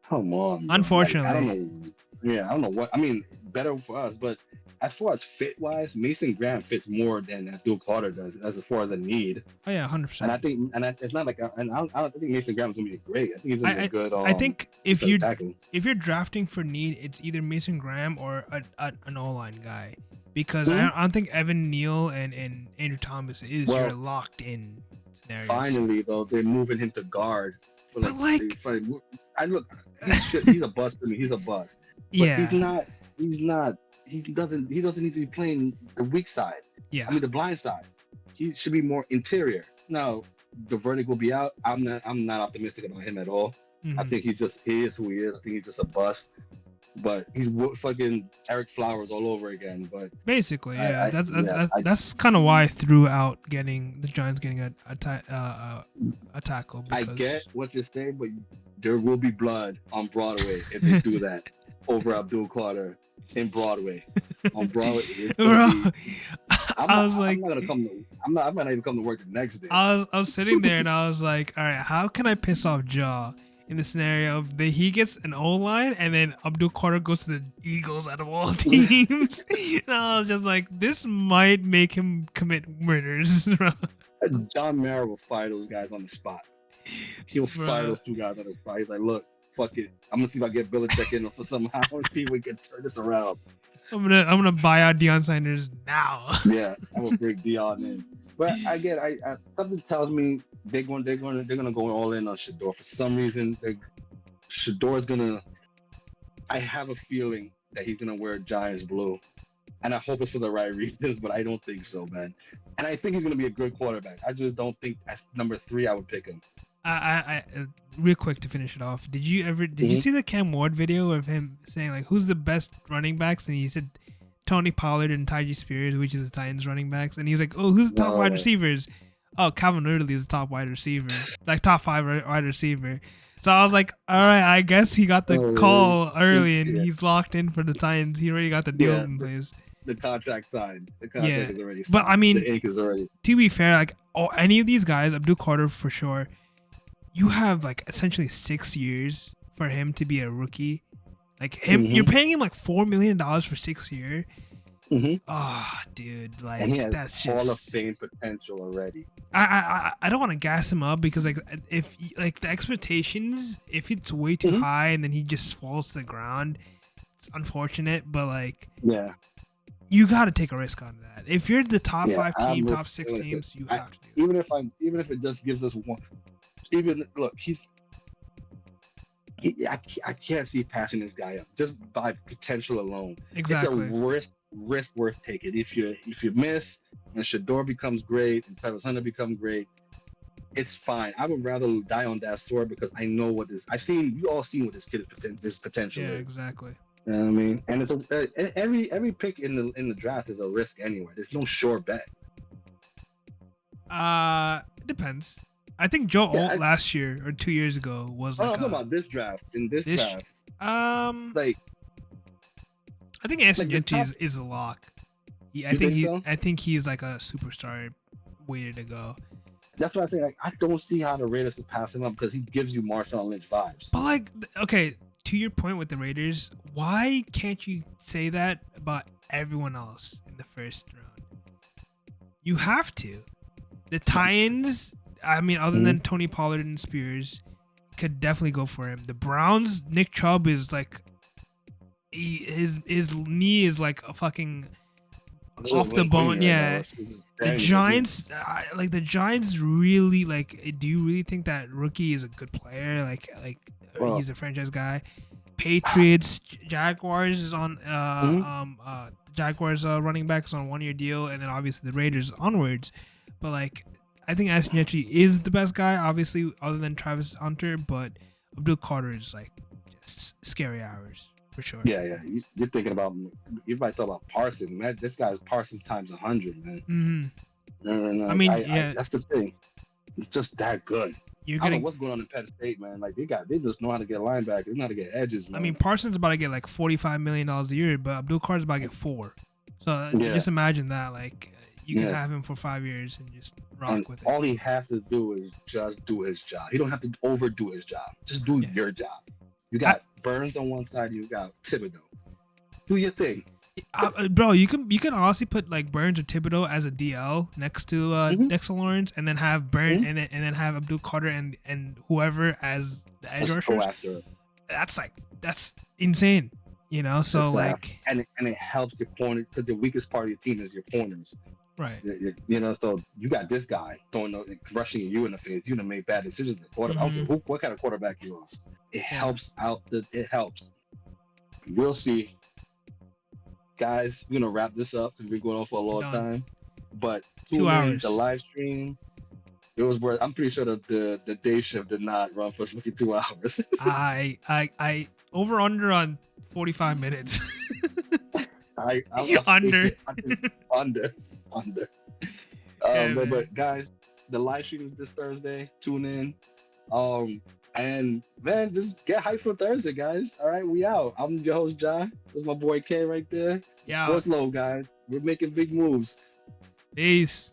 come on, bro. Unfortunately, like, I don't know. Yeah, I don't know what. I mean, better for us, but as far as fit wise, Mason Graham fits more than Abdul Carter does as far as a need. Oh yeah, 100%. And I think, it's not like, and I don't think Mason Graham's gonna be great. I think he's gonna be good. I think if you're drafting for need, it's either Mason Graham or an O-line guy, because I don't think Evan Neal and Andrew Thomas is your locked in scenarios. Finally, though, they're moving him to guard. He's a bust to me. He's a bust. But he's not. He doesn't need to be playing the weak side. Yeah. I mean the blind side. He should be more interior. Now the verdict will be out. I'm not optimistic about him at all. Mm-hmm. I think he is who he is. I think he's just a bust. But he's fucking Eric Flowers all over again. But basically, that's kind of why I threw out the Giants getting a tackle. I get what you're saying, but there will be blood on Broadway if they do that over Abdul Carter. In Broadway, on Broadway, I'm not even come to work the next day. I was sitting there and I was like, all right, how can I piss off Jaw in the scenario of he gets an O-line and then Abdul Carter goes to the Eagles out of all teams? And I was just like, this might make him commit murders. John Mara will fire those guys on the spot. He'll fire those 2 guys on the spot. He's like, look, fuck it. I'm gonna see if I get Belichick in for somehow. and see if we can turn this around. I'm gonna buy out Deion Sanders now. Yeah, I'm gonna bring Deion in. But again, I something tells me they're gonna go all in on Shador for some reason. Shador's gonna. I have a feeling that he's gonna wear Giants blue, and I hope it's for the right reasons. But I don't think so, man. And I think he's gonna be a good quarterback. I just don't think as number 3 I would pick him. I real quick to finish it off. Did you see the Cam Ward video of him saying like who's the best running backs? And he said Tony Pollard and Tyjae Spears, which is the Titans running backs. And he's like, oh, who's the top wide receivers? Oh, Calvin Ridley is the top wide receiver, like top 5 wide receiver. So I was like, all right, I guess he got the call early and he's locked in for the Titans. He already got the deal in place. The contract signed. The contract is already signed. But I mean, the ink is already. To be fair, like any of these guys, Abdul Carter for sure. You have like essentially 6 years for him to be a rookie. Like him, you're paying him like $4 million for 6 years. Oh, dude, like and he has that's Hall just of Fame potential already. I don't want to gas him up because like if like the expectations, if it's way too high and then he just falls to the ground, it's unfortunate. But like you got to take a risk on that. If you're the top 5 team, top 6 teams, you have to do that. Even if it just gives us one. Even look, I can't see passing this guy up just by potential alone. Exactly, it's a risk worth taking. If you miss and Shador becomes great and Travis Hunter becomes great, it's fine. I would rather die on that sword because I know what this. We all seen what this kid's potential is. Yeah, exactly. You know what I mean? And it's every pick in the draft is a risk anyway. There's no sure bet. It depends. I think Joe Alt last year or 2 years ago was like. I'm talking about this draft. In this draft, like I think Anson Gentry is a lock. I think he's like a superstar waiting to go. That's why I say like I don't see how the Raiders could pass him up because he gives you Marshawn Lynch vibes. But like, okay, to your point with the Raiders, why can't you say that about everyone else in the first round? You have to. The Titans. I mean, other than Tony Pollard and Spears, could definitely go for him. The Browns, Nick Chubb is like, his knee is like a fucking off the bone. Yeah. The Giants, the Giants really like. Do you really think that rookie is a good player? Like he's a franchise guy. Patriots, Jaguars on Mm-hmm. Jaguars running backs on 1 year deal, and then obviously the Raiders onwards. But like, I think Ashton Gentry is the best guy, obviously, other than Travis Hunter. But Abdul Carter is like just scary hours for sure. Yeah. You're thinking about, you might talk about Parsons, man. This guy's Parsons times 100, man. Mm-hmm. I mean, that's the thing. It's just that good. I don't know what's going on in Penn State, man. Like they just know how to get linebackers, they know how to get edges, man. I mean, Parsons about to get like $45 million a year, but Abdul Carter's about to get $4 million. So just imagine that, like you can have him for 5 years and just rock with it. All he has to do is just do his job. He don't have to overdo his job. Just do your job. You got Burns on one side, you got Thibodeau. Do your thing. Bro, you can honestly put like Burns or Thibodeau as a DL next to Dexter Lawrence, and then have Burns and then have Abdul Carter and whoever as the edge rushers. That's insane, you know. So like, and it helps your corner, because the weakest part of your team is your corners, right? You know, so you got this guy rushing you in the face. You done made bad decisions. I don't care what kind of quarterback you are. It helps out. It helps. We'll see. Guys, we're gonna wrap this up because we're going on for a long time. But 2 hours. The live stream, it was worth. I'm pretty sure the day shift did not run for 52 hours. I over under on 45 minutes. Under. Yeah, but guys, the live stream is this Thursday. Tune in. And man, just get hyped for Thursday, guys. All right, we out. I'm your host, John. There's my boy K right there. Yeah. Sportsload, guys. We're making big moves. Peace.